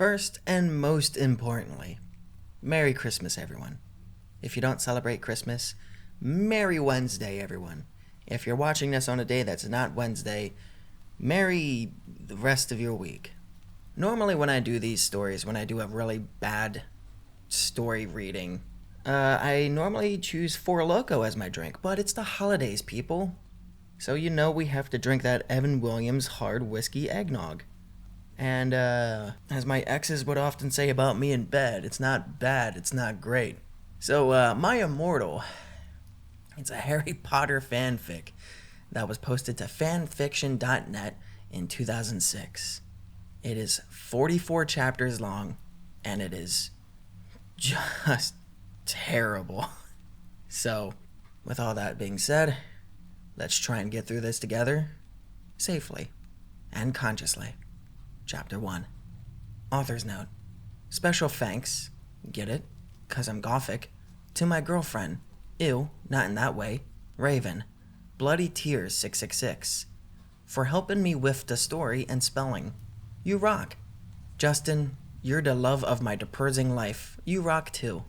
First and most importantly, Merry Christmas, everyone. If you don't celebrate Christmas, Merry Wednesday, everyone. If you're watching this on a day that's not Wednesday, Merry the rest of your week. Normally when I do these stories, when I do a really bad story reading, I normally choose Four Loko as my drink, but it's the holidays, people. So you know we have to drink that Evan Williams hard whiskey eggnog. And, as my exes would often say about me in bed, it's not bad, it's not great. So, my immortal, it's a Harry Potter fanfic that was posted to fanfiction.net in 2006. It is 44 chapters long, and it is just terrible. So, with all that being said, let's try and get through this together, safely and consciously. Chapter 1. Author's note. Special thanks, get it, 'cause I'm gothic, to my girlfriend, ew, not in that way, Raven, Bloody Tears 666, for helping me with the story and spelling. You rock. Justin, you're the love of my depressing life. You rock too.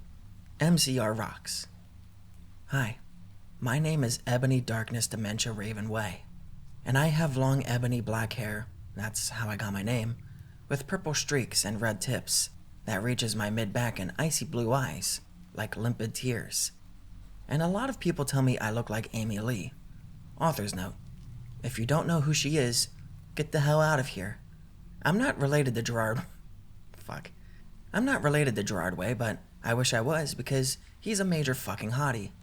MCR rocks. Hi, my name is Ebony Darkness Dementia Raven Way, and I have long ebony black hair, that's how I got my name, with purple streaks and red tips that reaches my mid-back and icy blue eyes, like limpid tears. And a lot of people tell me I look like Amy Lee. Author's note. If you don't know who she is, get the hell out of here. I'm not related to Gerard... Fuck. I'm not related to Gerard Way, but I wish I was because he's a major fucking hottie.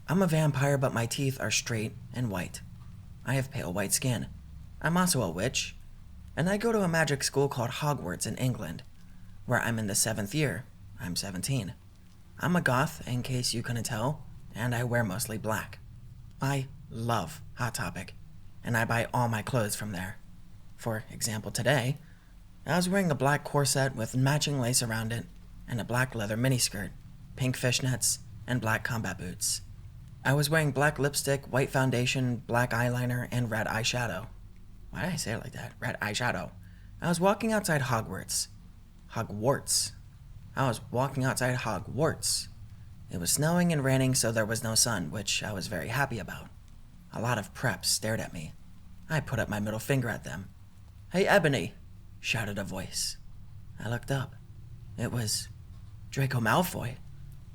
I'm a vampire, but my teeth are straight and white. I have pale white skin. I'm also a witch, and I go to a magic school called Hogwarts in England, where I'm in the 7th year. I'm 17. I'm a goth, in case you couldn't tell, and I wear mostly black. I love Hot Topic, and I buy all my clothes from there. For example, today, I was wearing a black corset with matching lace around it, and a black leather miniskirt, pink fishnets, and black combat boots. I was wearing black lipstick, white foundation, black eyeliner, and red eyeshadow. Why did I say it like that? Red eyeshadow. I was walking outside Hogwarts. Hogwarts. I was walking outside Hogwarts. It was snowing and raining, so there was no sun, which I was very happy about. A lot of preps stared at me. I put up my middle finger at them. "Hey, Ebony," shouted a voice. I looked up. It was Draco Malfoy.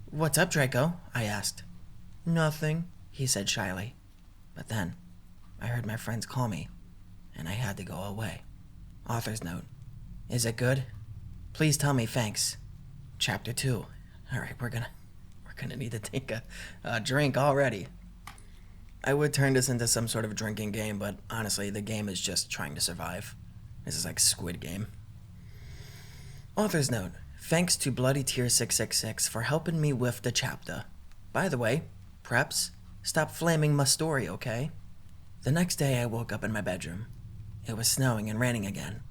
"What's up, Draco?" I asked. "Nothing," he said shyly. But then, I heard my friends call me, and I had to go away. Author's note. Is it good? Please tell me, thanks. Chapter 2. Alright, we're gonna need to take a drink already. I would turn this into some sort of drinking game, but honestly, the game is just trying to survive. This is like Squid Game. Author's note. Thanks to Bloody Tear 666 for helping me with the chapter. By the way, preps, stop flaming my story, okay? The next day I woke up in my bedroom. It was snowing and raining again.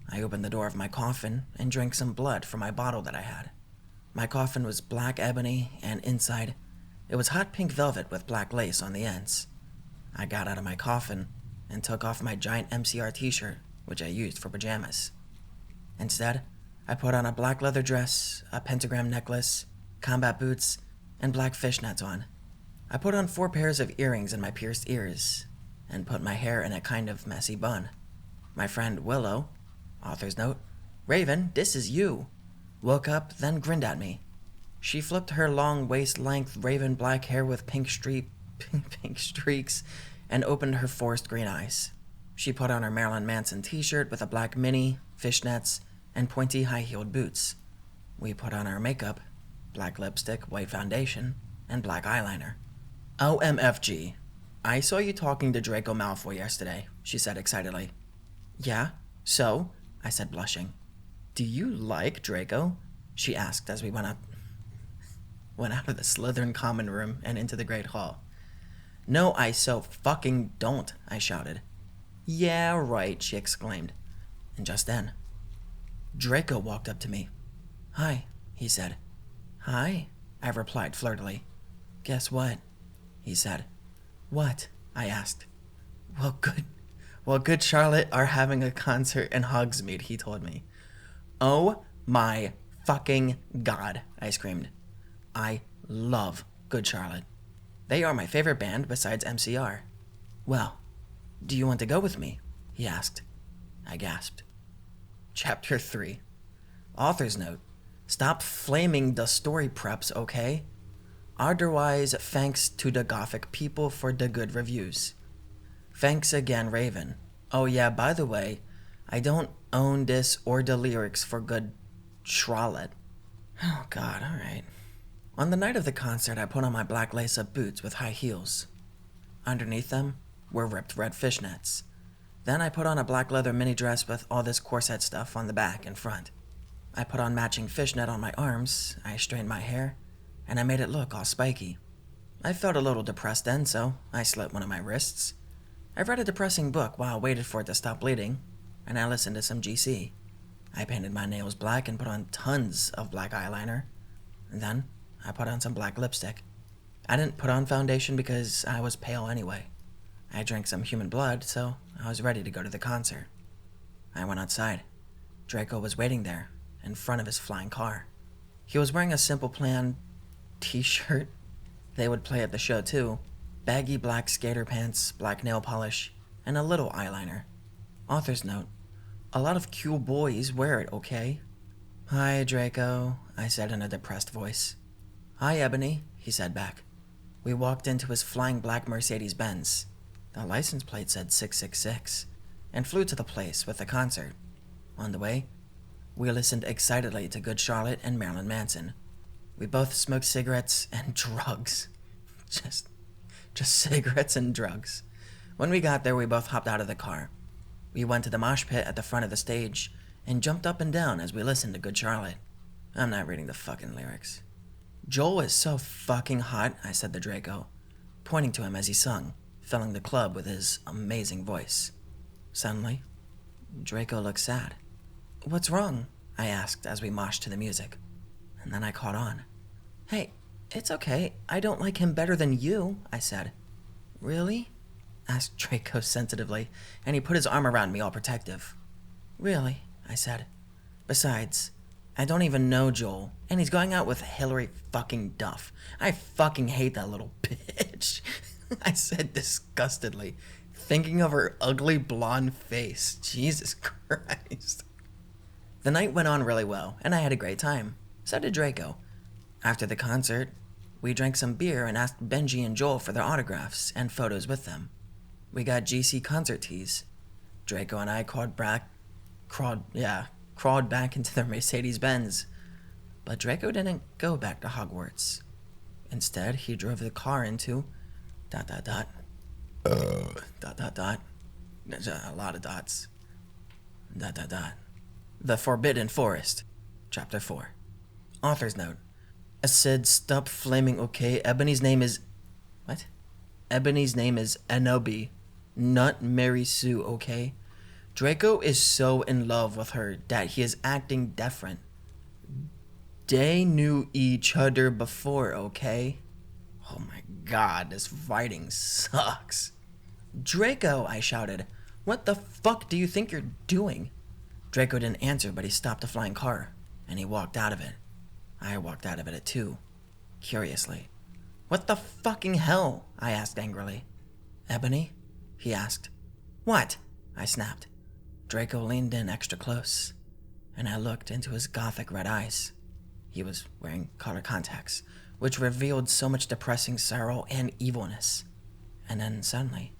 I opened the door of my coffin and drank some blood from my bottle that I had. My coffin was black ebony, and inside, it was hot pink velvet with black lace on the ends. I got out of my coffin and took off my giant MCR t-shirt, which I used for pajamas. Instead, I put on a black leather dress, a pentagram necklace, combat boots, and black fishnets on. I put on 4 pairs of earrings in my pierced ears, and put my hair in a kind of messy bun. My friend Willow, author's note, Raven, this is you, woke up, then grinned at me. She flipped her long waist-length raven black hair with pink streaks and opened her forest green eyes. She put on her Marilyn Manson t-shirt with a black mini, fishnets, and pointy high-heeled boots. We put on our makeup, black lipstick, white foundation, and black eyeliner. OMFG. I saw you talking to Draco Malfoy yesterday, she said excitedly. Yeah? So? I said blushing. Do you like Draco? She asked as we went out of the Slytherin common room and into the Great Hall. No, I so fucking don't, I shouted. Yeah, right, she exclaimed. And just then, Draco walked up to me. Hi, he said. Hi, I replied flirtily. Guess what? He said. What? I asked. Well, good Charlotte are having a concert in Hogsmeade, he told me. Oh my fucking God, I screamed. I love Good Charlotte. They are my favorite band besides MCR. Well, do you want to go with me? He asked. I gasped. Chapter 3. Author's note. Stop flaming the story preps, okay? Otherwise, thanks to the Gothic people for the good reviews. Thanks again, Raven. Oh yeah, by the way, I don't own this or the lyrics for Good Charlotte. Oh God, alright. On the night of the concert, I put on my black lace-up boots with high heels. Underneath them were ripped red fishnets. Then I put on a black leather mini dress with all this corset stuff on the back and front. I put on matching fishnet on my arms, I straightened my hair, and I made it look all spiky. I felt a little depressed then, so I slit one of my wrists. I read a depressing book while I waited for it to stop bleeding, and I listened to some GC. I painted my nails black and put on tons of black eyeliner. And then I put on some black lipstick. I didn't put on foundation because I was pale anyway. I drank some human blood, so I was ready to go to the concert. I went outside. Draco was waiting there, in front of his flying car. He was wearing a Simple Plan t-shirt. They would play at the show too. Baggy black skater pants, black nail polish, and a little eyeliner. Author's note. A lot of cool boys wear it, okay? Hi, Draco, I said in a depressed voice. Hi, Ebony, he said back. We walked into his flying black Mercedes-Benz. The license plate said 666, and flew to the place with the concert. On the way, we listened excitedly to Good Charlotte and Marilyn Manson. We both smoked cigarettes and drugs. Just cigarettes and drugs. When we got there, we both hopped out of the car. We went to the mosh pit at the front of the stage and jumped up and down as we listened to Good Charlotte. I'm not reading the fucking lyrics. Joel is so fucking hot, I said to Draco, pointing to him as he sung, filling the club with his amazing voice. Suddenly, Draco looked sad. What's wrong? I asked as we moshed to the music. And then I caught on. Hey, it's okay. I don't like him better than you, I said. Really? Asked Draco sensitively, and he put his arm around me all protective. Really, I said. Besides, I don't even know Joel, and he's going out with Hillary fucking Duff. I fucking hate that little bitch, I said disgustedly, thinking of her ugly blonde face. Jesus Christ. The night went on really well, and I had a great time. So did Draco. After the concert, we drank some beer and asked Benji and Joel for their autographs and photos with them. We got GC concert tees. Draco and I crawled back into their Mercedes-Benz. But Draco didn't go back to Hogwarts. Instead, he drove the car into ... There's a lot of dots. ... The Forbidden Forest. Chapter 4. Author's note. I said stop flaming, okay? Ebony's name is... What? Ebony's name is Enobi, not Mary Sue, okay? Draco is so in love with her that he is acting different. They knew each other before, okay? Oh my God, this writing sucks. Draco, I shouted. What the fuck do you think you're doing? Draco didn't answer, but he stopped the flying car, and he walked out of it. I walked out of it too, curiously. What the fucking hell? I asked angrily. Ebony? He asked. What? I snapped. Draco leaned in extra close, and I looked into his gothic red eyes. He was wearing color contacts, which revealed so much depressing sorrow and evilness. And then suddenly,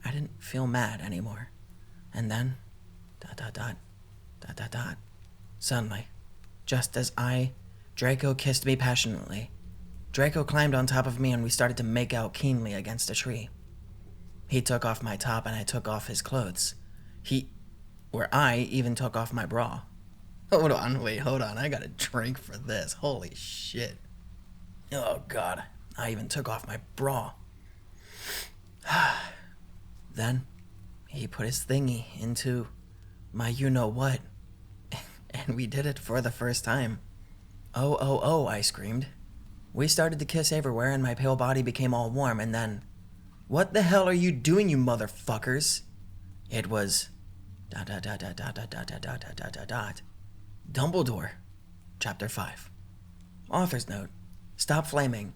I didn't feel mad anymore. And then, ... Suddenly, just as Draco kissed me passionately. Draco climbed on top of me and we started to make out keenly against a tree. He took off my top and I took off his clothes. I even took off my bra. Hold on, I gotta drink for this. Holy shit. Oh God, I even took off my bra. Then, he put his thingy into my you-know-what, and we did it for the first time. Oh, I screamed. We started to kiss everywhere and my pale body became all warm and then... What the hell are you doing, you motherfuckers? It was... Dumbledore. Chapter 5. Author's note. Stop flaming.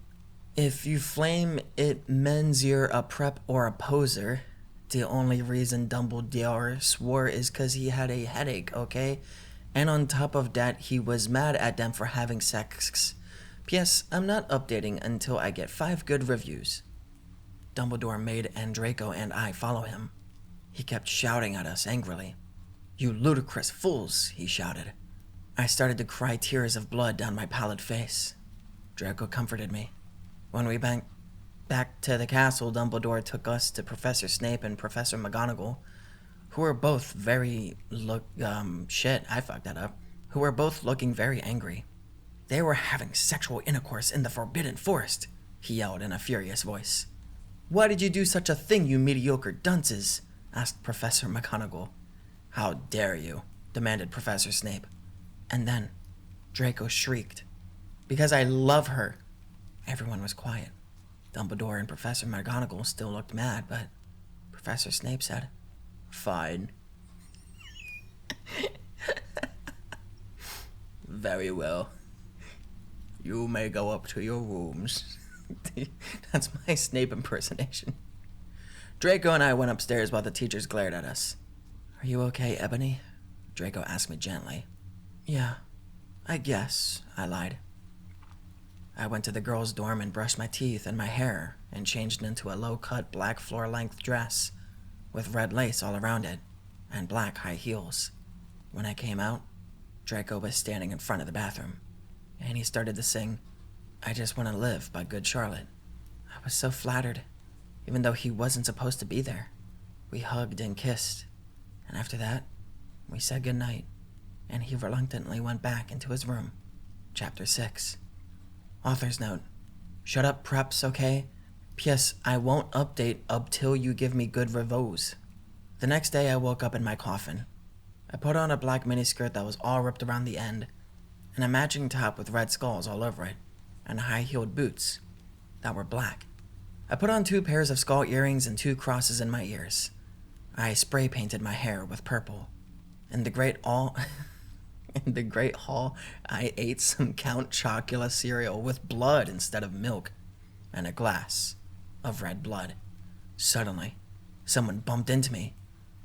If you flame, it means you're a prep or a poser. The only reason Dumbledore swore is because he had a headache, okay? And on top of that, he was mad at them for having sex. P.S. I'm not updating until I get 5 good reviews. Dumbledore made Draco and I follow him. He kept shouting at us angrily. You ludicrous fools, he shouted. I started to cry tears of blood down my pallid face. Draco comforted me. When we went back to the castle, Dumbledore took us to Professor Snape and Professor McGonagall, who were both very who were both looking very angry. They were having sexual intercourse in the Forbidden Forest, he yelled in a furious voice. Why did you do such a thing, you mediocre dunces? Asked Professor McGonagall. How dare you? Demanded Professor Snape. And then Draco shrieked. Because I love her. Everyone was quiet. Dumbledore and Professor McGonagall still looked mad, but Professor Snape said, Fine. Very well. You may go up to your rooms. That's my Snape impersonation. Draco and I went upstairs while the teachers glared at us. Are you okay, Ebony? Draco asked me gently. Yeah, I guess, I lied. I went to the girls' dorm and brushed my teeth and my hair and changed into a low-cut black floor-length dress with red lace all around it and black high heels. When I came out, Draco was standing in front of the bathroom, and he started to sing I Just Want to Live by Good Charlotte. I was so flattered, even though he wasn't supposed to be there. We hugged and kissed, and after that, we said goodnight, and he reluctantly went back into his room. Chapter 6. Author's note. Shut up, preps, okay? P.S. I won't update up till you give me good reviews. The next day, I woke up in my coffin. I put on a black miniskirt that was all ripped around the end, and a matching top with red skulls all over it, and high-heeled boots that were black. I put on 2 pairs of skull earrings and 2 crosses in my ears. I spray-painted my hair with purple. In the Great Hall, I ate some Count Chocula cereal with blood instead of milk, and a glass of red blood. Suddenly, someone bumped into me.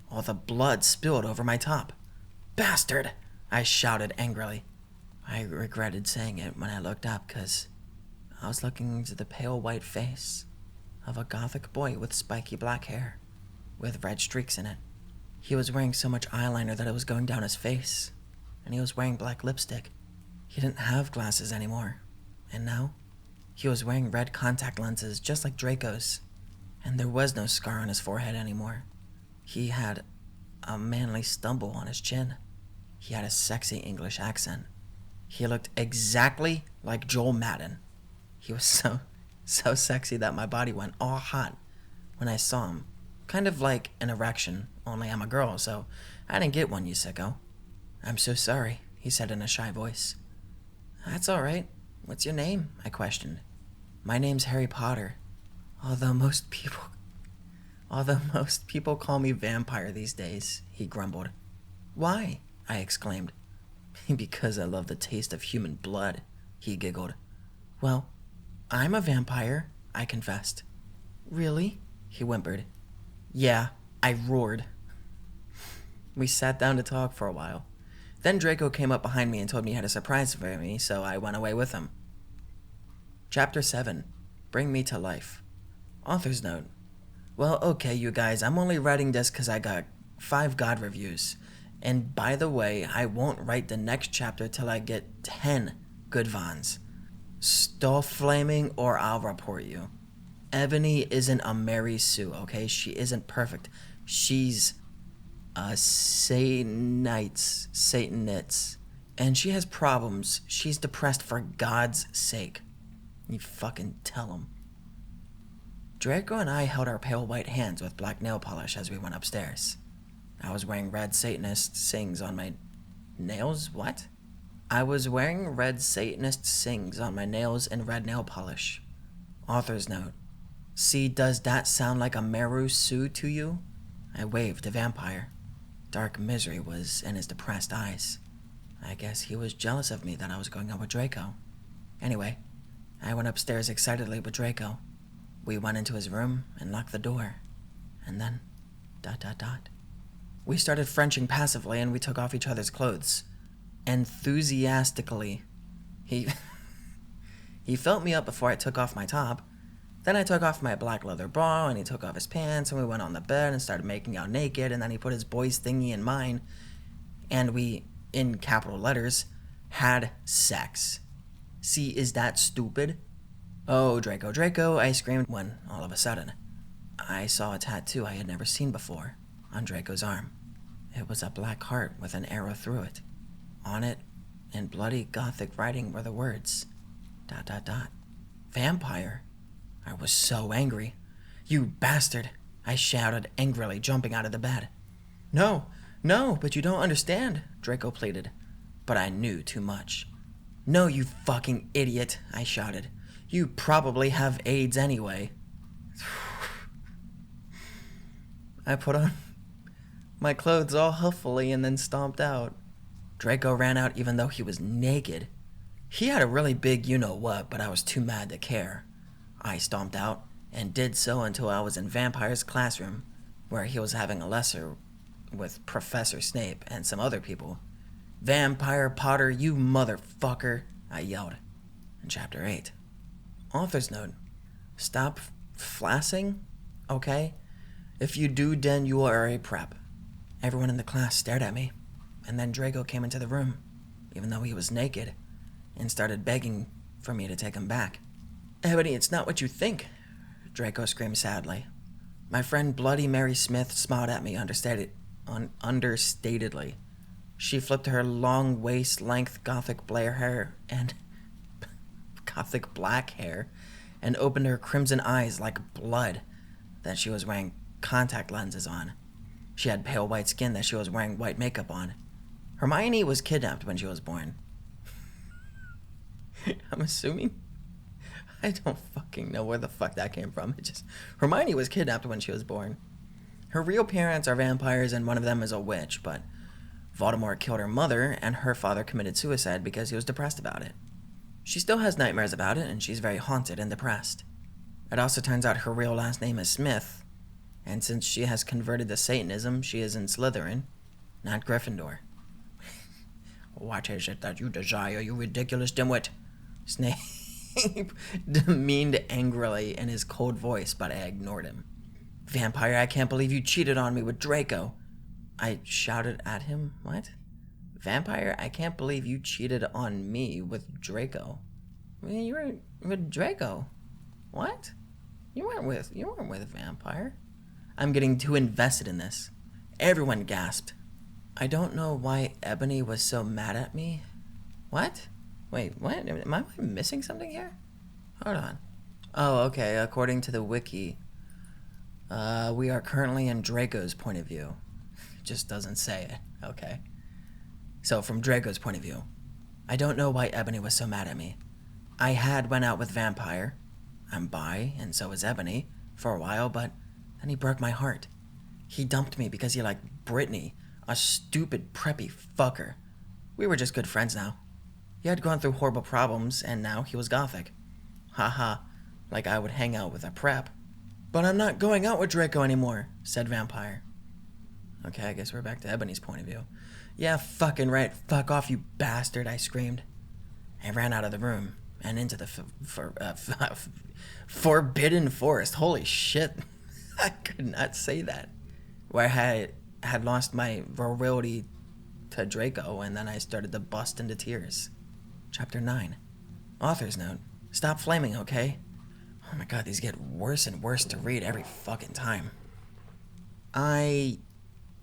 All the blood spilled over my top. Bastard! I shouted angrily. I regretted saying it when I looked up, because I was looking into the pale white face of a gothic boy with spiky black hair, with red streaks in it. He was wearing so much eyeliner that it was going down his face, and he was wearing black lipstick. He didn't have glasses anymore, and now he was wearing red contact lenses just like Draco's, and there was no scar on his forehead anymore. He had a manly stumble on his chin. He had a sexy English accent. He looked exactly like Joel Madden. He was so sexy that my body went all hot when I saw him. Kind of like an erection, only I'm a girl, so I didn't get one, you sicko. I'm so sorry, he said in a shy voice. That's all right. What's your name? I questioned. My name's Harry Potter, although most people call me Vampire these days, he grumbled. Why? I exclaimed. Because I love the taste of human blood, he giggled. Well, I'm a vampire, I confessed. Really? He whimpered. Yeah, I roared. We sat down to talk for a while. Then Draco came up behind me and told me he had a surprise for me, so I went away with him. Chapter 7. Bring Me to Life. Author's note. Well, okay, you guys, I'm only writing this because I got 5 God reviews. And by the way, I won't write the next chapter till I get 10 good Vons. Stop flaming or I'll report you. Ebony isn't a Mary Sue, okay? She isn't perfect. She's a Satanite. And she has problems. She's depressed for God's sake. You fucking tell him. Draco and I held our pale white hands with black nail polish as we went upstairs. I was wearing red Satanist sings on my nails. What? I was wearing red Satanist sings on my nails and red nail polish. Author's note. See, does that sound like a Meru Sue to you? I waved to Vampire. Dark misery was in his depressed eyes. I guess he was jealous of me that I was going out with Draco. Anyway, I went upstairs excitedly with Draco. We went into his room and locked the door. And then, ... We started Frenching passively and we took off each other's clothes. Enthusiastically. He felt me up before I took off my top. Then I took off my black leather bra and he took off his pants and we went on the bed and started making out naked, and then he put his boy's thingy in mine and we, in capital letters, had sex. See, is that stupid? Oh, Draco, Draco, I screamed when, all of a sudden, I saw a tattoo I had never seen before on Draco's arm. It was a black heart with an arrow through it. On it, in bloody Gothic writing, were the words, ... Vampire. I was so angry. You bastard, I shouted angrily, jumping out of the bed. No, but you don't understand, Draco pleaded. But I knew too much. No, you fucking idiot, I shouted. You probably have AIDS anyway. I put on my clothes all huffily and then stomped out. Draco ran out even though he was naked. He had a really big you-know-what, but I was too mad to care. I stomped out and did so until I was in Vampire's classroom, where he was having a lesson with Professor Snape and some other people. Vampire Potter, you motherfucker, I yelled. In Chapter 8. Author's note. Stop flassing, okay? If you do, then you are a prep. Everyone in the class stared at me, and then Draco came into the room, even though he was naked, and started begging for me to take him back. Ebony, it's not what you think, Draco screamed sadly. My friend Bloody Mary Smith smiled at me understatedly. She flipped her long waist-length Gothic black hair and opened her crimson eyes like blood that she was wearing contact lenses on. She had pale white skin that she was wearing white makeup on. Hermione was kidnapped when she was born. I'm assuming? I don't fucking know where the fuck that came from. Hermione was kidnapped when she was born. Her real parents are vampires and one of them is a witch, but Voldemort killed her mother and her father committed suicide because he was depressed about it. She still has nightmares about it and she's very haunted and depressed. It also turns out her real last name is Smith, and since she has converted to Satanism, she is in Slytherin, not Gryffindor. What is it that you desire, you ridiculous dimwit? Snape demeaned angrily in his cold voice, but I ignored him. Vampire, I can't believe you cheated on me with Draco. I shouted at him. What? Vampire, I can't believe you cheated on me with Draco. I mean, you were with Draco. What? You weren't with Vampire. I'm getting too invested in this. Everyone gasped. I don't know why Ebony was so mad at me. What? Wait, what? Am I missing something here? Hold on. Oh, okay. According to the wiki, we are currently in Draco's point of view. It just doesn't say it. Okay. So, from Draco's point of view, I don't know why Ebony was so mad at me. I had went out with Vampire. I'm bi, and so is Ebony, for a while, but then he broke my heart. He dumped me because he liked Brittany, a stupid, preppy fucker. We were just good friends now. He had gone through horrible problems, and now he was Gothic. Haha, like I would hang out with a prep. But I'm not going out with Draco anymore, said Vampire. Okay, I guess we're back to Ebony's point of view. Yeah, fucking right. Fuck off, you bastard, I screamed. I ran out of the room and into the forbidden forest. Holy shit. I could not say that. Where I had lost my virility to Draco, and then I started to bust into tears. Chapter 9. Author's note. Stop flaming, okay? Oh my god, these get worse and worse to read every fucking time. I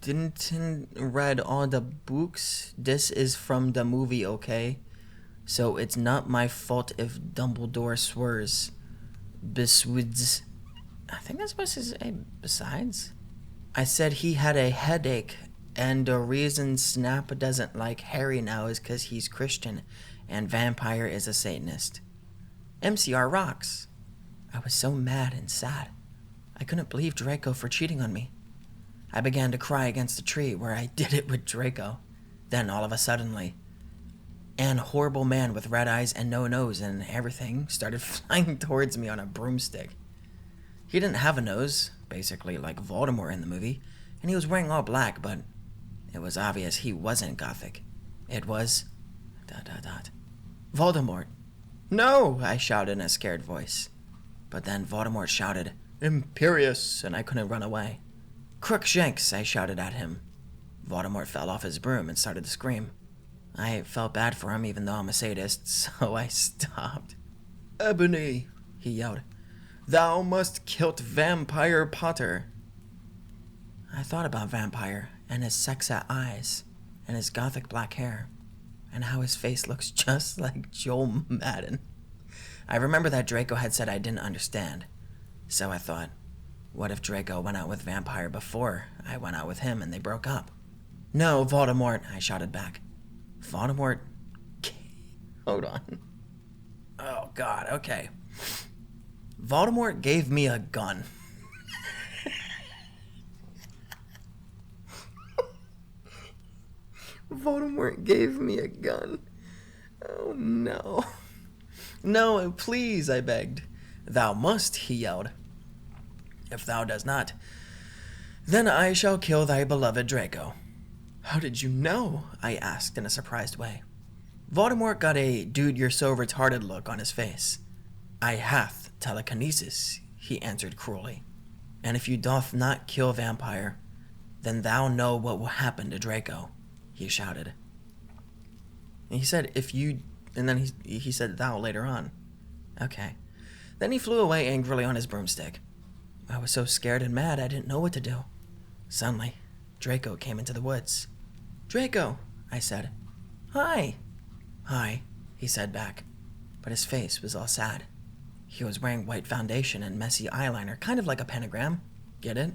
didn't read all the books. This is from the movie, okay? So it's not my fault if Dumbledore swears. Besides. I think that's supposed to say besides. I said he had a headache, and the reason Snap doesn't like Harry now is because he's Christian, and Vampire is a Satanist. MCR rocks. I was so mad and sad. I couldn't believe Draco for cheating on me. I began to cry against the tree where I did it with Draco. Then all of a suddenly, and horrible man with red eyes and no nose and everything started flying towards me on a broomstick. He didn't have a nose, basically like Voldemort in the movie, and he was wearing all black, but it was obvious he wasn't Gothic. It was... ... Voldemort. No, I shouted in a scared voice. But then Voldemort shouted, Imperious, and I couldn't run away. Crookshanks, I shouted at him. Voldemort fell off his broom and started to scream. I felt bad for him even though I'm a sadist, so I stopped. Ebony, he yelled. Thou must kilt Vampire Potter. I thought about Vampire and his sexy eyes and his gothic black hair and how his face looks just like Joel Madden. I remember that Draco had said I didn't understand, so I thought, what if Draco went out with Vampire before I went out with him and they broke up? No, Voldemort, I shouted back. Voldemort... Hold on. Oh, God, okay. Voldemort gave me a gun. Voldemort gave me a gun. Oh, no. No, please, I begged. Thou must, he yelled. If thou does not, then I shall kill thy beloved Draco. How did you know? I asked in a surprised way. Voldemort got a dude you're so retarded look on his face. I hath telekinesis, he answered cruelly. And if you doth not kill Vampire, then thou know what will happen to Draco, he shouted. And he said if you, and then he said thou later on. Okay. Then he flew away angrily on his broomstick. I was so scared and mad I didn't know what to do. Suddenly, Draco came into the woods. Draco, I said. Hi. Hi, he said back, but his face was all sad. He was wearing white foundation and messy eyeliner, kind of like a pentagram, get it?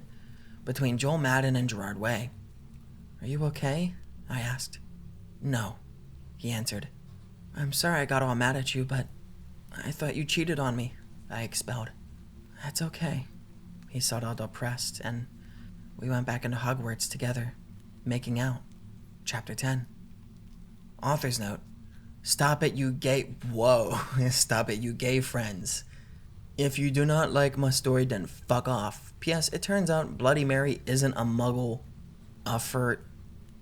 Between Joel Madden and Gerard Way. Are you okay? I asked. No, he answered. I'm sorry I got all mad at you, but I thought you cheated on me, I expelled. That's okay. He seemed all depressed, and we went back into Hogwarts together, making out. Chapter 10. Author's note. Stop it, you gay... Whoa. Stop it, you gay friends. If you do not like my story, then fuck off. P.S. It turns out Bloody Mary isn't a muggle. For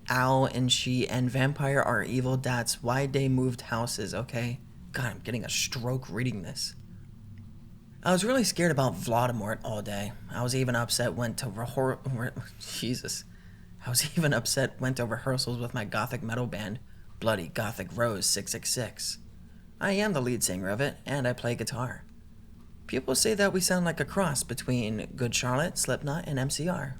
Al and she and Vampire are evil. That's why they moved houses, okay? God, I'm getting a stroke reading this. I was really scared about Voldemort all day. I was even upset went to rehearsals with my gothic metal band, Bloody Gothic Rose 666. I am the lead singer of it, and I play guitar. People say that we sound like a cross between Good Charlotte, Slipknot, and MCR.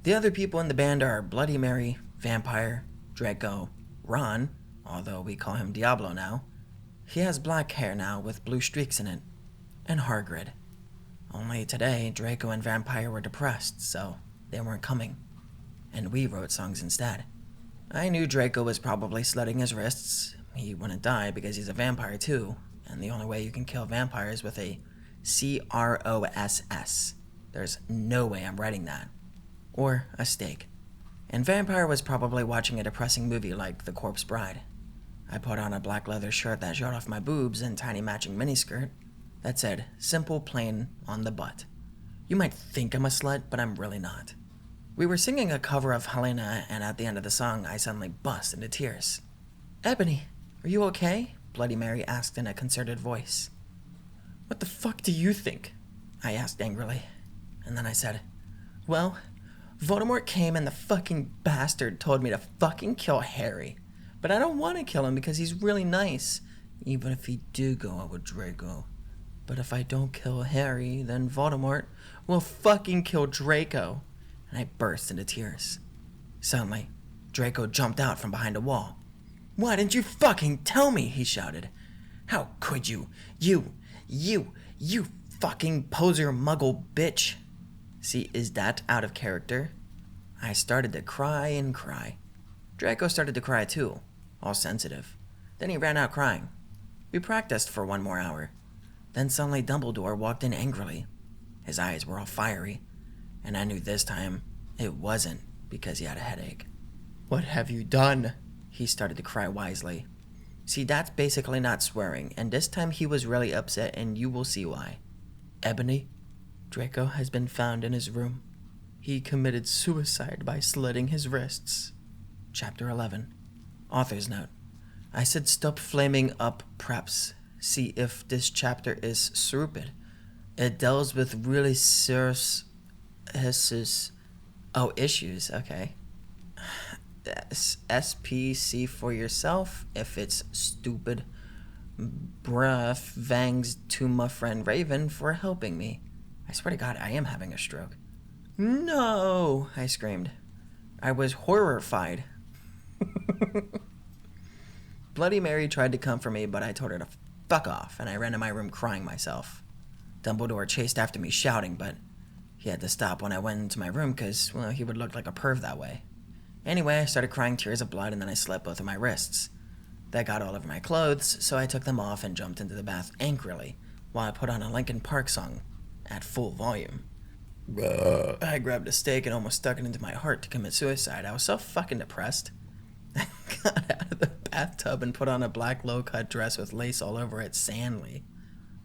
The other people in the band are Bloody Mary, Vampire, Draco, Ron, although we call him Diablo now. He has black hair now with blue streaks in it. And Hargrid. Only today, Draco and Vampire were depressed, so they weren't coming. And we wrote songs instead. I knew Draco was probably slitting his wrists. He wouldn't die because he's a vampire too, and the only way you can kill vampires is with a CROSS. There's no way I'm writing that. Or a steak. And Vampire was probably watching a depressing movie like The Corpse Bride. I put on a black leather shirt that showed off my boobs and tiny matching miniskirt that said, simple, plain, on the butt. You might think I'm a slut, but I'm really not. We were singing a cover of Helena, and at the end of the song, I suddenly bust into tears. Ebony, are you okay? Bloody Mary asked in a concerted voice. What the fuck do you think? I asked angrily. And then I said, well, Voldemort came and the fucking bastard told me to fucking kill Harry. But I don't want to kill him because he's really nice, even if he did go out with Draco. But if I don't kill Harry, then Voldemort will fucking kill Draco. And I burst into tears. Suddenly, Draco jumped out from behind a wall. Why didn't you fucking tell me? He shouted. How could you? You fucking poser muggle bitch. See, is that out of character? I started to cry and cry. Draco started to cry too, all sensitive. Then he ran out crying. We practiced for 1 more hour. Then suddenly Dumbledore walked in angrily. His eyes were all fiery, and I knew this time it wasn't because he had a headache. What have you done? He started to cry wisely. See, that's basically not swearing, and this time he was really upset, and you will see why. Ebony, Draco has been found in his room. He committed suicide by slitting his wrists. Chapter 11. Author's note. I said stop flaming up preps. See if this chapter is stupid. It deals with really serious issues. Oh, issues, okay. SPC for yourself if it's stupid. Bruh, thanks to my friend Raven for helping me. I swear to God, I am having a stroke. No, I screamed. I was horrified. Bloody Mary tried to come for me, but I told her to fuck off, and I ran to my room crying myself. Dumbledore chased after me shouting, but he had to stop when I went into my room because, well, he would look like a perv that way. Anyway, I started crying tears of blood, and then I slit both of my wrists. That got all over my clothes, so I took them off and jumped into the bath angrily while I put on a Linkin Park song at full volume. I grabbed a stake and almost stuck it into my heart to commit suicide. I was so fucking depressed. I got out of the bathtub and put on a black low-cut dress with lace all over it sandly.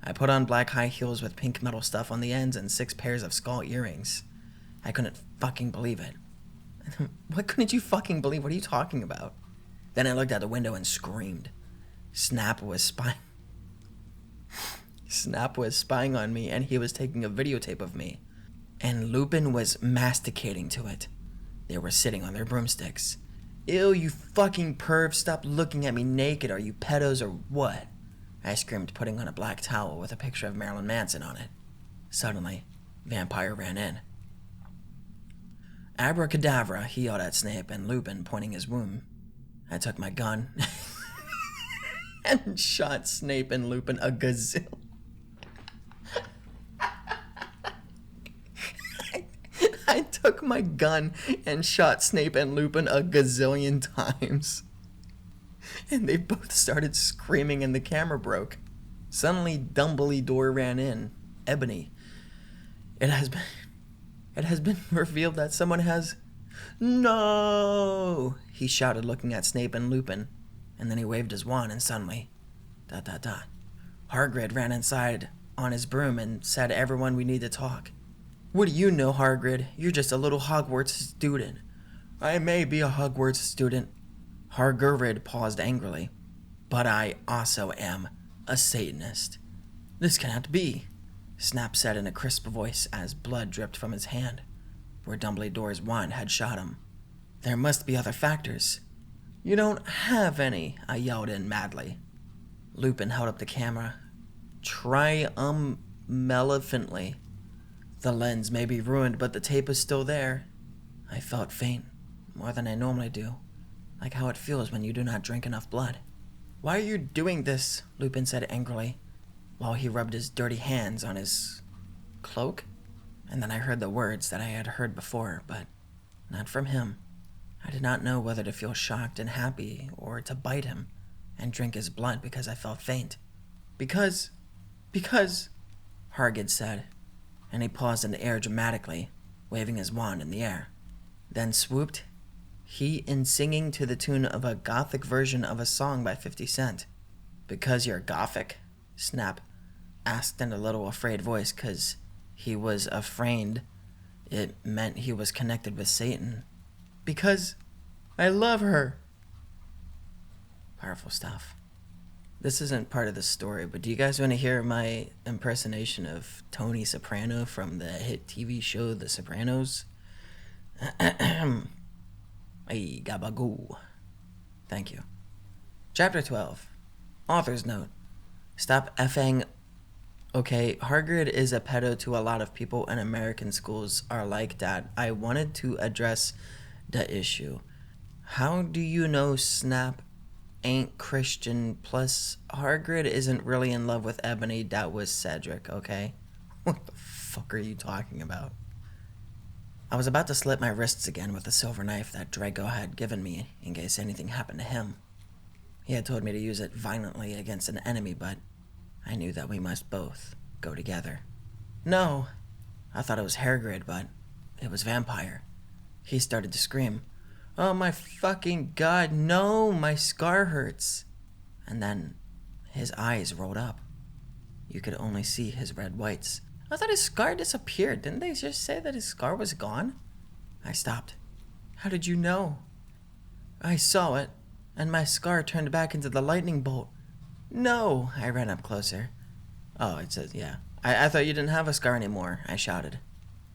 I put on black high heels with pink metal stuff on the ends and 6 pairs of skull earrings. I couldn't fucking believe it. What couldn't you fucking believe? What are you talking about? Then I looked out the window and screamed. Snap was spying on me, and he was taking a videotape of me. And Lupin was masticating to it. They were sitting on their broomsticks. Ew, you fucking perv, stop looking at me naked. Are you pedos or what? I screamed, putting on a black towel with a picture of Marilyn Manson on it. Suddenly, Vampire ran in. Abracadabra, he yelled at Snape and Lupin, pointing his womb. I took my gun and shot Snape and Lupin a gazillion. I took my gun and shot Snape and Lupin a gazillion times. And they both started screaming and the camera broke. Suddenly, Dumbledore ran in. Ebony. It has been revealed that someone has... No! He shouted, looking at Snape and Lupin. And then he waved his wand and suddenly... ... Hagrid ran inside on his broom and said, everyone, we need to talk. What do you know, Hagrid? You're just a little Hogwarts student. I may be a Hogwarts student. Hagrid paused angrily. But I also am a Satanist. This cannot be, Snap said in a crisp voice as blood dripped from his hand, where Dumbledore's wand had shot him. There must be other factors. You don't have any, I yelled in madly. Lupin held up the camera, triumphantly. The lens may be ruined, but the tape is still there. I felt faint, more than I normally do, like how it feels when you do not drink enough blood. Why are you doing this? Lupin said angrily, while he rubbed his dirty hands on his cloak. And then I heard the words that I had heard before, but not from him. I did not know whether to feel shocked and happy or to bite him and drink his blood because I felt faint. Because, Hagrid said, and he paused in the air dramatically, waving his wand in the air. Then swooped he in singing to the tune of a gothic version of a song by 50 Cent. Because you're gothic? Snap asked in a little afraid voice, 'cause he was afraid it meant he was connected with Satan. Because I love her. Powerful stuff. This isn't part of the story, but do you guys want to hear my impersonation of Tony Soprano from the hit TV show The Sopranos? Hey, gabagoo. Thank you. Chapter 12. Author's note. Stop effing. Okay, Hagrid is a pedo to a lot of people, and American schools are like that. I wanted to address the issue. How do you know Snap ain't Christian? Plus, Hagrid isn't really in love with Ebony. That was Cedric, okay? What the fuck are you talking about? I was about to slit my wrists again with the silver knife that Draco had given me in case anything happened to him. He had told me to use it violently against an enemy, but I knew that we must both go together. No! I thought it was Hagrid, but it was Vampire. He started to scream. Oh my fucking god, no! My scar hurts! and then his eyes rolled up. You could only see his red whites. I thought his scar disappeared. Didn't they just say that his scar was gone? I stopped. How did you know? I saw it, and my scar turned back into the lightning bolt. No! I ran up closer. Oh, it says, yeah. I thought you didn't have a scar anymore, I shouted.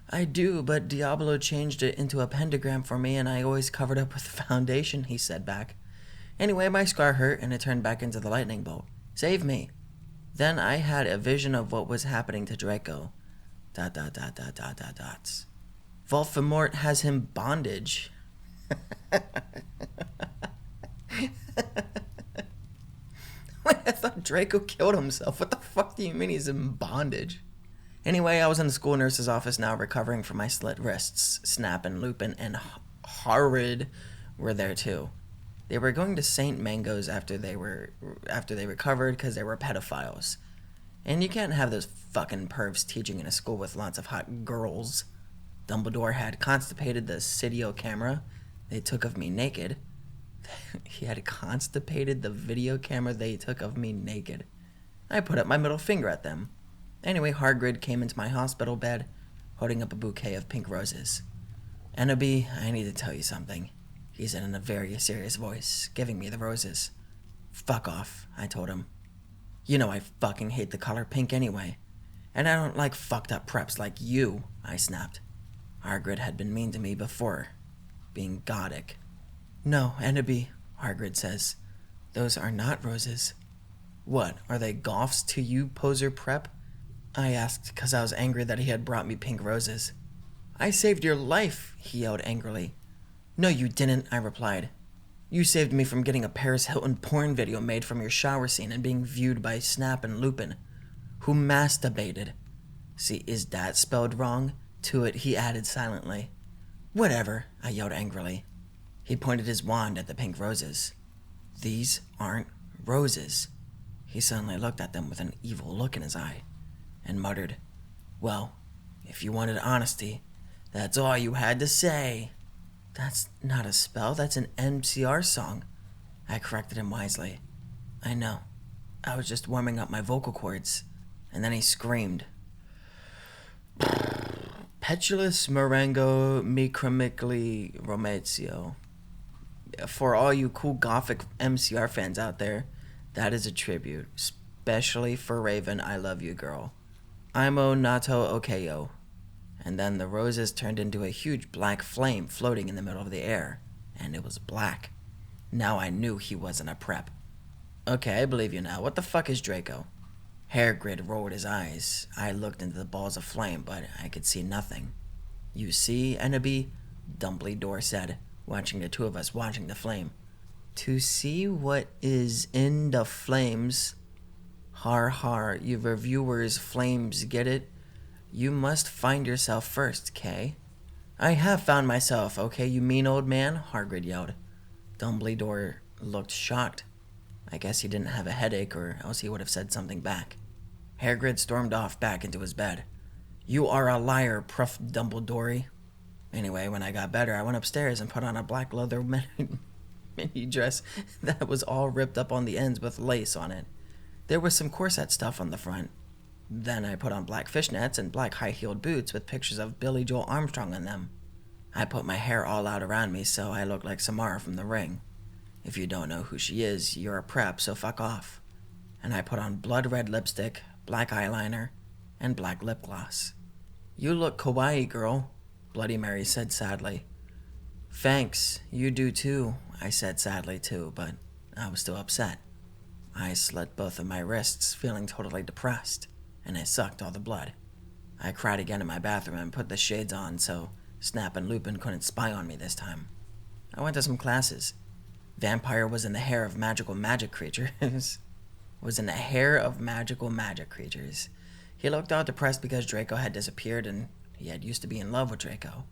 I do, but Diablo changed it into a pentagram for me, and I always covered up with foundation, he said back. Anyway, my scar hurt, and it turned back into the lightning bolt. Save me. Then I had a vision of what was happening to Draco. ... Voldemort has him bondage. Wait, I thought Draco killed himself. What the fuck do you mean he's in bondage? Anyway, I was in the school nurse's office now, recovering from my slit wrists. Snap and Lupin and Horrid were there too. They were going to St. Mango's after they recovered because they were pedophiles. And you can't have those fucking pervs teaching in a school with lots of hot girls. Dumbledore had constipated the video camera they took of me naked. He had constipated the video camera they took of me naked. I put up my middle finger at them. Anyway, Hagrid came into my hospital bed, holding up a bouquet of pink roses. Ennaby, I need to tell you something, he said in a very serious voice, giving me the roses. Fuck off, I told him. You know I fucking hate the color pink anyway. And I don't like fucked up preps like you, I snapped. Hagrid had been mean to me before, being godic. No, Ennaby, Hagrid says. Those are not roses. What, are they goths to you, poser prep? I asked, because I was angry that he had brought me pink roses. I saved your life, he yelled angrily. No, you didn't, I replied. You saved me from getting a Paris Hilton porn video made from your shower scene and being viewed by Snap and Lupin, who masturbated. See, is that spelled wrong? To it, he added silently. Whatever, I yelled angrily. He pointed his wand at the pink roses. These aren't roses. He suddenly looked at them with an evil look in his eye and muttered, Well, if you wanted honesty, that's all you had to say. That's not a spell, that's an MCR song. I corrected him wisely. I know. I was just warming up my vocal cords. And then he screamed. Petulus Marengo Micromically Romatio. For all you cool gothic MCR fans out there, that is a tribute. Especially for Raven, I love you, girl. Imo Nato Okayo. And then the roses turned into a huge black flame floating in the middle of the air. And it was black. Now I knew he wasn't a prep. Okay, I believe you now. What the fuck is Draco? Hagrid rolled his eyes. I looked into the balls of flame, but I could see nothing. You see, Ennaby? Dumbledore said, watching the two of us watching the flame. To see what is in the flames. Har har, you reviewers flames, get it? You must find yourself first, Kay. I have found myself, okay, you mean old man? Hagrid yelled. Dumbledore looked shocked. I guess he didn't have a headache, or else he would have said something back. Hagrid stormed off back into his bed. You are a liar, Prof. Dumbledore. Anyway, when I got better, I went upstairs and put on a black leather mini dress that was all ripped up on the ends with lace on it. There was some corset stuff on the front. Then I put on black fishnets and black high-heeled boots with pictures of Billy Joel Armstrong on them. I put my hair all out around me so I looked like Samara from The Ring. If you don't know who she is, you're a prep, so fuck off. And I put on blood-red lipstick, black eyeliner, and black lip gloss. You look kawaii, girl, Bloody Mary said sadly. Thanks, you do too, I said sadly too, but I was still upset. I slit both of my wrists, feeling totally depressed, and I sucked all the blood. I cried again in my bathroom and put the shades on so Snap and Lupin couldn't spy on me this time. I went to some classes. Vampire was in the hair of magical magic creatures. He looked all depressed because Draco had disappeared and he had used to be in love with Draco.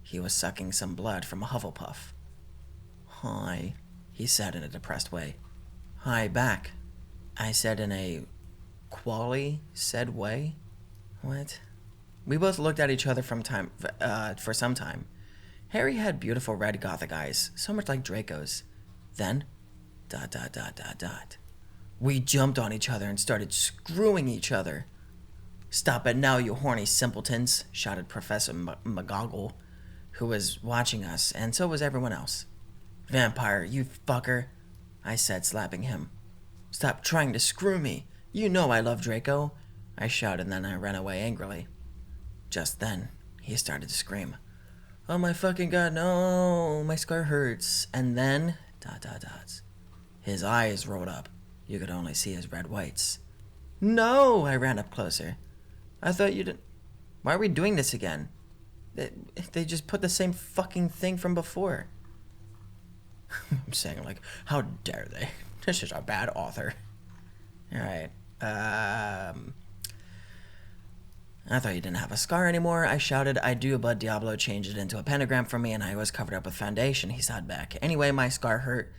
He was sucking some blood from a Hufflepuff. Hi, he said in a depressed way. Hi, back, I said in a Quali said way. What? We both looked at each other for some time. Harry had beautiful red gothic eyes, so much like Draco's. Then, Dot, dot, dot, dot, dot. We jumped on each other and started screwing each other. Stop it now, you horny simpletons, shouted Professor McGoggle, who was watching us, and so was everyone else. Vampire, you fucker, I said, slapping him. Stop trying to screw me. You know I love Draco, I shouted, and then I ran away angrily. Just then, he started to scream. Oh my fucking god, no, my scar hurts. And then, dot, dot, dots. His eyes rolled up. You could only see his red whites. No, I ran up closer. I thought you didn't. Why are we doing this again? They just put the same fucking thing from before. I'm saying, like, how dare they? This is a bad author. Alright. I thought you didn't have a scar anymore, I shouted. I do, but Diablo changed it into a pentagram for me, and I was covered up with foundation, he sighed back. Anyway, my scar hurt,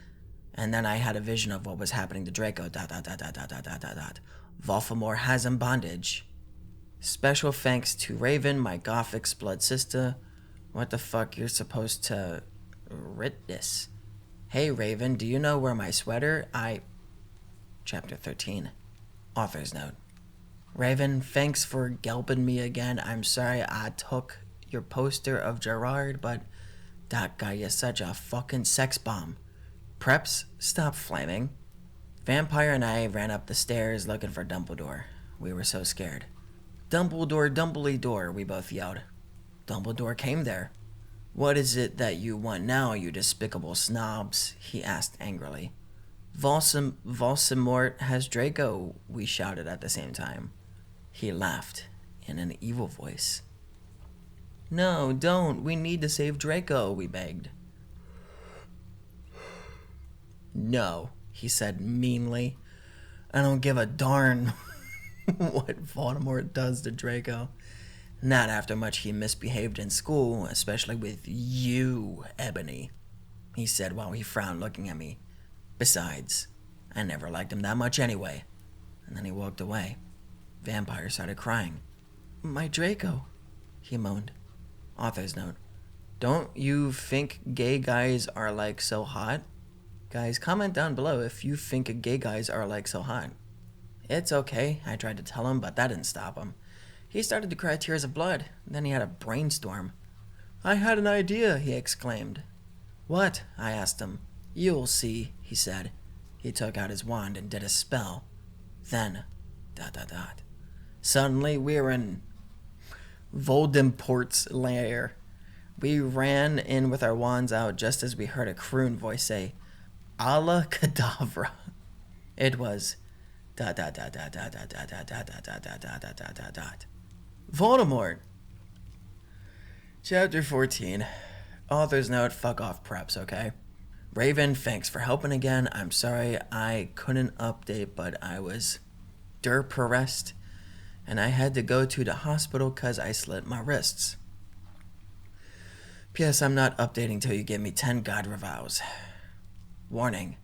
and then I had a vision of what was happening to Draco. Dot, dot, dot, dot, dot, dot, dot, dot, dot. Voldemort has him bondage. Special thanks to Raven, my Gothic's blood sister. What the fuck, you're supposed to writ this. Hey, Raven, do you know where my sweater? Chapter 13. Author's note. Raven, thanks for gelping me again. I'm sorry I took your poster of Gerard, but that guy is such a fucking sex bomb. Preps, stop flaming. Vampire and I ran up the stairs looking for Dumbledore. We were so scared. Dumbledore, Dumbledore, we both yelled. Dumbledore came there. What is it that you want now, you despicable snobs? He asked angrily. Voldemort has Draco, we shouted at the same time. He laughed in an evil voice. No, don't. We need to save Draco, we begged. No, he said meanly. I don't give a darn what Voldemort does to Draco. Not after much he misbehaved in school, especially with you, Ebony, he said while he frowned looking at me. Besides, I never liked him that much anyway. And then he walked away. Vampire started crying. My Draco, he moaned. Author's note. Don't you think gay guys are like so hot? Guys, comment down below if you think gay guys are like so hot. It's okay, I tried to tell him, but that didn't stop him. He started to cry tears of blood. Then he had a brainstorm. I had an idea, he exclaimed. What? I asked him. You'll see, he said. He took out his wand and did a spell. Then, ... Suddenly, we were in Voldemort's lair. We ran in with our wands out just as we heard a croon voice say, "Allah Kedavra." It was ... Voldemort. Chapter 14. Author's note, fuck off preps, okay? Raven, thanks for helping again. I'm sorry I couldn't update, but I was derp-harassed, and I had to go to the hospital because I slit my wrists. P.S. I'm not updating till you give me 10 God revows. Warning.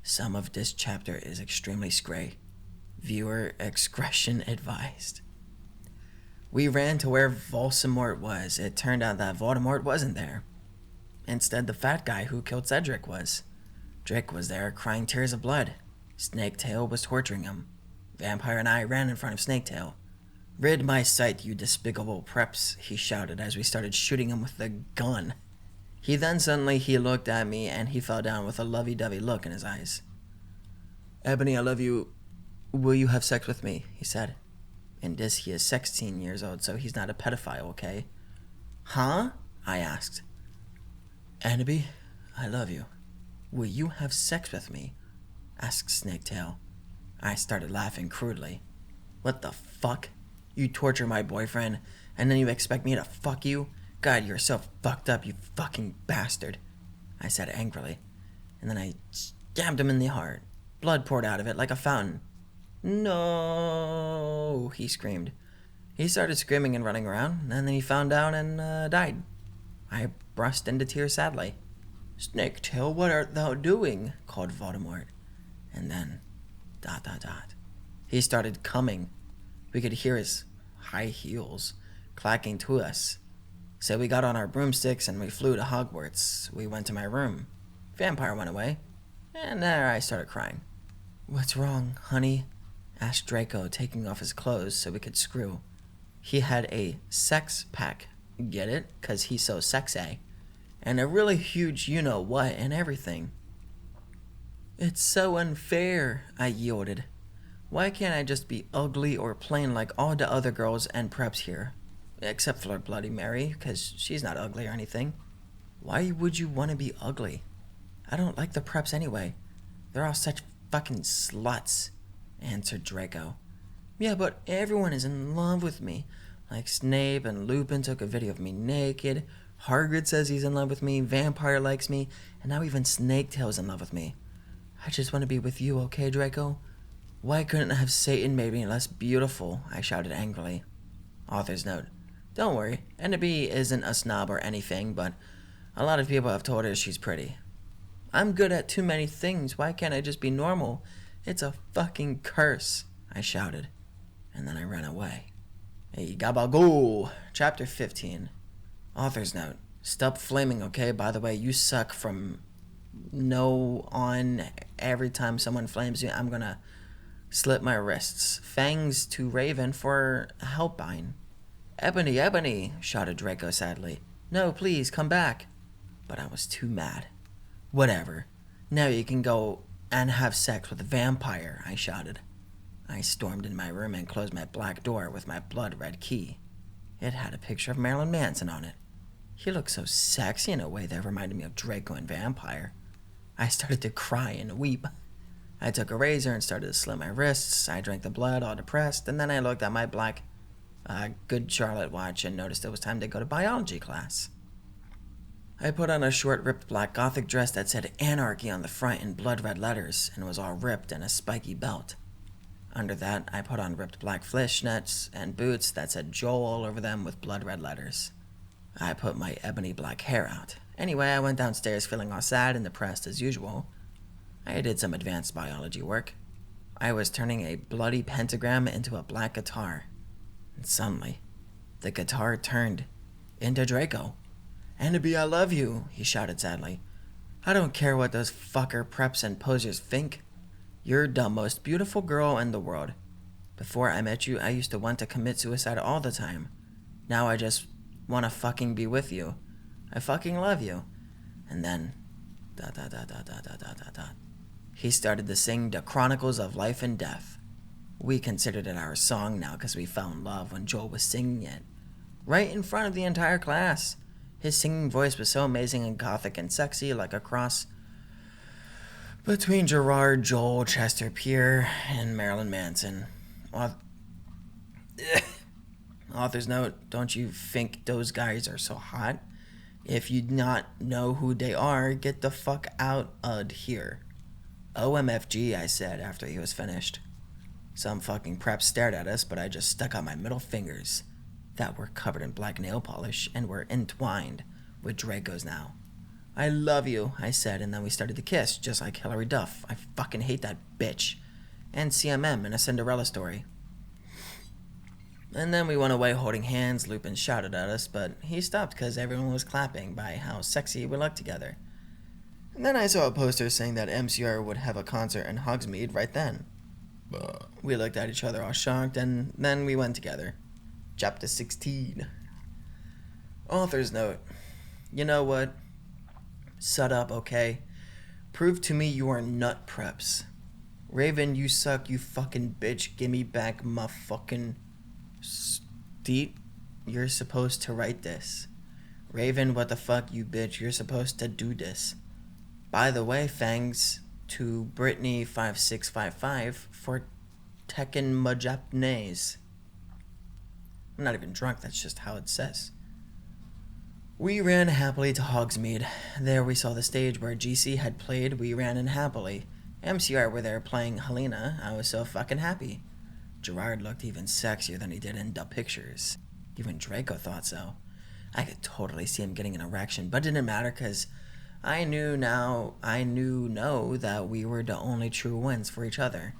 Some of this chapter is extremely scray. Viewer discretion advised. We ran to where Voldemort was. It turned out that Voldemort wasn't there. Instead, the fat guy who killed Cedric was. Drake was there, crying tears of blood. Snaketail was torturing him. Vampire and I ran in front of Snaketail. Rid my sight, you despicable preps, he shouted as we started shooting him with the gun. He looked at me and he fell down with a lovey-dovey look in his eyes. Ebony, I love you. Will you have sex with me? He said. In this, he is 16 years old, so he's not a pedophile, okay? Huh? I asked. Annabelle, I love you. Will you have sex with me? Asked Snaketail. I started laughing crudely. What the fuck? You torture my boyfriend, and then you expect me to fuck you? God, you're so fucked up, you fucking bastard, I said angrily. And then I stabbed him in the heart. Blood poured out of it like a fountain. No, he screamed. He started screaming and running around, and then he fell down and died. I burst into tears sadly. Snaketail, what art thou doing? Called Voldemort. And then, ... He started coming. We could hear his high heels clacking to us. So we got on our broomsticks and we flew to Hogwarts. We went to my room. Vampire went away. And there I started crying. "What's wrong, honey?" asked Draco, taking off his clothes so we could screw. He had a sex pack, get it? 'Cause he's so sexy. And a really huge you-know-what and everything. "It's so unfair," I yielded. "Why can't I just be ugly or plain like all the other girls and preps here? Except for Bloody Mary, 'cause she's not ugly or anything." "Why would you want to be ugly? I don't like the preps anyway. They're all such fucking sluts," answered Draco. "Yeah, but everyone is in love with me. Like Snape and Lupin took a video of me naked. Hagrid says he's in love with me. Vampire likes me. And now even Snaketail's in love with me. I just want to be with you, okay, Draco? Why couldn't I have Satan made me less beautiful?" I shouted angrily. Author's note. Don't worry, Ennaby isn't a snob or anything, but a lot of people have told her she's pretty. "I'm good at too many things. Why can't I just be normal? It's a fucking curse," I shouted. And then I ran away. Hey, gabagoo! Chapter 15. Author's note. Stop flaming, okay? By the way, you suck from no on. Every time someone flames you, I'm gonna slit my wrists. Fangs to Raven for Helpine. "Ebony, Ebony!" shouted Draco sadly. "No, please, come back." But I was too mad. "Whatever. Now you can go and have sex with a vampire," I shouted. I stormed in my room and closed my black door with my blood-red key. It had a picture of Marilyn Manson on it. He looked so sexy in a way that reminded me of Draco and Vampire. I started to cry and weep. I took a razor and started to slit my wrists. I drank the blood, all depressed, and then I looked at my black Good Charlotte watch and noticed it was time to go to biology class. I put on a short, ripped black gothic dress that said Anarchy on the front in blood-red letters and was all ripped and a spiky belt. Under that, I put on ripped black fishnets and boots that said Joel all over them with blood-red letters. I put my ebony black hair out. Anyway, I went downstairs feeling all sad and depressed as usual. I did some advanced biology work. I was turning a bloody pentagram into a black guitar. And suddenly, the guitar turned into Draco. "Ennaby, I love you," he shouted sadly. "I don't care what those fucker preps and posers think. You're the most beautiful girl in the world. Before I met you, I used to want to commit suicide all the time. Now I just want to fucking be with you. I fucking love you." And then, he started to sing the Chronicles of Life and Death. We considered it our song now because we fell in love when Joel was singing it. Right in front of the entire class. His singing voice was so amazing and gothic and sexy, like a cross between Gerard, Joel, Chester Pierre, and Marilyn Manson. Author's note, don't you think those guys are so hot? If you not know who they are, get the fuck out of here. OMFG, I said after he was finished. Some fucking prep stared at us, but I just stuck out my middle fingers that were covered in black nail polish and were entwined with Draco's now. "I love you," I said, and then we started to kiss, just like Hilary Duff. I fucking hate that bitch. And CMM in A Cinderella Story. And then we went away holding hands. Lupin shouted at us, but he stopped because everyone was clapping by how sexy we looked together. And then I saw a poster saying that MCR would have a concert in Hogsmeade right then. We looked at each other all shocked, and then we went together. Chapter 16. Author's note. You know what? Shut up, okay? Prove to me you are nut preps. Raven, you suck, you fucking bitch. Give me back my fucking steet. You're supposed to write this. Raven, what the fuck, you bitch. You're supposed to do this. By the way, thanks to Brittany5655 for Tekken Majapnays. I'm not even drunk, that's just how it says. We ran happily to Hogsmeade. There we saw the stage where GC had played. We ran in happily. MCR were there playing Helena. I was so fucking happy. Gerard looked even sexier than he did in the pictures. Even Draco thought so. I could totally see him getting an erection, but it didn't matter because I knew that we were the only true ones for each other.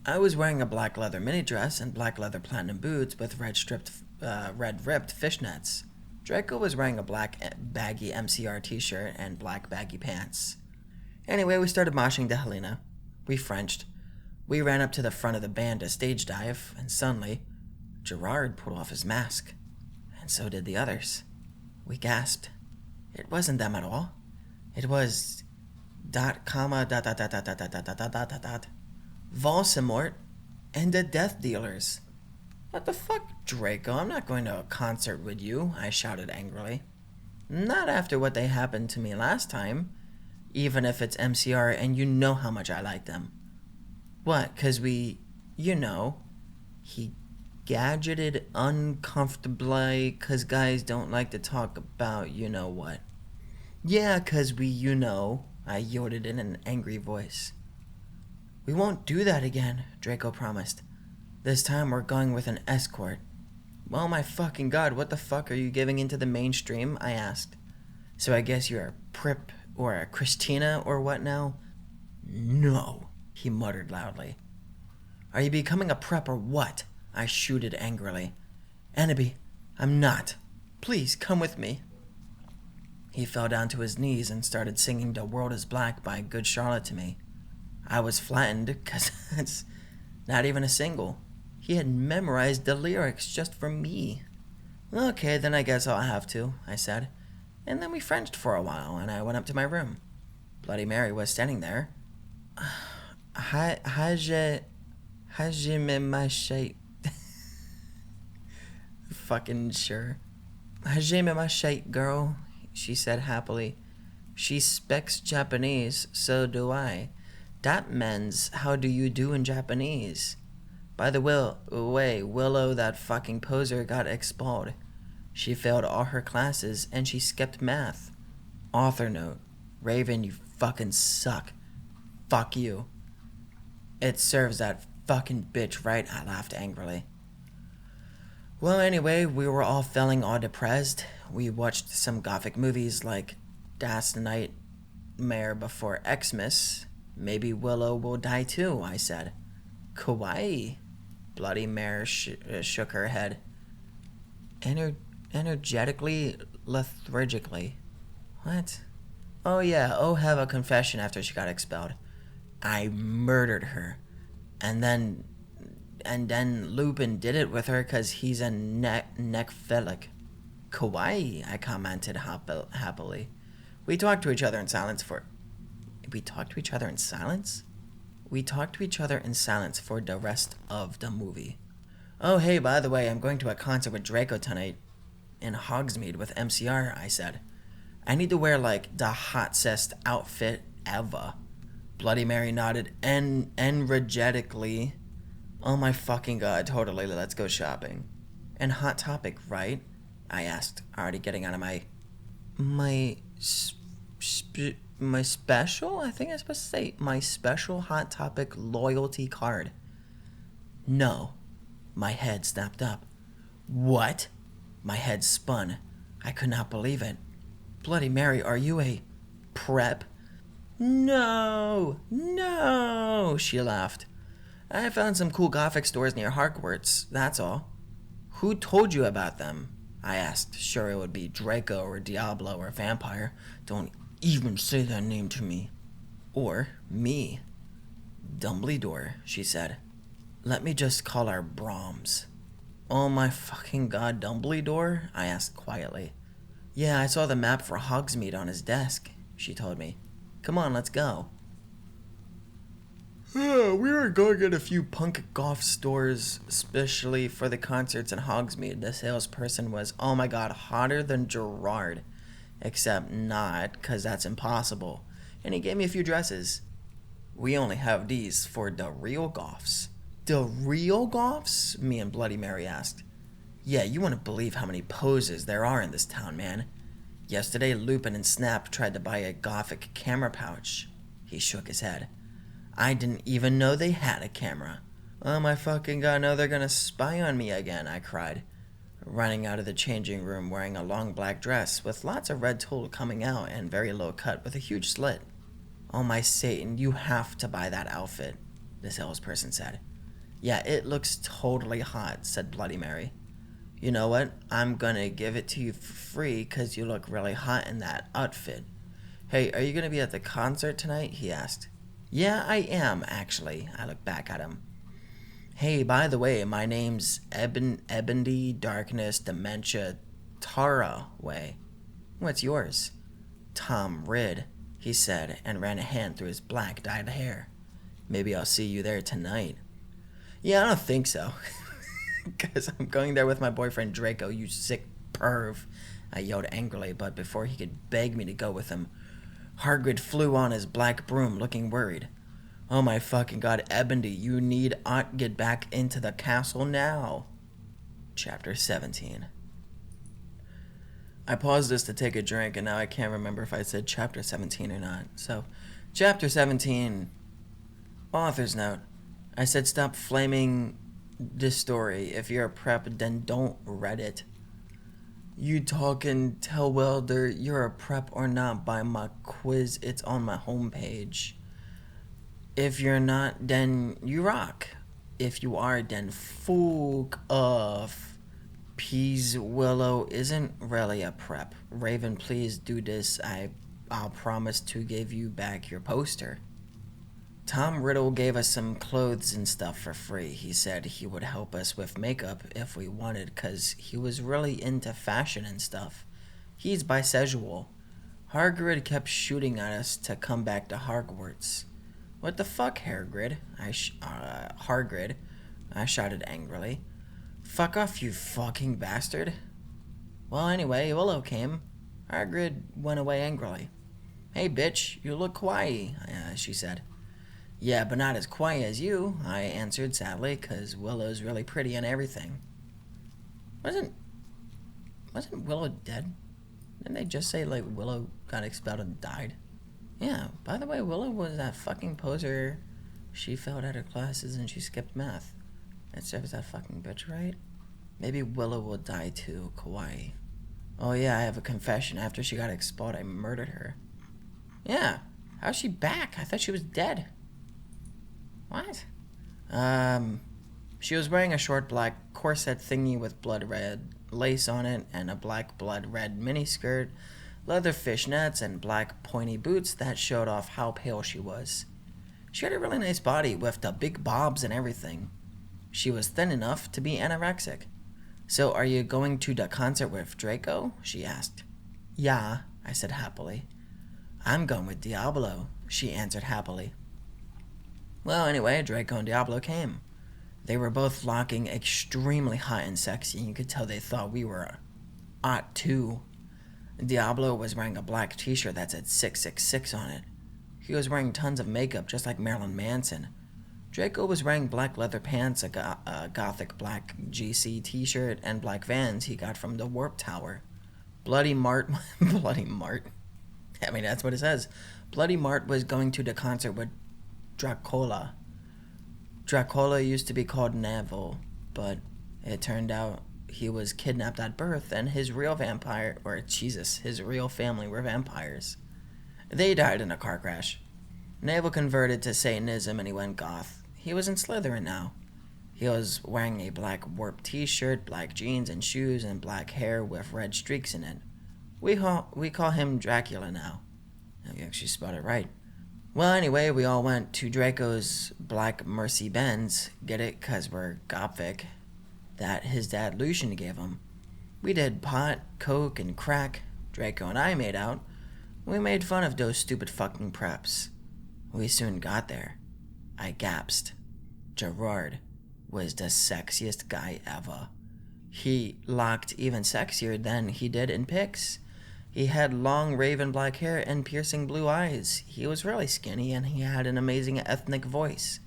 I was wearing a black leather mini dress and black leather platinum boots with red ripped fishnets. Draco was wearing a black baggy MCR t-shirt and black baggy pants. Anyway, we started moshing to Helena. We Frenched. We ran up to the front of the band to stage dive, and suddenly, Gerard pulled off his mask. And so did the others. We gasped. It wasn't them at all. It was... Voldemort and the Death Dealers. What the fuck, Draco? I'm not going to a concert with you, I shouted angrily. Not after what they happened to me last time. Even if it's MCR and you know how much I like them. What, 'cause we... You know. He gadgeted uncomfortably 'cause guys don't like to talk about you know what. Yeah, 'cause we you know, I yielded in an angry voice. We won't do that again, Draco promised. This time we're going with an escort. Well, my fucking god, what the fuck are you giving into the mainstream? I asked. So I guess you're a Prip or a Christina or what now? No, he muttered loudly. Are you becoming a prep or what? I shooted angrily. Annabie, I'm not. Please, come with me. He fell down to his knees and started singing The World is Black by Good Charlotte to me. I was flattened because that's not even a single. He had memorized the lyrics just for me. Okay, then I guess I'll have to, I said. And then we Frenched for a while, and I went up to my room. Bloody Mary was standing there. Hajime my shite. Fucking sure. Hajime my shite, girl, she said happily. She speaks Japanese, so do I. That means how do you do in Japanese? By the way, Willow, that fucking poser, got expelled. She failed all her classes, and she skipped math. Author note. Raven, you fucking suck. Fuck you. It serves that fucking bitch right, I laughed angrily. Well, anyway, we were all feeling all depressed. We watched some gothic movies like Das Nightmare Before Xmas. Maybe Willow will die too, I said. Kawaii. Bloody Mare shook her head. Energetically, lethargically. What? Oh yeah, have a confession after she got expelled. I murdered her. And then Lupin did it with her 'cause he's a necrophilic. Kawaii, I commented happily. We talked to each other in silence for the rest of the movie. Oh, hey, by the way, I'm going to a concert with Draco tonight in Hogsmeade with MCR, I said. I need to wear, like, the hottest outfit ever. Bloody Mary nodded energetically. Oh my fucking god, totally, let's go shopping. And Hot Topic, right? I asked, already getting out of my special? I think I'm supposed to say my special Hot Topic loyalty card. No. My head snapped up. What? My head spun. I could not believe it. Bloody Mary, are you a prep? No, she laughed. I found some cool gothic stores near Hogwarts, that's all. Who told you about them? I asked, sure it would be Draco or Diablo or Vampire. Don't even say that name to me. Or me. Dumbledore, she said. Let me just call her Brahms. Oh my fucking god, Dumbledore? I asked quietly. Yeah, I saw the map for Hogsmeade on his desk, she told me. Come on, let's go. We were going at a few punk goth stores, especially for the concerts in Hogsmeade. The salesperson was, oh my god, hotter than Gerard. Except not, 'cause that's impossible. And he gave me a few dresses. We only have these for the real goths. The real goths? Me and Bloody Mary asked. Yeah, you wouldn't believe how many poses there are in this town, man. Yesterday, Lupin and Snap tried to buy a gothic camera pouch. He shook his head. I didn't even know they had a camera. Oh my fucking god, no, they're gonna spy on me again, I cried, running out of the changing room wearing a long black dress with lots of red tulle coming out and very low cut with a huge slit. Oh my Satan, you have to buy that outfit, the salesperson said. Yeah, it looks totally hot, said Bloody Mary. You know what? I'm gonna give it to you for free 'cause you look really hot in that outfit. Hey, are you gonna be at the concert tonight? He asked. Yeah, I am, actually. I looked back at him. Hey, by the way, my name's Ebony Darkness Dementia Tara Way. What's yours? Tom Ridd, he said, and ran a hand through his black dyed hair. Maybe I'll see you there tonight. Yeah, I don't think so. Because I'm going there with my boyfriend Draco, you sick perv. I yelled angrily, but before he could beg me to go with him, Hagrid flew on his black broom, looking worried. Oh my fucking god, Ebony, you need not get back into the castle now. Chapter 17. I paused this to take a drink, and now I can't remember if I said chapter 17 or not. So, chapter 17. Author's note. I said stop flaming this story. If you're a prep, then don't read it. You talking tell Welder you're a prep or not by my quiz. It's on my homepage. If you're not, then you rock. If you are, then fuck off. Peas Willow isn't really a prep. Raven, please do this. I'll promise to give you back your poster. Tom Riddle gave us some clothes and stuff for free. He said he would help us with makeup if we wanted, 'cause he was really into fashion and stuff. He's bisexual. Hagrid kept shooting at us to come back to Hogwarts. What the fuck, Hagrid? Hagrid, I shouted angrily. Fuck off, you fucking bastard. Well, anyway, Willow came. Hagrid went away angrily. Hey, bitch, you look kawaii, she said. Yeah, but not as quiet as you, I answered sadly, 'cause Willow's really pretty and everything. Wasn't Willow dead? Didn't they just say, like, Willow got expelled and died? Yeah, by the way, Willow was that fucking poser. She failed out of classes and she skipped math. That serves that fucking bitch, right? Maybe Willow will die too, kawaii. Oh yeah, I have a confession. After she got expelled, I murdered her. Yeah, how's she back? I thought she was dead. What? She was wearing a short black corset thingy with blood red lace on it and a black blood red miniskirt, leather fishnets, and black pointy boots that showed off how pale she was. She had a really nice body with the big bobs and everything. She was thin enough to be anorexic. So are you going to the concert with Draco? She asked. Yeah, I said happily. I'm going with Diablo, she answered happily. Well, anyway, Draco and Diablo came. They were both looking extremely hot and sexy, and you could tell they thought we were hot too. Diablo was wearing a black t-shirt that said 666 on it. He was wearing tons of makeup, just like Marilyn Manson. Draco was wearing black leather pants, a gothic black GC t-shirt, and black Vans he got from the Warp Tower. Bloody Mart, Bloody Mart. I mean, that's what it says. Bloody Mart was going to the concert with Dracola. Dracola used to be called Neville, but it turned out he was kidnapped at birth, and his real his real family were vampires. They died in a car crash. Neville converted to Satanism and he went goth. He was in Slytherin now. He was wearing a black warp t-shirt, black jeans and shoes, and black hair with red streaks in it. We call him Dracula now. You actually spelled it right. Well, anyway, we all went to Draco's black Mercy Benz, get it, 'cause we're gothic, that his dad Lucian gave him. We did pot, coke, and crack. Draco and I made out. We made fun of those stupid fucking preps. We soon got there. I gasped. Gerard was the sexiest guy ever. He looked even sexier than he did in pics. He had long raven black hair and piercing blue eyes. He was really skinny and he had an amazing ethnic voice.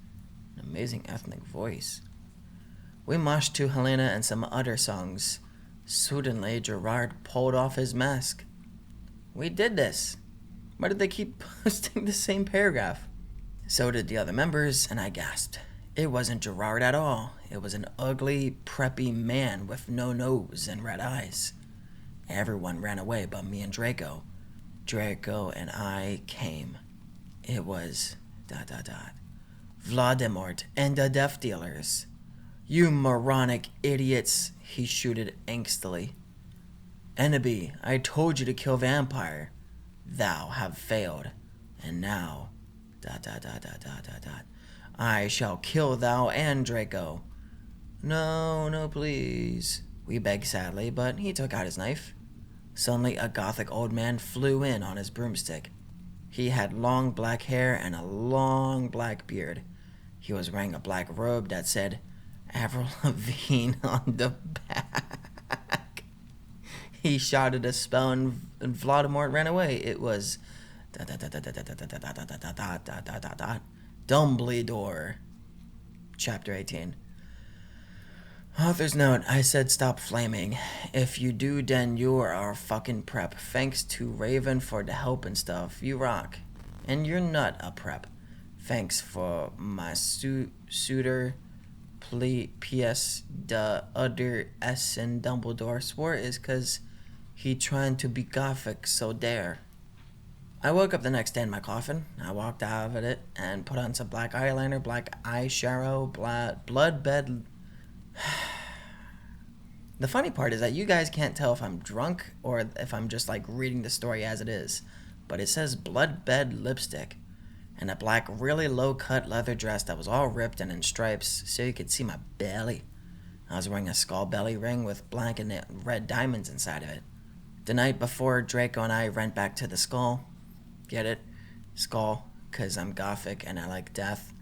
An amazing ethnic voice. We moshed to Helena and some other songs. Suddenly, Gerard pulled off his mask. We did this. Why did they keep posting the same paragraph? So did the other members, and I gasped. It wasn't Gerard at all. It was an ugly, preppy man with no nose and red eyes. Everyone ran away but me and Draco. Draco and I came. It was ... Voldemort and the Death Dealers. You moronic idiots, he shouted angstily. Enemy, I told you to kill vampire. thou have failed, and now, ... I shall kill thou and Draco. No, no, please, we begged sadly, but he took out his knife. Suddenly, a gothic old man flew in on his broomstick. He had long black hair and a long black beard. He was wearing a black robe that said Avril Lavigne on the back. He shouted a spell and Voldemort ran away. It was Dumbledore. Chapter 18. Author's note, I said stop flaming. If you do, then you are our fucking prep. Thanks to Raven for the help and stuff. You rock. And you're not a prep. Thanks for my suitor. P.S. The other S in Dumbledore swore is cause he trying to be gothic, so there. I woke up the next day in my coffin. I walked out of it and put on some black eyeliner, black eyeshadow, blood bed. The funny part is that you guys can't tell if I'm drunk or if I'm just like reading the story as it is, but it says blood bed lipstick and a black really low cut leather dress that was all ripped and in stripes so you could see my belly. I was wearing a skull belly ring with black and red diamonds inside of it. The night before, Draco and I went back to the skull. Get it? Skull, cause I'm gothic and I like death.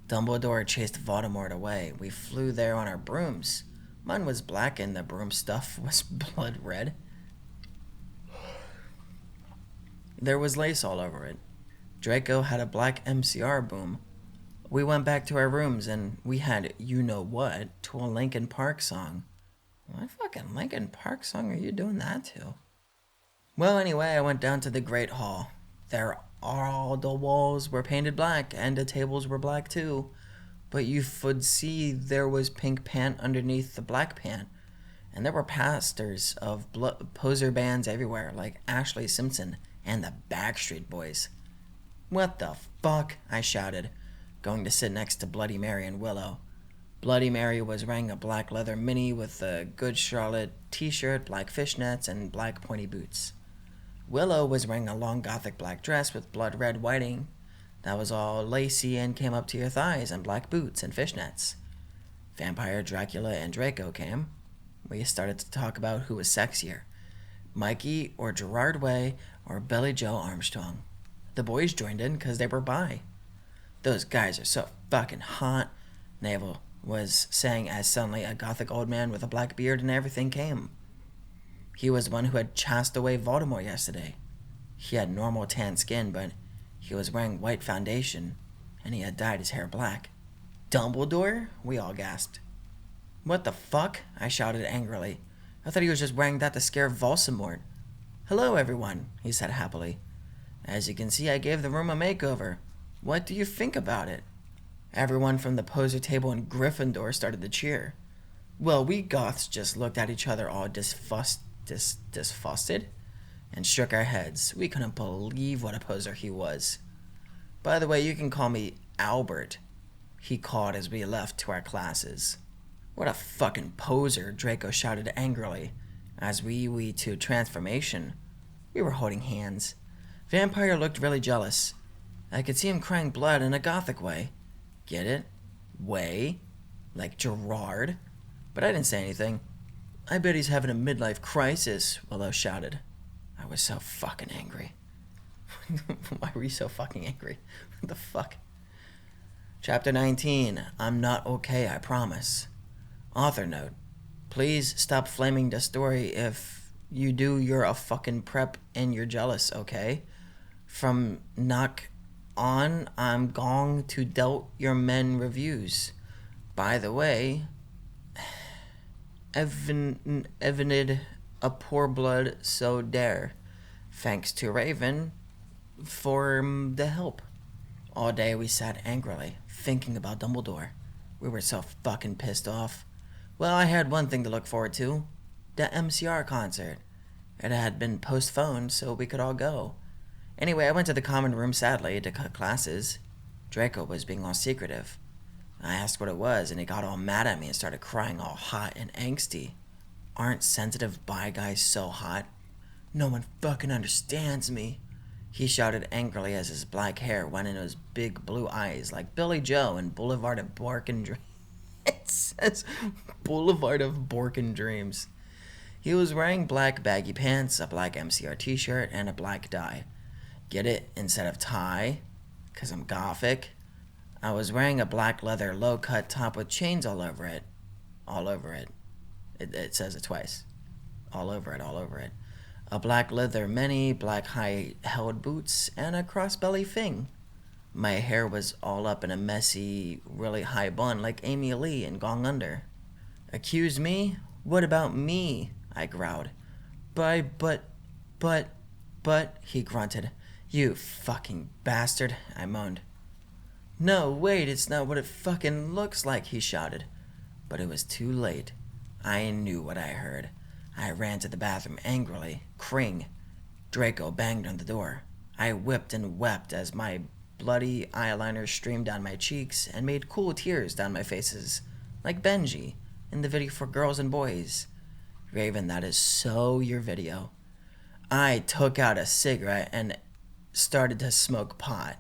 Dumbledore chased Voldemort away. We flew there on our brooms. Mine was black and the broom stuff was blood red. There was lace all over it. Draco had a black MCR boom. We went back to our rooms and we had you know what to a Linkin Park song. What fucking Linkin Park song are you doing that to? Well, anyway, I went down to the Great Hall. There all the walls were painted black and the tables were black too. But you would see there was pink pant underneath the black pant. And there were posters of poser bands everywhere, like Ashley Simpson and the Backstreet Boys. What the fuck? I shouted, going to sit next to Bloody Mary and Willow. Bloody Mary was wearing a black leather mini with a Good Charlotte t-shirt, black fishnets, and black pointy boots. Willow was wearing a long gothic black dress with blood red whiting that was all lacy and came up to your thighs, and black boots and fishnets. Vampire, Dracula, and Draco came. We started to talk about who was sexier, Mikey or Gerard Way or Billy Joe Armstrong. The boys joined in because they were bi. Those guys are so fucking hot, Navel was saying as suddenly a gothic old man with a black beard and everything came. He was the one who had chased away Voldemort yesterday. He had normal tan skin, but he was wearing white foundation, and he had dyed his hair black. Dumbledore? We all gasped. What the fuck? I shouted angrily. I thought he was just wearing that to scare Voldemort. Hello, everyone, he said happily. As you can see, I gave the room a makeover. What do you think about it? Everyone from the poser table in Gryffindor started to cheer. Well, we goths just looked at each other all disgusted and shook our heads. We couldn't believe what a poser he was. By the way, you can call me Albert, he called as we left to our classes. What a fucking poser, Draco shouted angrily as we to transformation. We were holding hands. Vampire looked really jealous. I could see him crying blood in a gothic way. Get it? Way? Like Gerard? But I didn't say anything. I bet he's having a midlife crisis, Willow shouted. I was so fucking angry. Why were you so fucking angry? What the fuck? Chapter 19. I'm not okay, I promise. Author note. Please stop flaming the story. If you do, you're a fucking prep and you're jealous, okay? From knock on, I'm going to doubt your men reviews. By the way, Evanid a poor blood so dare. Thanks to Raven for the help. All day we sat angrily, thinking about Dumbledore. We were so fucking pissed off. Well, I had one thing to look forward to. The MCR concert. It had been postponed so we could all go. Anyway, I went to the common room sadly to cut classes. Draco was being all secretive. I asked what it was and he got all mad at me and started crying all hot and angsty. Aren't sensitive bi guys so hot? No one fucking understands me. he shouted angrily as his black hair went into his big blue eyes like Billy Joe in Boulevard of Borkin Dreams. It says Boulevard of Borkin Dreams. He was wearing black baggy pants, a black MCR t-shirt, and a black tie. Get it? Instead of tie? 'Cause I'm gothic. I was wearing a black leather low-cut top with chains all over it. All over it. It says it twice. All over it, all over it. A black leather mini, black high-held boots, and a crossbelly thing. My hair was all up in a messy, really high bun like Amy Lee in Gone Under. Accuse me? What about me? I growled. But, he grunted. You fucking bastard, I moaned. No, wait, it's not what it fucking looks like, he shouted. But it was too late. I knew what I heard. I ran to the bathroom angrily. Cring. Draco banged on the door. I whipped and wept as my bloody eyeliner streamed down my cheeks and made cool tears down my faces, like Benji in the video for Girls and Boys. Raven, that is so your video. I took out a cigarette and started to smoke pot.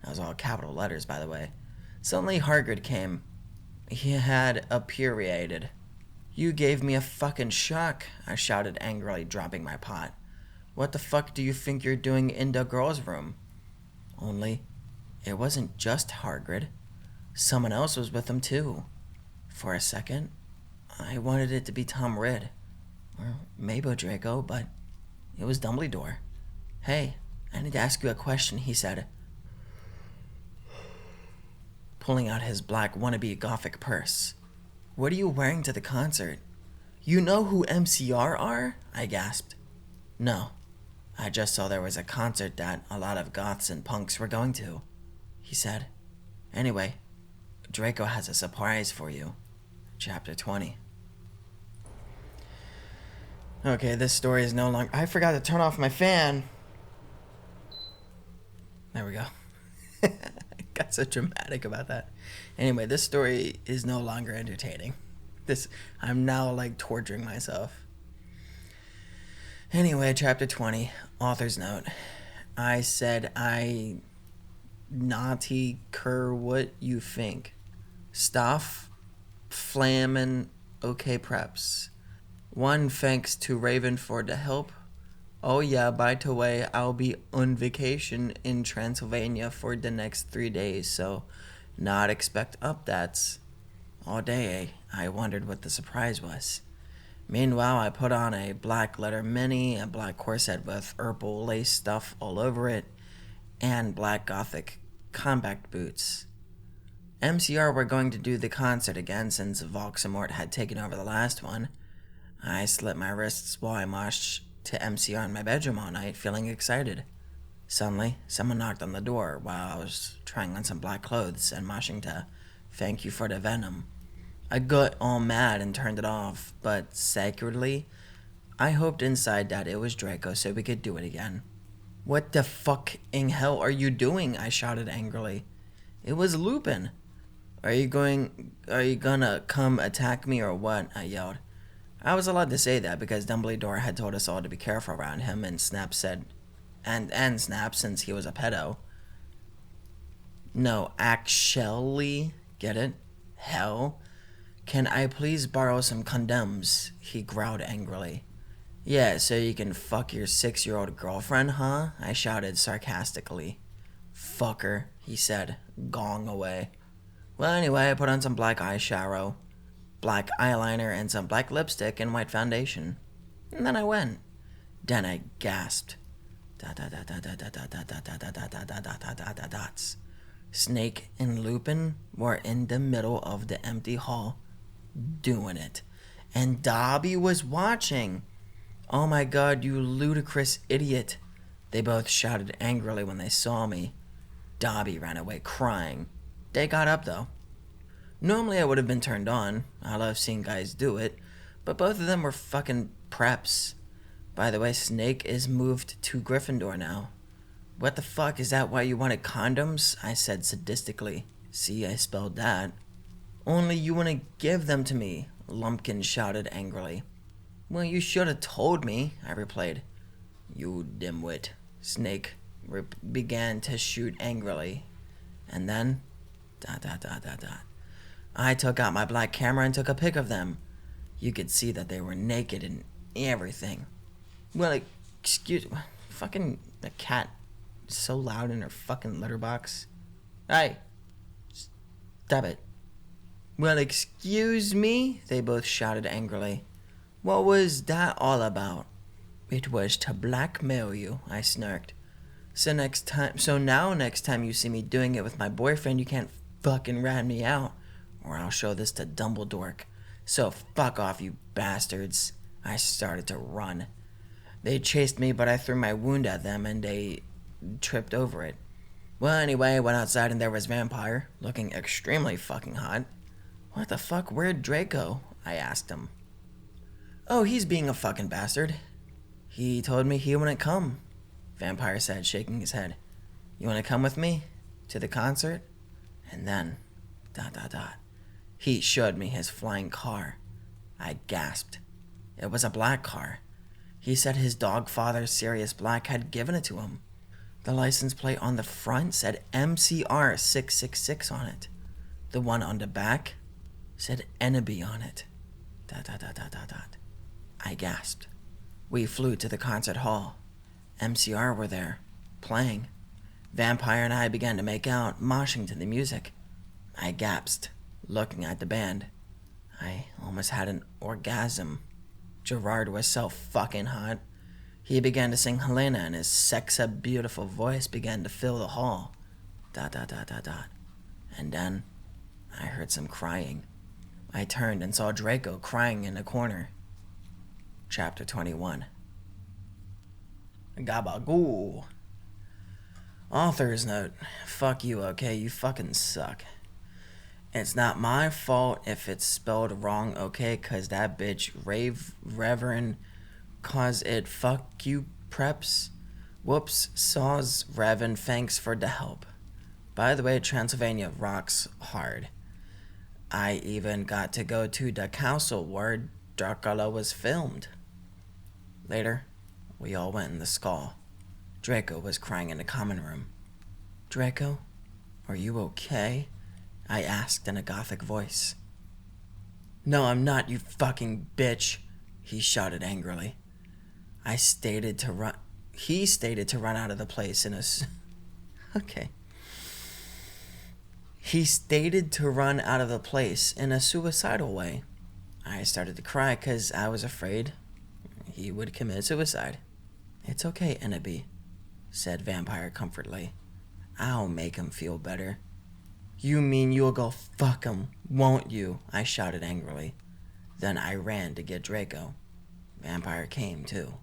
That was all capital letters, by the way. Suddenly Hagrid came. He had aperiated. You gave me a fucking shock, I shouted angrily, dropping my pot. What the fuck do you think you're doing in the girls' room? Only, it wasn't just Hagrid. Someone else was with him too. For a second, I wanted it to be Tom Ridd. Or maybe Draco, but it was Dumbledore. Hey, I need to ask you a question, he said, pulling out his black wannabe gothic purse. What are you wearing to the concert? You know who MCR are? I gasped. No, I just saw there was a concert that a lot of goths and punks were going to, he said. Anyway, Draco has a surprise for you. Chapter 20. Okay, this story is no longer... I forgot to turn off my fan. There we go. I got so dramatic about that. Anyway, this story is no longer entertaining. I'm now like torturing myself. Anyway, chapter 20, author's note. I said naughty cur what you think. Stuff, flammin', okay preps. One thanks to Raven for the help. Oh yeah, by the way, I'll be on vacation in Transylvania for the next 3 days, so not expect updates. All day, I wondered what the surprise was. Meanwhile, I put on a black leather mini, a black corset with purple lace stuff all over it, and black gothic combat boots. MCR were going to do the concert again since Voldemort had taken over the last one. I slit my wrists while I moshed to MCR in my bedroom all night, feeling excited. Suddenly, someone knocked on the door while I was trying on some black clothes and moshing to "Thank you for the venom." I got all mad and turned it off, but secretly, I hoped inside that it was Draco so we could do it again. What the fucking hell are you doing? I shouted angrily. It was Lupin. Are you gonna come attack me or what? I yelled. I was allowed to say that because Dumbledore had told us all to be careful around him, and Snap said, and Snap, since he was a pedo. No, actually, get it? Hell? Can I please borrow some condoms? He growled angrily. Yeah, so you can fuck your 6-year-old girlfriend, huh? I shouted sarcastically. Fucker, he said, gong away. Well, anyway, I put on some black eyeshadow, black eyeliner, and some black lipstick and white foundation. And then I went. Then I gasped. Dots. Snake and Lupin were in the middle of the empty hall, doing it. And Dobby was watching. Oh my god, you ludicrous idiot. They both shouted angrily when they saw me. Dobby ran away crying. They got up though. Normally I would have been turned on. I love seeing guys do it. But both of them were fucking preps. By the way, Snake is moved to Gryffindor now. What the fuck, is that why you wanted condoms? I said sadistically. See, I spelled that. Only you want to give them to me, Lumpkin shouted angrily. Well, you should have told me, I replied. You dimwit, Snake began to shoot angrily. And then, I took out my black camera and took a pic of them. You could see that they were naked and everything. Well, excuse... Fucking... The cat is so loud in her fucking litter box. Hey! Stop it. Well, excuse me? They both shouted angrily. What was that all about? It was to blackmail you, I snarked. So next time you see me doing it with my boyfriend, you can't fucking rat me out, or I'll show this to Dumbledore. So fuck off, you bastards. I started to run. They chased me, but I threw my wound at them, and they tripped over it. Well, anyway, I went outside, and there was Vampire, looking extremely fucking hot. What the fuck, where'd Draco? I asked him. Oh, he's being a fucking bastard. He told me he wouldn't come, Vampire said, shaking his head. You want to come with me? To the concert? And then, he showed me his flying car. I gasped. It was a black car. He said his dog father, Sirius Black, had given it to him. The license plate on the front said MCR 666 on it. The one on the back said Enemy on it. I gasped. We flew to the concert hall. MCR were there, playing. Vampire and I began to make out, moshing to the music. I gasped, looking at the band. I almost had an orgasm. Gerard was so fucking hot. He began to sing Helena, and his sexy, beautiful voice began to fill the hall. And then I heard some crying. I turned and saw Draco crying in a corner. Chapter 21. Gabagoo. Author's note. Fuck you, okay? You fucking suck. It's not my fault if it's spelled wrong, okay? Cause that bitch Reverend cause it fuck you preps. Whoops, saws Revan, thanks for the help. By the way, Transylvania rocks hard. I even got to go to the council where Draco was filmed. Later, we all went in the skull. Draco was crying in the common room. Draco, are you okay? I asked in a gothic voice. No, I'm not, you fucking bitch, he shouted angrily. He stated to run out of the place in a... Okay. He stated to run out of the place in a suicidal way. I started to cry because I was afraid he would commit suicide. It's okay, Enemy, said Vampire comfortably. I'll make him feel better. You mean you'll go fuck him, won't you? I shouted angrily. Then I ran to get Draco. Vampire came too.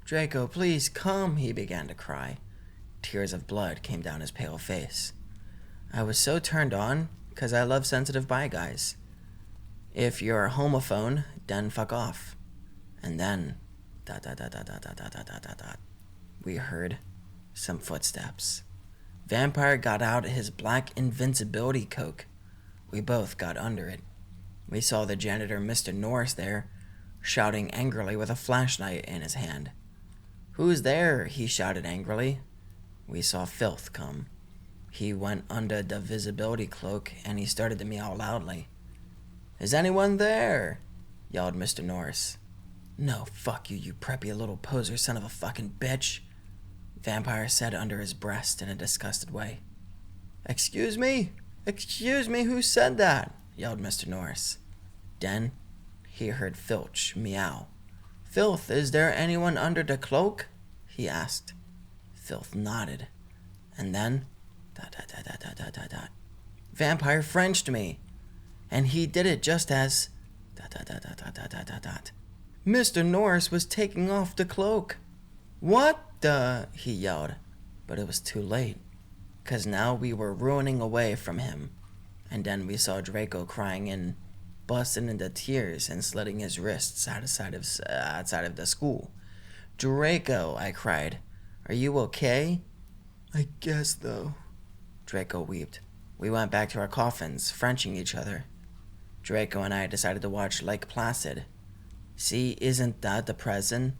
Draco, please come, he began to cry. Tears of blood came down his pale face. I was so turned on, 'cause I love sensitive bi guys. If you're a homophone, then fuck off. And then, we heard some footsteps. Vampire got out his black invincibility coke. We both got under it. We saw the janitor, Mr. Norris, there, shouting angrily with a flashlight in his hand. Who's there? He shouted angrily. We saw Filth come. He went under the visibility cloak, and he started to meow loudly. Is anyone there? Yelled Mr. Norris. No, fuck you, you preppy little poser son of a fucking bitch, Vampire said under his breast in a disgusted way. Excuse me? Excuse me, who said that? Yelled Mr. Norris. Then he heard Filch meow. Filth, is there anyone under the cloak? He asked. Filth nodded. And then... Vampire Frenched me. And he did it just as... Mr. Norris was taking off the cloak. What the... he yelled. But it was too late. 'Cause now we were ruining away from him. And then we saw Draco crying and busting into tears and slitting his wrists outside of the school. Draco, I cried. Are you okay? I guess, though. Draco wept. We went back to our coffins, Frenching each other. Draco and I decided to watch Lake Placid. See, isn't that the present?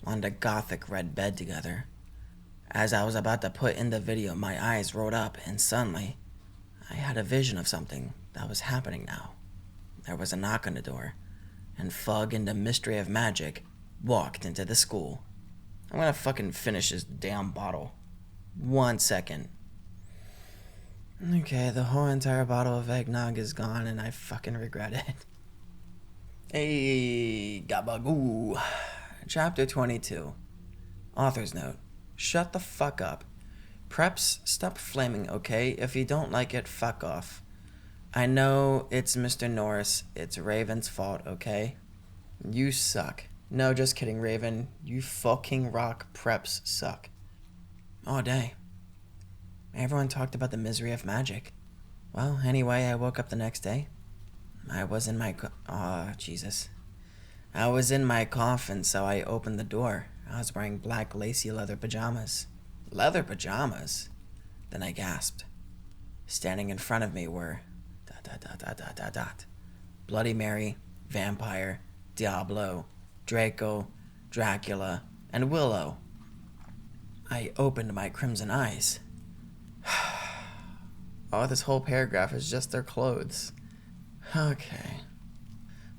On the gothic red bed together. As I was about to put in the video, my eyes rolled up, and suddenly, I had a vision of something that was happening now. There was a knock on the door, and Fug and the Mystery of Magic walked into the school. I'm gonna fucking finish this damn bottle. 1 second. Okay, the whole entire bottle of eggnog is gone, and I fucking regret it. Hey, gabagoo. Chapter 22. Author's note. Shut the fuck up. Preps, stop flaming, okay? If you don't like it, fuck off. I know it's Mr. Norris. It's Raven's fault, okay? You suck. No, just kidding, Raven. You fucking rock. Preps suck. All day. Everyone talked about the misery of magic. Well, anyway, I woke up the next day. I was in my I was in my coffin, so I opened the door. I was wearing black lacy leather pajamas. Leather pajamas? Then I gasped. Standing in front of me were... Bloody Mary, Vampire, Diablo, Draco, Dracula, and Willow. I opened my crimson eyes. Oh, this whole paragraph is just their clothes. Okay.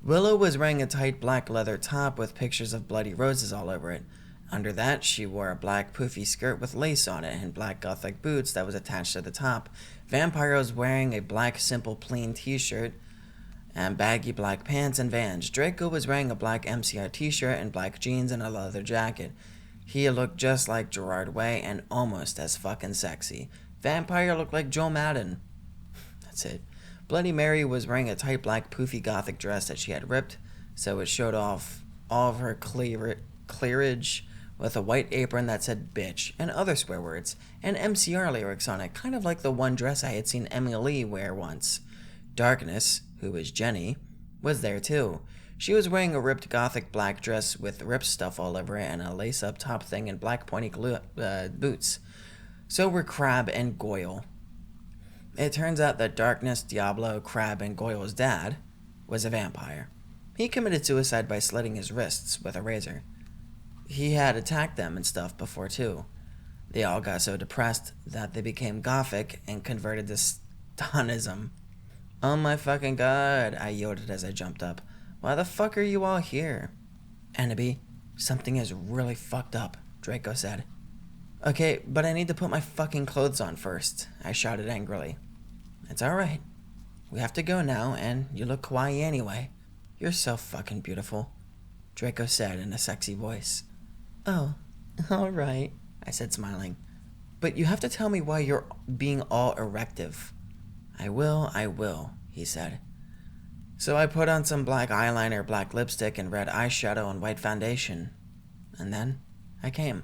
Willow was wearing a tight black leather top with pictures of bloody roses all over it. Under that, she wore a black poofy skirt with lace on it and black gothic boots that was attached to the top. Vampire was wearing a black simple plain t-shirt and baggy black pants and Vans. Draco was wearing a black MCR t-shirt and black jeans and a leather jacket. He looked just like Gerard Way and almost as fucking sexy. Vampire looked like Joe Madden. That's it. Bloody Mary was wearing a tight black poofy gothic dress that she had ripped, so it showed off all of her cleavage with a white apron that said bitch and other swear words and MCR lyrics on it, kind of like the one dress I had seen Emily wear once. Darkness, who was Jenny, was there too. She was wearing a ripped gothic black dress with ripped stuff all over it and a lace-up top thing and black pointy boots. So were Crab and Goyle. It turns out that Darkness, Diablo, Crab, and Goyle's dad was a vampire. He committed suicide by slitting his wrists with a razor. He had attacked them and stuff before too. They all got so depressed that they became gothic and converted to Stalinism. Oh my fucking god, I yelled as I jumped up. Why the fuck are you all here? Annabie, something is really fucked up, Draco said. Okay, but I need to put my fucking clothes on first, I shouted angrily. It's alright. We have to go now, and you look kawaii anyway. You're so fucking beautiful, Draco said in a sexy voice. Oh, alright, I said smiling. But you have to tell me why you're being all erective. I will, he said. So I put on some black eyeliner, black lipstick, and red eyeshadow and white foundation. And then I came.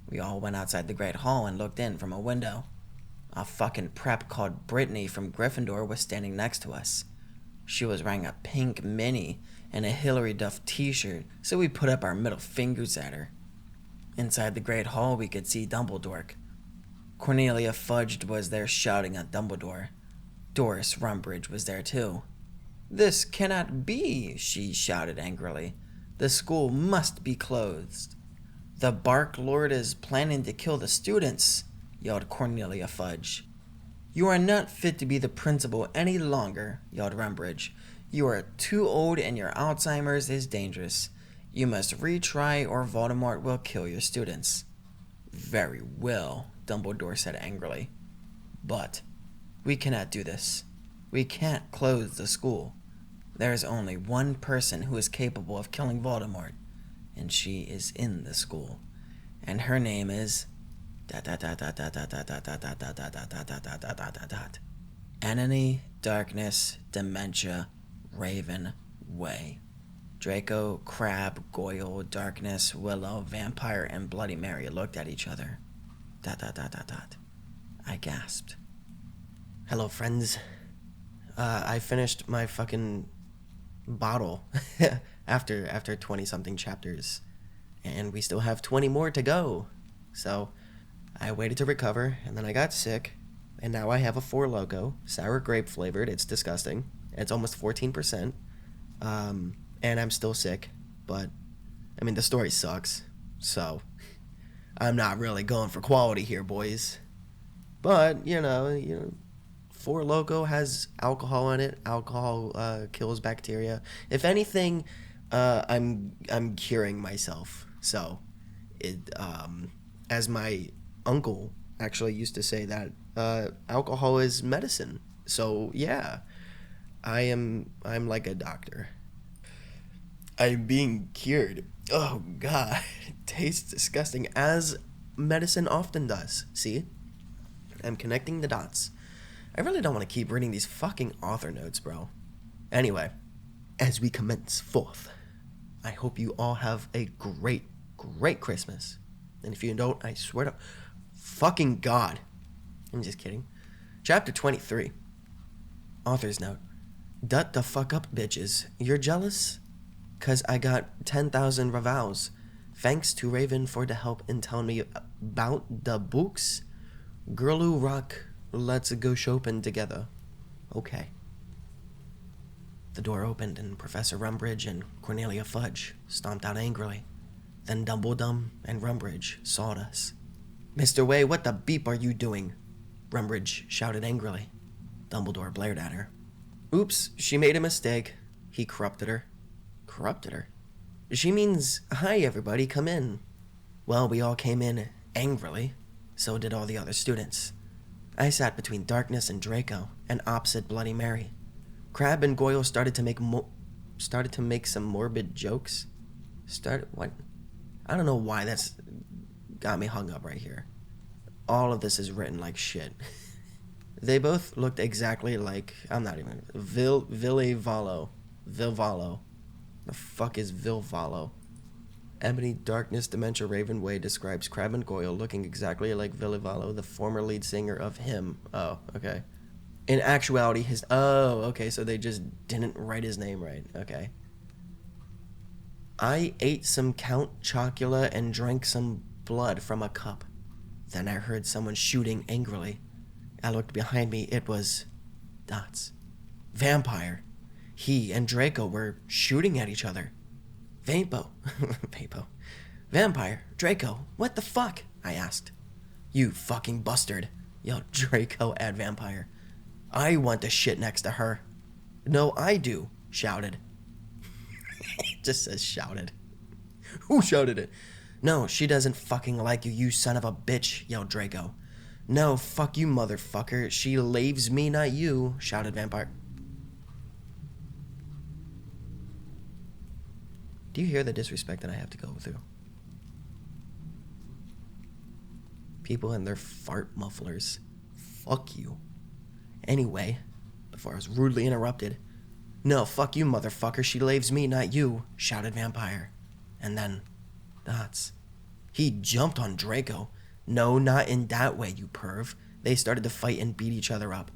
We all went outside the Great Hall and looked in from a window. A fucking prep called Brittany from Gryffindor was standing next to us. She was wearing a pink mini and a Hilary Duff t-shirt, so we put up our middle fingers at her. Inside the Great Hall, we could see Dumbledore. Cornelia Fudge was there shouting at Dumbledore. Doris Rumbridge was there too. This cannot be, she shouted angrily. The school must be closed. The Bark Lord is planning to kill the students, yelled Cornelia Fudge. You are not fit to be the principal any longer, yelled Rumbridge. You are too old and your Alzheimer's is dangerous. You must retry or Voldemort will kill your students. Very well, Dumbledore said angrily. But we cannot do this. We can't close the school. There is only one person who is capable of killing Voldemort, and she is in the school. And her name is... Enemy, Darkness, Dementia, Raven, Way. Draco, Crab, Goyle, Darkness, Willow, Vampire, and Bloody Mary looked at each other. I gasped. Hello, friends. I finished my fucking bottle after 20-something chapters. And we still have 20 more to go. So I waited to recover, and then I got sick. And now I have a 4 logo, sour grape flavored. It's disgusting. It's almost 14%. And I'm still sick. But, I mean, the story sucks. So, I'm not really going for quality here, boys. But, Four Loko has alcohol in it. Alcohol kills bacteria. If anything, I'm curing myself. So, as my uncle actually used to say that alcohol is medicine. So yeah, I'm like a doctor. I'm being cured. Oh god, it tastes disgusting as medicine often does. See? I'm connecting the dots. I really don't want to keep reading these fucking author notes, bro. Anyway, as we commence forth, I hope you all have a great, great Christmas. And if you don't, I swear to fucking God. I'm just kidding. Chapter 23. Author's note. Dut the fuck up, bitches. You're jealous? 'Cause I got 10,000 revals. Thanks to Raven for the help in telling me about the books. Girloo rock, let's go shopping together. Okay. The door opened and Professor Rumbridge and Cornelia Fudge stomped out angrily. Then Dumbledum and Rumbridge sawed us. Mr. Way, what the beep are you doing? Rumbridge shouted angrily. Dumbledore blared at her. Oops, she made a mistake. He corrupted her. Corrupted her? She means, hi everybody, come in. Well, we all came in angrily. So did all the other students. I sat between Darkness and Draco, and opposite Bloody Mary. Crabbe and Goyle started to make some morbid jokes. What? I don't know why that's got me hung up right here. All of this is written like shit. They both looked exactly like, I'm not even, Villavalo. The fuck is Vilvalo? Ebony Darkness Dementia Ravenway describes Crabbe and Goyle looking exactly like Villavalo, the former lead singer of Him. Oh, okay. In actuality, so they just didn't write his name right. Okay. I ate some Count Chocula and drank some blood from a cup. Then I heard someone shooting angrily. I looked behind me. It was Dots. Vampire. He and Draco were shooting at each other. Vapo. Vampire. Draco. What the fuck? I asked. You fucking bastard, yelled Draco at Vampire. I want to shit next to her. No, I do, shouted. It just says shouted. Who shouted it? No, she doesn't fucking like you, you son of a bitch, yelled Draco. No, fuck you, motherfucker. She laves me, not you, shouted Vampire. Do you hear the disrespect that I have to go through? People and their fart mufflers. Fuck you. Anyway, before I was rudely interrupted, no, fuck you, motherfucker. She laves me, not you, shouted Vampire. And then, Dots. He jumped on Draco. No, not in that way, you perv. They started to fight and beat each other up.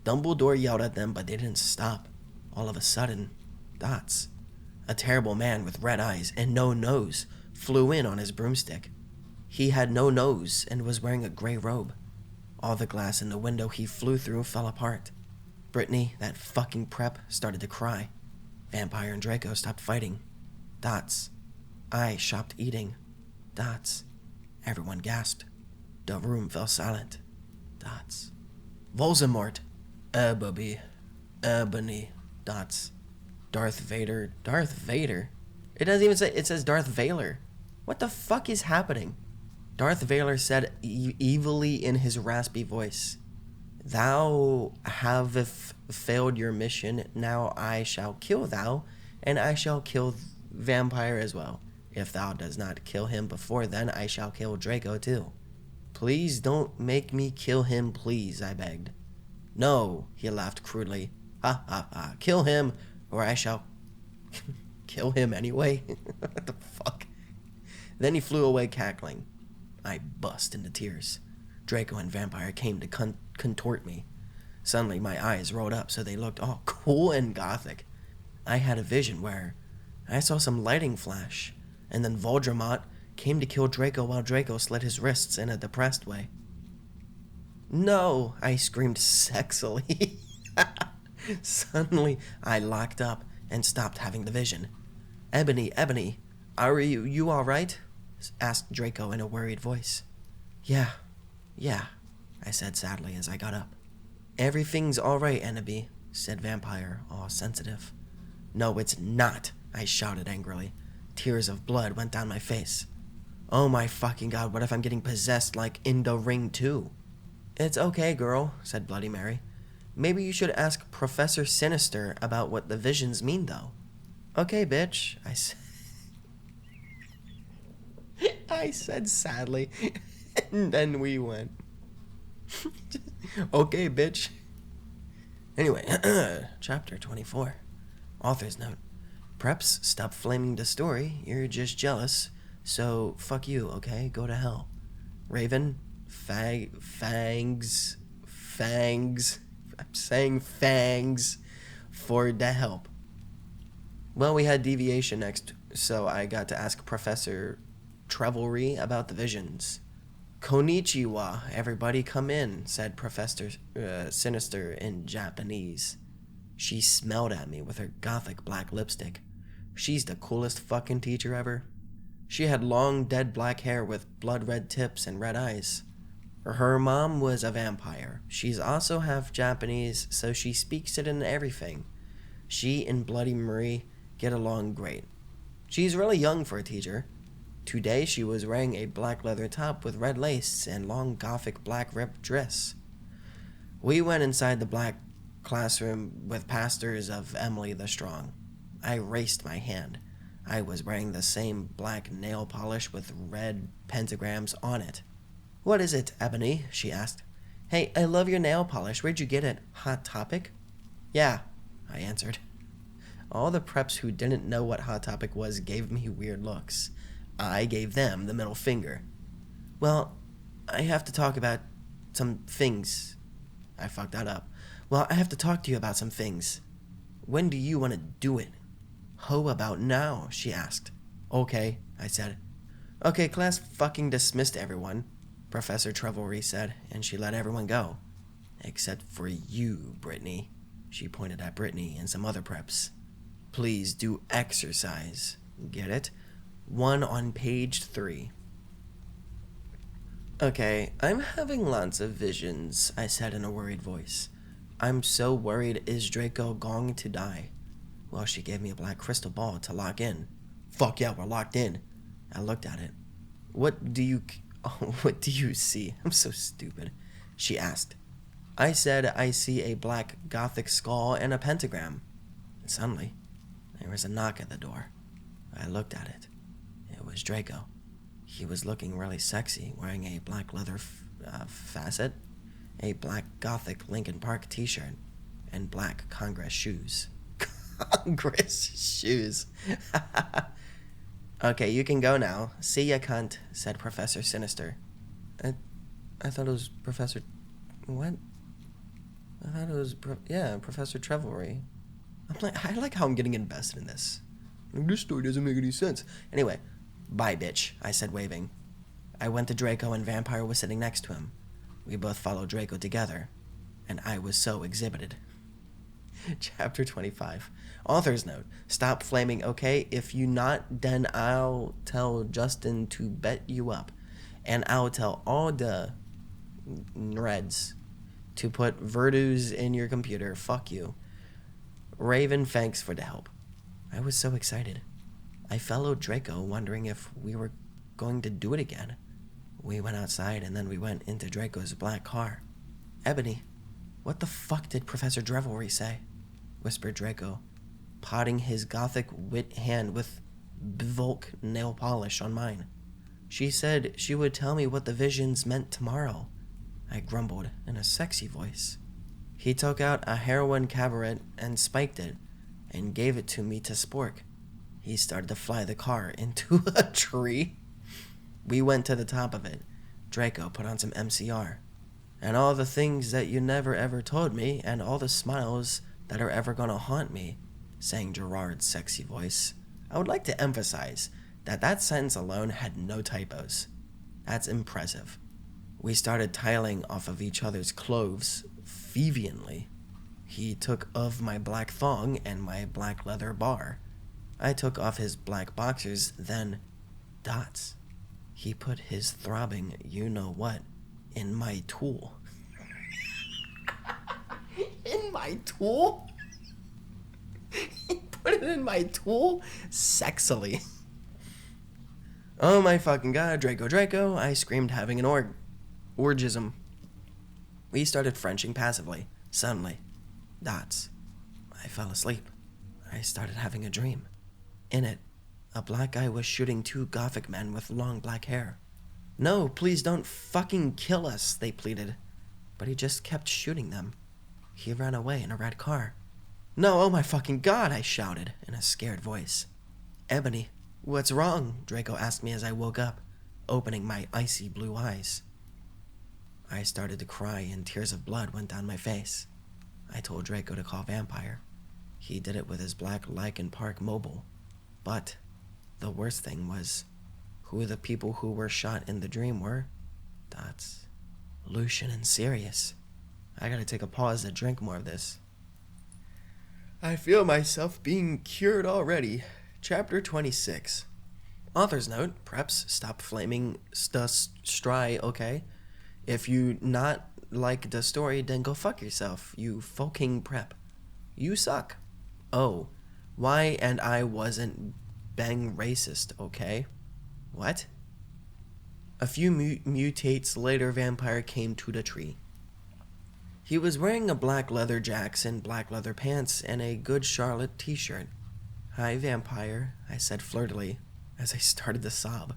Dumbledore yelled at them, but they didn't stop. All of a sudden, Dots, a terrible man with red eyes and no nose, flew in on his broomstick. He had no nose and was wearing a gray robe. All the glass in the window he flew through fell apart. Brittany, that fucking prep, started to cry. Vampire and Draco stopped fighting. Dots. I stopped eating. Dots. Everyone gasped. The room fell silent. Dots. Voldemort. Ebony. Dots. Darth Vader. Darth Vader? It doesn't even say, it says Darth Vader. What the fuck is happening? Darth Vader said evilly in his raspy voice, Thou have failed your mission, now I shall kill thou, and I shall kill Vampire as well. If thou does not kill him before then, I shall kill Draco too. Please don't make me kill him, please, I begged. No, he laughed crudely. Ha ha ha, kill him, or I shall kill him anyway. What the fuck? Then he flew away cackling. I bust into tears. Draco and Vampire came to contort me. Suddenly my eyes rolled up so they looked all cool and gothic. I had a vision where I saw some lighting flash, and then Voldemort came to kill Draco while Draco slit his wrists in a depressed way. No, I screamed sexily. Suddenly I locked up and stopped having the vision. Ebony, are you all right? asked Draco in a worried voice. Yeah, I said sadly as I got up. Everything's all right, Ennaby, said Vampire, all sensitive. No, it's not, I shouted angrily. Tears of blood went down my face. Oh my fucking god, what if I'm getting possessed like in the Ring 2? It's okay, girl, said Bloody Mary. Maybe you should ask Professor Sinister about what the visions mean, though. Okay, bitch, I said sadly, and then we went. Okay, bitch. Anyway, chapter 24. Author's note. Preps, stop flaming the story. You're just jealous. So, fuck you, okay? Go to hell. Raven, fangs. I'm saying fangs for the help. Well, we had deviation next, so I got to ask Professor Trevelry about the visions. Konnichiwa, everybody come in, said Professor Sinister in Japanese. She smelled at me with her gothic black lipstick. She's the coolest fucking teacher ever. She had long, dead black hair with blood-red tips and red eyes. Her mom was a vampire. She's also half Japanese, so she speaks it in everything. She and Bloody Marie get along great. She's really young for a teacher. Today she was wearing a black leather top with red lace and long gothic black ripped dress. We went inside the black classroom with pastors of Emily the Strong. I raised my hand. I was wearing the same black nail polish with red pentagrams on it. What is it, Ebony? She asked. Hey, I love your nail polish. Where'd you get it? Hot Topic? Yeah, I answered. All the preps who didn't know what Hot Topic was gave me weird looks. I gave them the middle finger. Well, I have to talk about some things. I fucked that up. Well, I have to talk to you about some things. When do you want to do it? How about now? She asked. Okay, I said. Okay, class fucking dismissed everyone, Professor Trevelry said, and she let everyone go. Except for you, Brittany. She pointed at Brittany and some other preps. Please do exercise. Get it? 1 on page 3. Okay, I'm having lots of visions, I said in a worried voice. I'm so worried, is Draco going to die? Well, she gave me a black crystal ball to lock in. Fuck yeah, we're locked in. I looked at it. What do you see? I'm so stupid, she asked. I said I see a black gothic skull and a pentagram. And suddenly, there was a knock at the door. I looked at it. It was Draco. He was looking really sexy, wearing a black leather facet, a black gothic Linkin Park t-shirt, and black Congress shoes. Congress shoes. Okay, you can go now. See ya, cunt, said Professor Sinister. I thought it was Professor... What? I thought it was... Professor Trevelry. I like how I'm getting invested in this. This story doesn't make any sense. Anyway, bye, bitch, I said, waving. I went to Draco and Vampire was sitting next to him. We both followed Draco together, and I was so exhibited. Chapter 25. Author's note. Stop flaming, okay? If you not, then I'll tell Justin to bet you up. And I'll tell all the Reds to put Verdus in your computer. Fuck you. Raven, thanks for the help. I was so excited. I followed Draco, wondering if we were going to do it again. We went outside, and then we went into Draco's black car. Ebony, what the fuck did Professor Trevelry say? Whispered Draco, potting his gothic wit hand with Bvolk nail polish on mine. She said she would tell me what the visions meant tomorrow. I grumbled in a sexy voice. He took out a heroin cabaret and spiked it, and gave it to me to spork. He started to fly the car into a tree. We went to the top of it. Draco put on some MCR. And all the things that you never ever told me, and all the smiles that are ever gonna haunt me, sang Gerard's sexy voice. I would like to emphasize that sentence alone had no typos. That's impressive. We started tiling off of each other's clothes, fervently. He took off my black thong and my black leather bar. I took off his black boxers, then dots. He put his throbbing you-know-what in my tool. In my tool? He put it in my tool? Sexily. Oh my fucking god, Draco, Draco, I screamed, having an orgism. We started Frenching passively. Suddenly, dots. I fell asleep. I started having a dream. In it, a black guy was shooting 2 gothic men with long black hair. No, please don't fucking kill us, they pleaded. But he just kept shooting them. He ran away in a red car. No, oh my fucking god, I shouted in a scared voice. Ebony, what's wrong? Draco asked me as I woke up, opening my icy blue eyes. I started to cry and tears of blood went down my face. I told Draco to call Vampire. He did it with his black Lycan Park mobile. But the worst thing was who the people who were shot in the dream were. Dots. Lucian and Sirius. I gotta take a pause to drink more of this. I feel myself being cured already. Chapter 26. Author's note, preps, stop flaming stry, okay? If you not like the story, then go fuck yourself, you fucking prep. You suck. Oh, why and I wasn't bang racist, okay? What? A few mutates later, Vampire came to the tree. He was wearing a black leather jacks and black leather pants and a Good Charlotte t-shirt. Hi, Vampire, I said flirtily as I started to sob.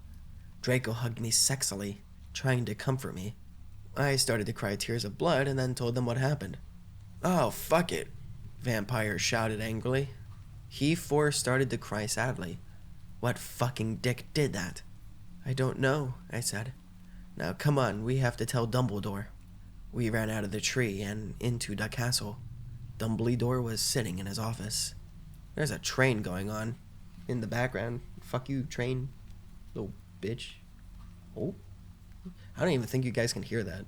Draco hugged me sexily, trying to comfort me. I started to cry tears of blood and then told them what happened. Oh, fuck it, Vampire shouted angrily. He started to cry sadly. What fucking dick did that? I don't know, I said. Now come on, we have to tell Dumbledore. We ran out of the tree and into the castle. Dumbledore was sitting in his office. There's a train going on in the background. Fuck you, train, little bitch. Oh, I don't even think you guys can hear that.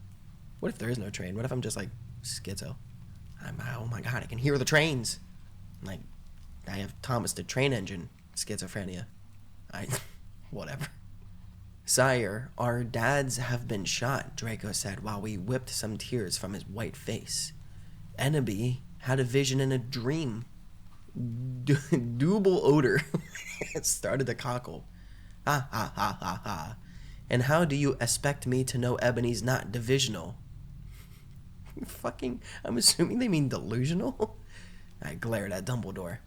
What if there is no train? What if I'm just like schizo? Oh my god, I can hear the trains. Like, I have Thomas the Train Engine schizophrenia. Whatever. Sire, our dads have been shot, Draco said while we whipped some tears from his white face. Enemy had a vision in a dream. Double odor started to cockle. Ha ha ha ha ha. And how do you expect me to know Ebony's not divisional? Fucking, I'm assuming they mean delusional? I glared at Dumbledore.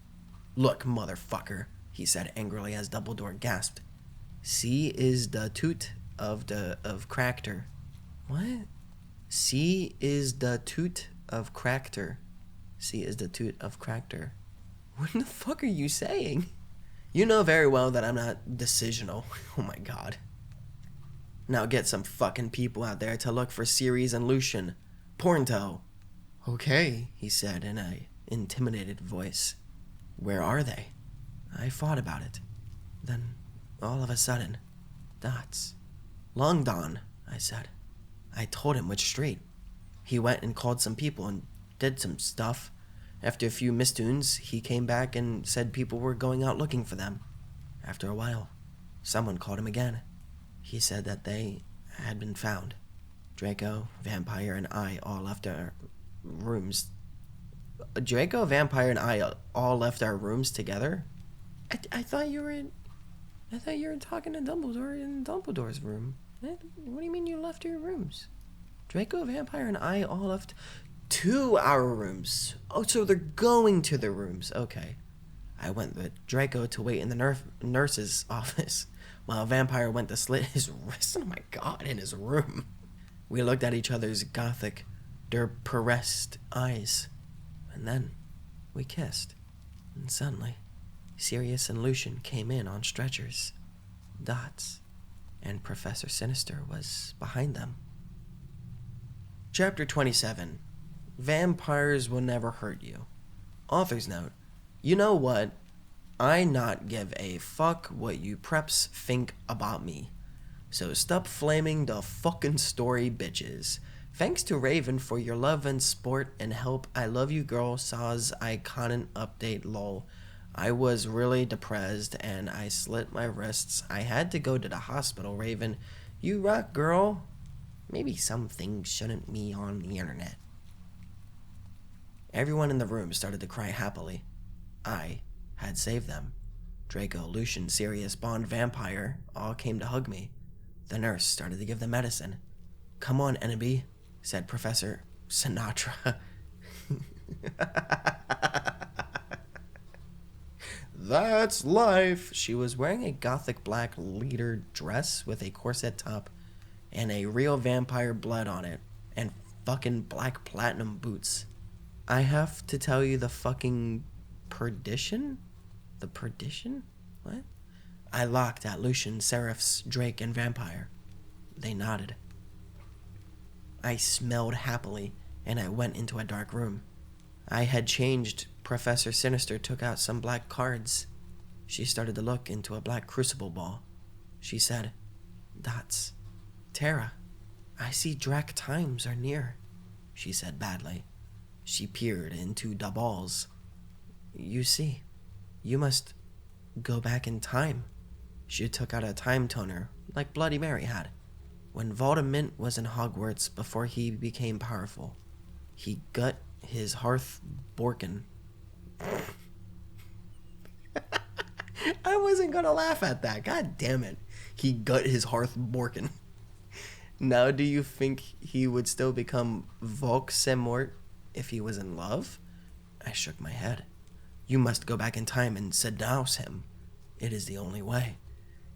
Look, motherfucker, he said angrily as Dumbledore gasped. C is the toot of Cractor. What? C is the toot of Cractor. C is the toot of Cractor. What the fuck are you saying? You know very well that I'm not decisional. Oh my god. Now get some fucking people out there to look for Sirius and Lucian. Pornto. Okay, he said in a intimidated voice. Where are they? I thought about it. Then, all of a sudden, dots. Long Dawn, I said. I told him which street. He went and called some people and did some stuff. After a few mistunes, he came back and said people were going out looking for them. After a while, someone called him again. He said that they had been found. Draco, Vampire, and I all left our rooms. Draco, Vampire, and I all left our rooms together? I thought you were talking to Dumbledore in Dumbledore's room. What do you mean you left your rooms? Draco, Vampire, and I all left to our rooms. Oh, so they're going to their rooms. Okay. I went with Draco to wait in the nurse's office, while Vampire went to slit his wrist, oh my god, in his room. We looked at each other's gothic, depressed eyes, and then we kissed. And suddenly, Sirius and Lucian came in on stretchers. Dots. And Professor Sinister was behind them. Chapter 27. Vampires will never hurt you. Author's note. You know what? I not give a fuck what you preps think about me. So stop flaming the fucking story, bitches. Thanks to Raven for your love and support and help. I love you, girl. Saw's iconic update, lol. I was really depressed and I slit my wrists. I had to go to the hospital, Raven. You rock, girl. Maybe some things shouldn't be on the internet. Everyone in the room started to cry happily. I had saved them. Draco, Lucian, Sirius, Bond, Vampire all came to hug me. The nurse started to give them medicine. Come on, Enemy, said Professor Sinatra. That's life. She was wearing a gothic black leader dress with a corset top and a real vampire blood on it and fucking black platinum boots. I have to tell you the fucking perdition? The perdition? What? I looked at Lucian, Seraphs, Drake, and Vampire. They nodded. I smelled happily, and I went into a dark room. I had changed. Professor Sinister took out some black cards. She started to look into a black crucible ball. She said, Dots. Tara, I see Drac times are near, she said badly. She peered into the balls. You see, you must go back in time. She took out a time toner, like Bloody Mary had. When Voldemort was in Hogwarts before he became powerful, he gut his hearth Borkin. I wasn't gonna laugh at that. God damn it. He gut his hearth Borkin. Now do you think he would still become Voldemort if he was in love? I shook my head. You must go back in time and seduce him. It is the only way.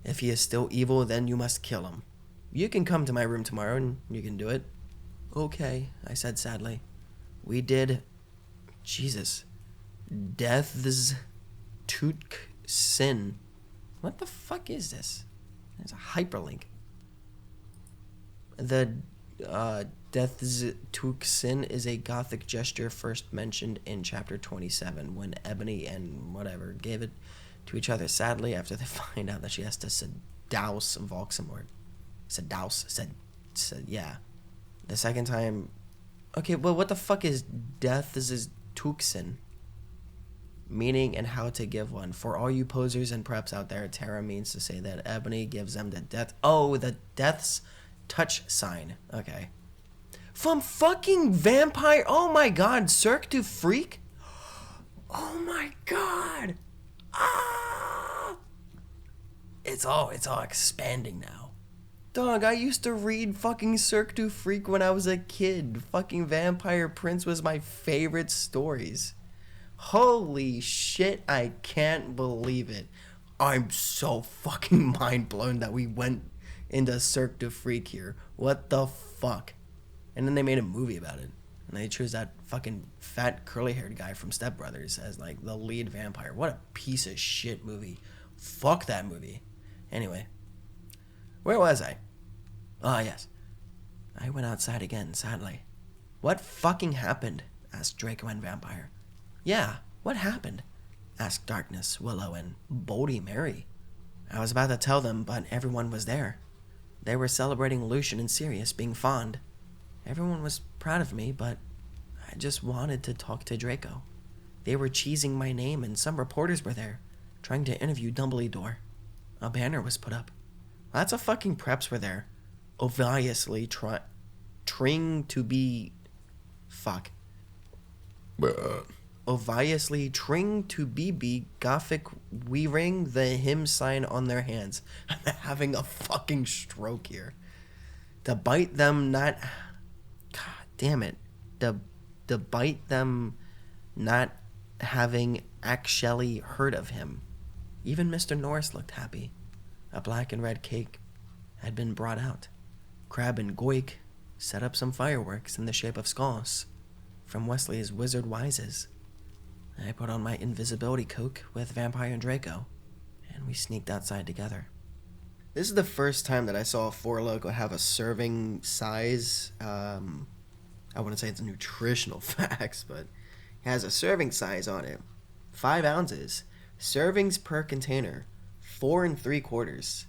If he is still evil, then you must kill him. You can come to my room tomorrow and you can do it. Okay, I said sadly. We did... Jesus. Death's Took Sin. What the fuck is this? There's a hyperlink. The Death's Took Sin is a gothic gesture first mentioned in chapter 27 when Ebony and whatever gave it to each other sadly after they find out that she has to seduce Voldemort. Yeah. The second time... Okay, well, what the fuck is Death's Took Sin? Meaning and how to give one. For all you posers and preps out there, Tara means to say that Ebony gives them the death... Oh, the death's touch sign. Okay. From fucking Vampire... Oh my god, Cirque du Freak? Oh my god. Ah! It's all expanding now. Dog, I used to read fucking Cirque du Freak when I was a kid. Fucking Vampire Prince was my favorite stories. Holy shit, I can't believe it. I'm so fucking mind blown that we went into Cirque du Freak here. What the fuck? And then they made a movie about it. And they chose that fucking fat curly haired guy from Step Brothers as like the lead vampire. What a piece of shit movie. Fuck that movie. Anyway. Where was I? Ah, yes. I went outside again, sadly. What fucking happened? Asked Draco and Vampire. Yeah, what happened? Asked Darkness, Willow, and Bloody Mary. I was about to tell them, but everyone was there. They were celebrating Lucian and Sirius being fond. Everyone was proud of me, but I just wanted to talk to Draco. They were cheesing my name, and some reporters were there, trying to interview Dumbledore. A banner was put up. Lots of fucking preps were there, obviously trying to be... Fuck. Obviously trying to be Gothic wearing the hymn sign on their hands. I'm having a fucking stroke here. To bite them not... God damn it. To bite them not having actually heard of him. Even Mr. Norris looked happy. A black and red cake had been brought out. Crab and Goik set up some fireworks in the shape of skulls from Wesley's Wizard Wises. I put on my invisibility cloak with Vampire and Draco, and we sneaked outside together. This is the first time that I saw a 4 Loko have a serving size. I wouldn't say it's nutritional facts, but it has a serving size on it. 5 ounces. Servings per container. 4 3/4.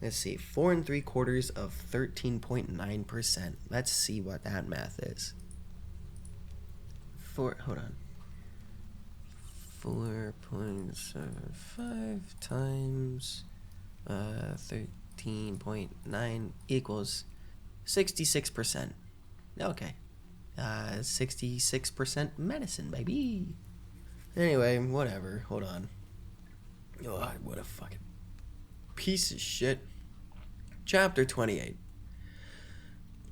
Let's see. 4 3/4 of 13.9%. Let's see what that math is. Hold on. 4.75 times 13.9 equals 66%. Okay. 66% medicine, baby. Anyway, whatever. Hold on. Oh, what a fucking piece of shit. Chapter 28.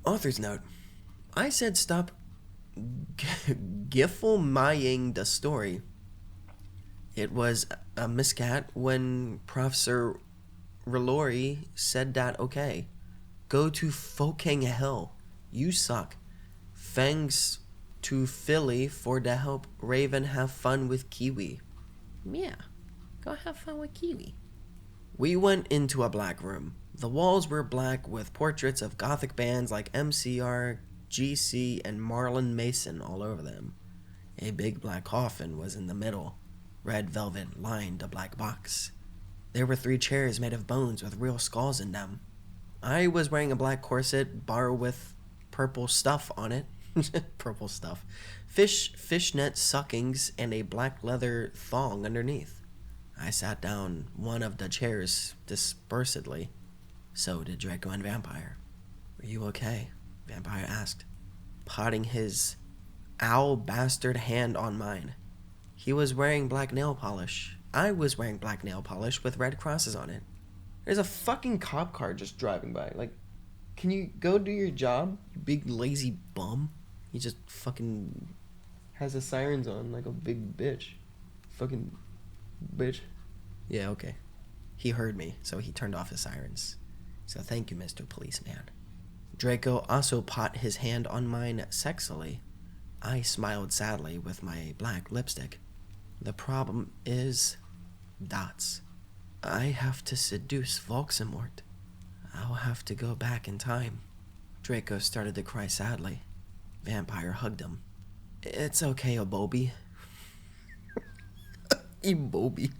Author's note. I said stop giffelmying the story. It was a miscat when Professor Relori said that okay. Go to fucking hell. You suck. Thanks to Philly for the help. Raven, have fun with Kiwi. Yeah, go have fun with Kiwi. We went into a black room. The walls were black with portraits of gothic bands like MCR, GC, and Marlon Mason all over them. A big black coffin was in the middle. Red velvet lined the black box. There were 3 chairs made of bones with real skulls in them. I was wearing a black corset bar with purple stuff on it. Purple stuff. Fishnet suckings and a black leather thong underneath. I sat down one of the chairs dispersedly. So did Draco and Vampire. Are you okay? Vampire asked, potting his owl bastard hand on mine. He was wearing black nail polish. I was wearing black nail polish with red crosses on it. There's a fucking cop car just driving by. Like, can you go do your job, you big lazy bum? He just fucking has the sirens on like a big bitch. Fucking bitch. Yeah, okay. He heard me, so he turned off his sirens. So thank you, Mr. Policeman. Draco also put his hand on mine sexily. I smiled sadly with my black lipstick. The problem is dots. I have to seduce Voldemort. I'll have to go back in time. Draco started to cry sadly. Vampire hugged him. It's okay, Obobi. Ebobi.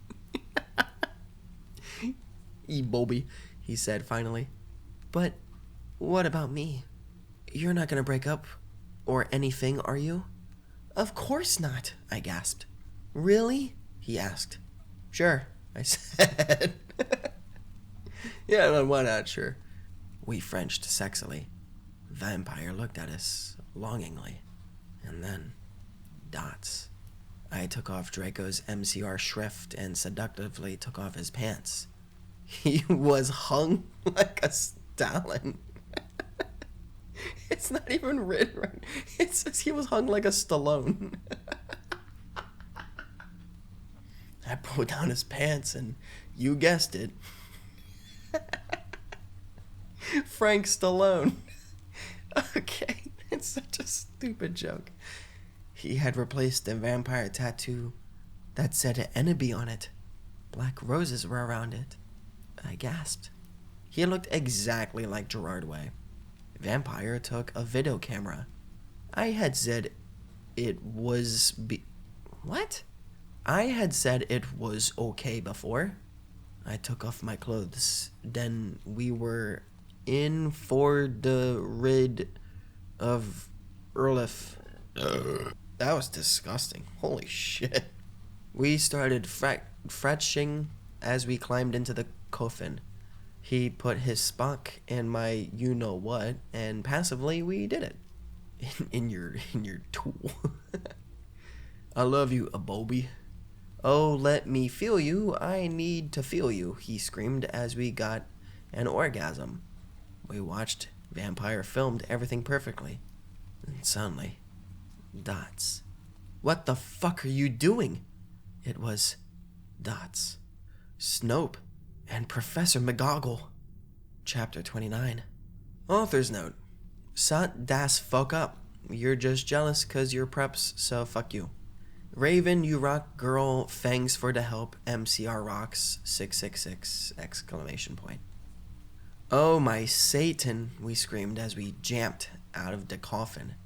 Ebobi, he said finally. But what about me? You're not gonna break up or anything, are you? Of course not, I gasped. Really? He asked. Sure, I said. Yeah, then why not? Sure. We Frenched sexily. Vampire looked at us longingly. And then, dots. I took off Draco's MCR shrift and seductively took off his pants. He was hung like a Stalin. It's not even written right. It says he was hung like a Stallone. I pulled down his pants and you guessed it. Frank Stallone. Okay, it's such a stupid joke. He had replaced the vampire tattoo that said Enemy on it. Black roses were around it. I gasped. He looked exactly like Gerard Way. Vampire took a video camera. I had said it was What? I had said it was okay before. I took off my clothes. Then we were in for the rid of Earlif. That was disgusting. Holy shit. We started fretching as we climbed into the coffin. He put his Spock in my you-know-what, and passively we did it. In your tool. I love you, Abobi. Oh, let me feel you. I need to feel you, he screamed as we got an orgasm. We watched. Vampire filmed everything perfectly. And suddenly, dots. What the fuck are you doing? It was dots. Snope and Professor McGoggle. Chapter 29. Author's note. Shut das fuck up. You're just jealous cause you're preps, so fuck you. Raven, you rock, girl, thanks for the help, MCR rocks, 666, exclamation point. Oh my Satan, we screamed as we jumped out of the coffin.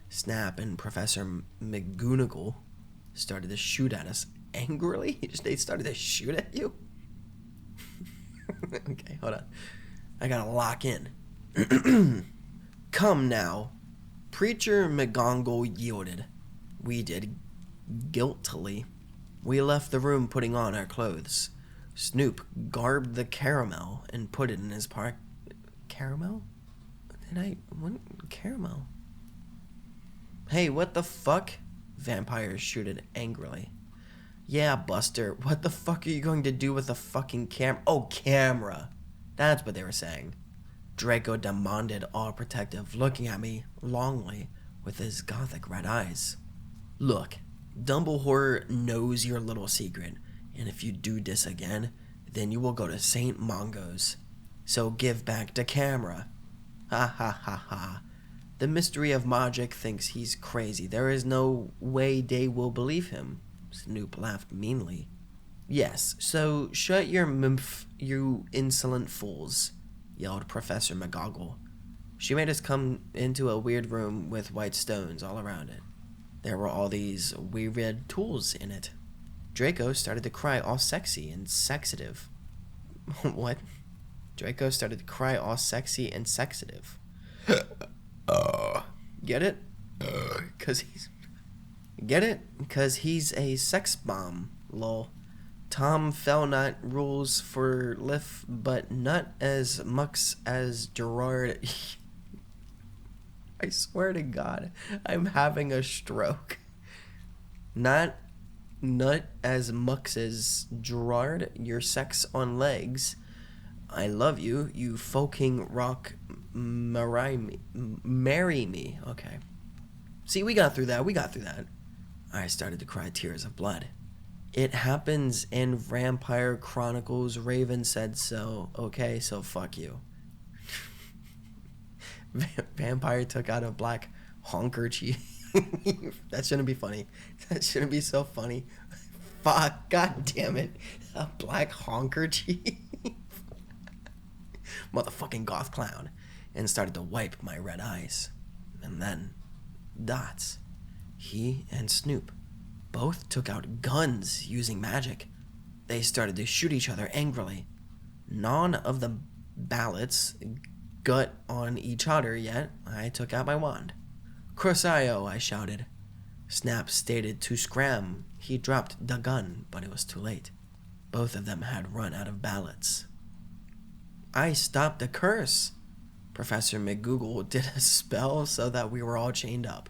Snap and Professor McGonagall started to shoot at us angrily. They started to shoot at you? Okay, hold on. I gotta lock in. Come now. Preacher McGonagall yielded. We did guiltily. We left the room putting on our clothes. Snoop garbed the caramel and put it in his Caramel? Caramel? Hey, what the fuck? Vampire shooted angrily. Yeah, Buster, what the fuck are you going to do with a fucking camera? That's what they were saying. Draco demanded, all protective, looking at me longly with his gothic red eyes. Look, Dumbledore knows your little secret, and if you do this again, then you will go to St. Mungo's. So give back the camera. Ha ha ha ha. The mystery of magic thinks he's crazy. There is no way they will believe him. Snoop laughed meanly. Yes, so shut your mouth, you insolent fools, yelled Professor McGoggle. She made us come into a weird room with white stones all around it. There were all these weird tools in it. Draco started to cry all sexy and sexative. What? Draco started to cry all sexy and sexative. Get it? Get it? Because he's a sex bomb, lol. Tom Felnut rules for Liff, but not as much as Gerard. I swear to God, I'm having a stroke. Not as much as Gerard, your sex on legs. I love you, you fucking rock. Marry me. Okay. See, we got through that. I started to cry tears of blood. It happens in Vampire Chronicles. Raven said so. Okay, so fuck you. Vampire took out a black handkerchief. That shouldn't be funny. That shouldn't be so funny. Fuck, god damn it. A black handkerchief. Motherfucking goth clown. And started to wipe my red eyes. And then, Dots. He and Snoop both took out guns using magic. They started to shoot each other angrily. None of the ballots got on each other yet. I took out my wand. Crosio, I shouted. Snap stated to scram. He dropped the gun, but it was too late. Both of them had run out of ballots. I stopped the curse. Professor McGoogle did a spell so that we were all chained up.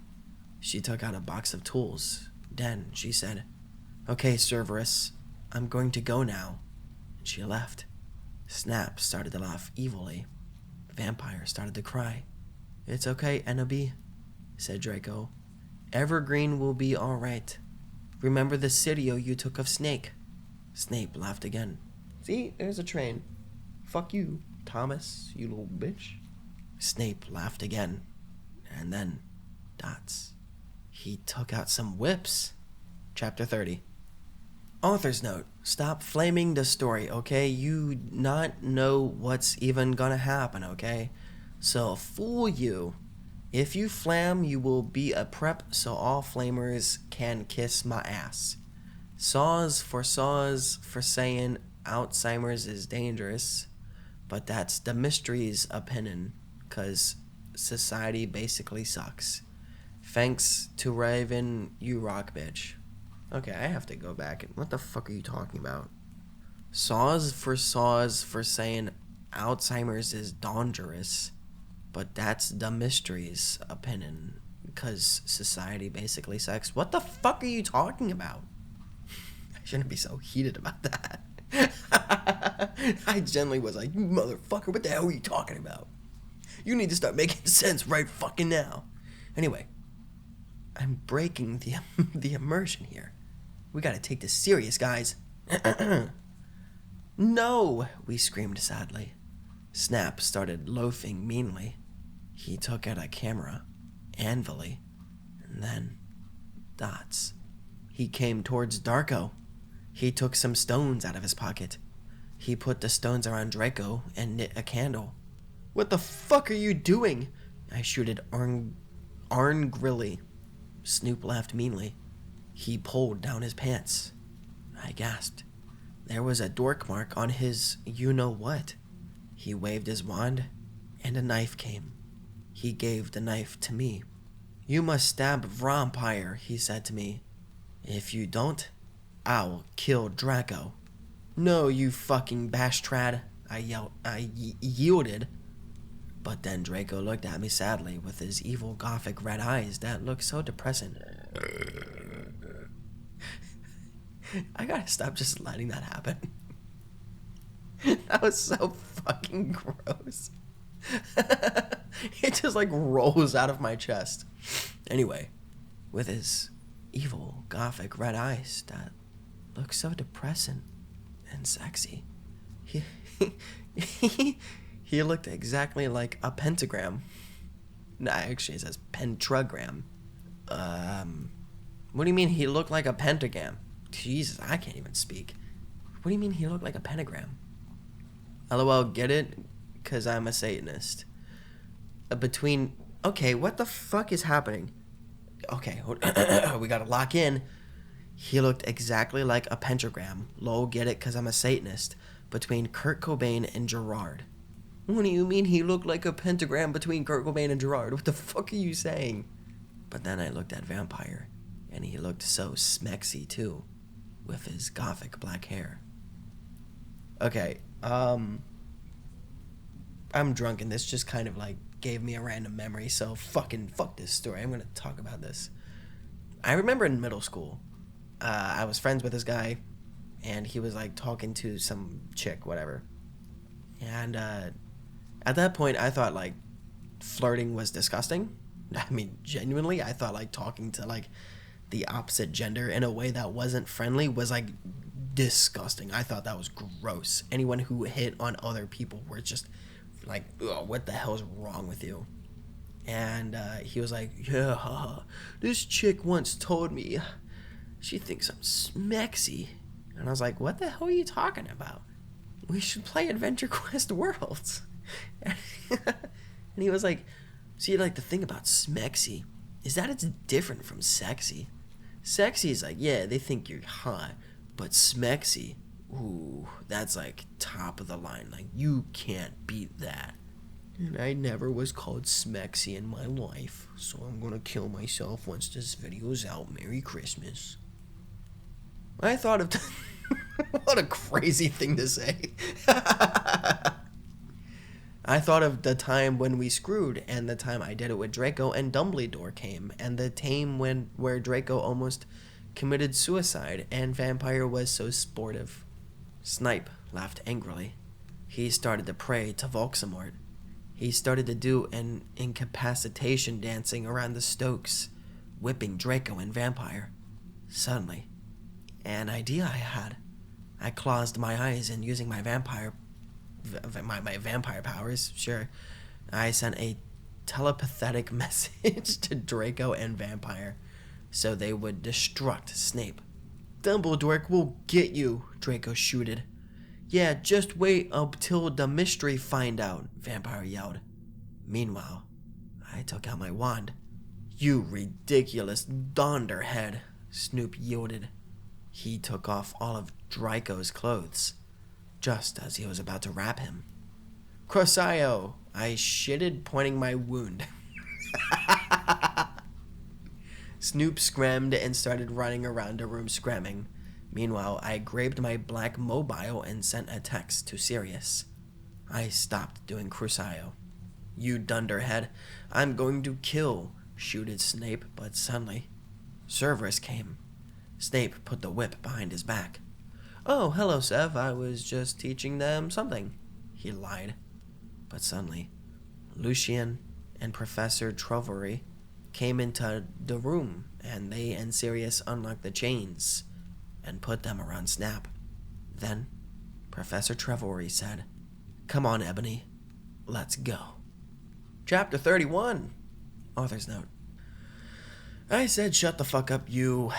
She took out a box of tools. Then she said, "Okay, Cerberus, I'm going to go now." And she left. Snap started to laugh evilly. Vampire started to cry. "It's okay, Ennaby," said Draco. "Evergreen will be all right. Remember the Sidio you took of Snake?" Snape laughed again. "See, there's a train. Fuck you, Thomas, you little bitch." Snape laughed again. And then, Dots. He took out some whips. Chapter 30. Author's note. Stop flaming the story, okay? You not know what's even gonna happen, okay? So, fool you. If you flam, you will be a prep so all flamers can kiss my ass. Saws for saying Alzheimer's is dangerous. But that's the mystery's opinion, 'cause society basically sucks. Thanks to Raven, you rock, bitch. Okay, I have to go back. What the fuck are you talking about? Saws for saying Alzheimer's is dangerous. But that's the mystery's opinion, because society basically sucks. What the fuck are you talking about? I shouldn't be so heated about that. I generally was like, "Motherfucker, what the hell are you talking about? You need to start making sense right fucking now." Anyway, I'm breaking the immersion here. We gotta take this serious, guys. No, we screamed sadly. Snap started loafing meanly. He took out a camera, anvilly, and then Dots. He came towards Draco. He took some stones out of his pocket. He put the stones around Draco and lit a candle. "What the fuck are you doing?" I shouted angrily. Snoop laughed meanly. He pulled down his pants. I gasped. There was a dork mark on his you-know-what. He waved his wand, and a knife came. He gave the knife to me. "You must stab Vampire," he said to me. "If you don't, I'll kill Draco. No, you fucking bashtrad, I yielded. But then Draco looked at me sadly with his evil gothic red eyes that looked so depressing. I gotta stop just letting that happen. That was so fucking gross. It just like rolls out of my chest. Anyway, with his evil gothic red eyes that look so depressing and sexy, he looked exactly like a pentagram. No, actually it says pentagram. What do you mean he looked like a pentagram? Jesus, I can't even speak. What do you mean he looked like a pentagram? LOL, get it? Because I'm a Satanist. Okay, what the fuck is happening? Okay, we gotta lock in. He looked exactly like a pentagram. Lol, get it? Because I'm a Satanist. Between Kurt Cobain and Gerard. What do you mean he looked like a pentagram between Kurt Cobain and Gerard? What the fuck are you saying? But then I looked at Vampire, and he looked so smexy too, with his gothic black hair. Okay, I'm drunk, and this just kind of like gave me a random memory, so fuck this story. I'm gonna talk about this. I remember in middle school, I was friends with this guy, and he was like talking to some chick, whatever. And at that point, I thought like flirting was disgusting. I mean, genuinely, I thought like talking to like the opposite gender in a way that wasn't friendly was like disgusting. I thought that was gross. Anyone who hit on other people were just like, ugh, what the hell is wrong with you? And he was like, yeah, this chick once told me she thinks I'm smexy. And I was like, what the hell are you talking about? We should play Adventure Quest Worlds. And he was like, see, like the thing about smexy is that it's different from sexy. Sexy is like, yeah, they think you're hot, but smexy, ooh, that's like top of the line. Like, you can't beat that. And I never was called smexy in my life, so I'm gonna kill myself once this video's out. Merry Christmas. I thought of... What a crazy thing to say. I thought of the time when we screwed, and the time I did it with Draco and Dumbledore came, and the time where Draco almost committed suicide and Vampire was so sportive. Snipe laughed angrily. He started to pray to Voldemort. He started to do an incapacitation dancing around the Stokes, whipping Draco and Vampire. Suddenly, an idea I had. I closed my eyes, and using my vampire powers, sure, I sent a telepathic message to Draco and Vampire so they would destruct Snape. Dumbledore will get you, Draco shooted. Yeah, just wait until the mystery find out, Vampire yelled. Meanwhile, I took out my wand. You ridiculous donderhead, Snoop yielded. He took off all of Draco's clothes, just as he was about to wrap him. Crocio, I shitted, pointing my wound. Snoop screamed and started running around the room screaming. Meanwhile, I grabbed my black mobile and sent a text to Sirius. I stopped doing Crocio. You dunderhead, I'm going to kill, shooted Snape, but suddenly, Cerberus came. Snape put the whip behind his back. Oh, hello, Sev. I was just teaching them something, he lied. But suddenly, Lucian and Professor Trovery came into the room, and they and Sirius unlocked the chains and put them around Snap. Then, Professor Trovery said, Come on, Ebony. Let's go. Chapter 31. Author's note. I said, shut the fuck up, you...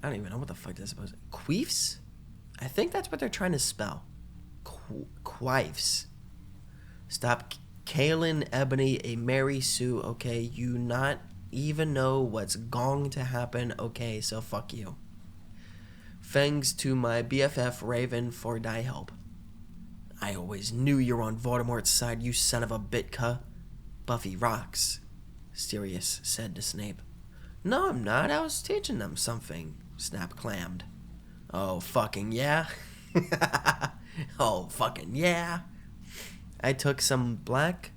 I don't even know what the fuck that's supposed to... Queefs? I think that's what they're trying to spell. Quifes. Stop Kaylin, Ebony, a Mary Sue, okay? You not even know what's going to happen, okay? So fuck you. Thanks to my BFF Raven for die help. I always knew you were on Voldemort's side, you son of a bitka. Buffy rocks, Sirius said to Snape. No, I'm not. I was teaching them something, Snap clammed. Oh, fucking yeah. Oh, fucking yeah. I took some black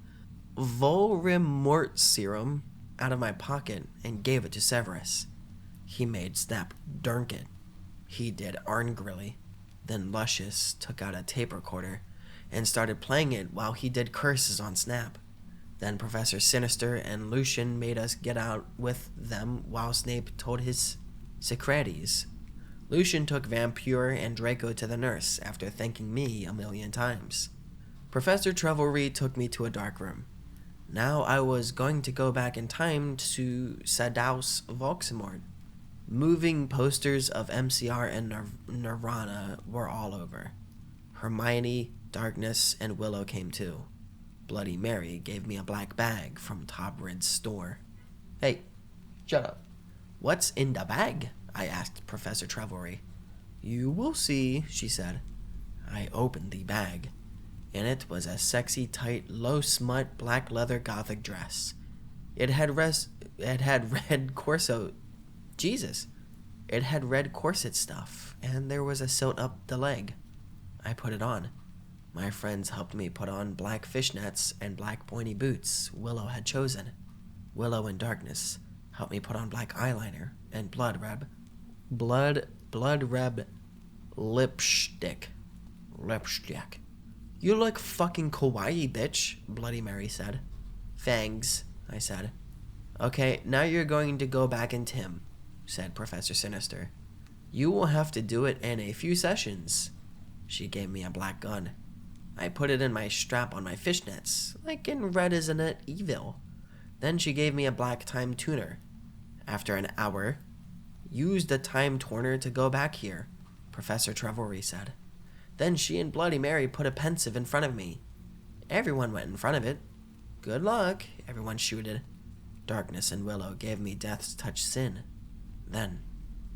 Voldemort serum out of my pocket and gave it to Severus. He made Snap drink it. He did angrily. Then Luscious took out a tape recorder and started playing it while he did curses on Snap. Then Professor Sinister and Lucian made us get out with them while Snape told his secreties. Lucian took Vampire and Draco to the nurse after thanking me 1,000,000 times. Professor Trevelry took me to a dark room. Now I was going to go back in time to seduce Voldemort. Moving posters of MCR and Nirvana were all over. Hermione, Darkness, and Willow came too. Bloody Mary gave me a black bag from Tobrid's store. Hey, shut up. What's in the bag? I asked Professor Trevelry. You will see, she said. I opened the bag. In it was a sexy, tight, low-smut black leather gothic dress. It had red corset. Jesus. It had red corset stuff, and there was a silt up the leg. I put it on. My friends helped me put on black fishnets and black pointy boots Willow had chosen. Willow and Darkness helped me put on black eyeliner and blood red lipstick. Lipstick. You look fucking kawaii, bitch, Bloody Mary said. Fangs, I said. Okay, now you're going to go back in Tim, said Professor Sinister. You will have to do it in a few sessions. She gave me a black gun. I put it in my strap on my fishnets, like in Red Isn't It Evil. Then she gave me a black time tuner. After an hour, use the time tuner to go back here, Professor Trevelry said. Then she and Bloody Mary put a pensive in front of me. Everyone went in front of it. Good luck, everyone shooted. Darkness and Willow gave me Death's Touch Sin. Then,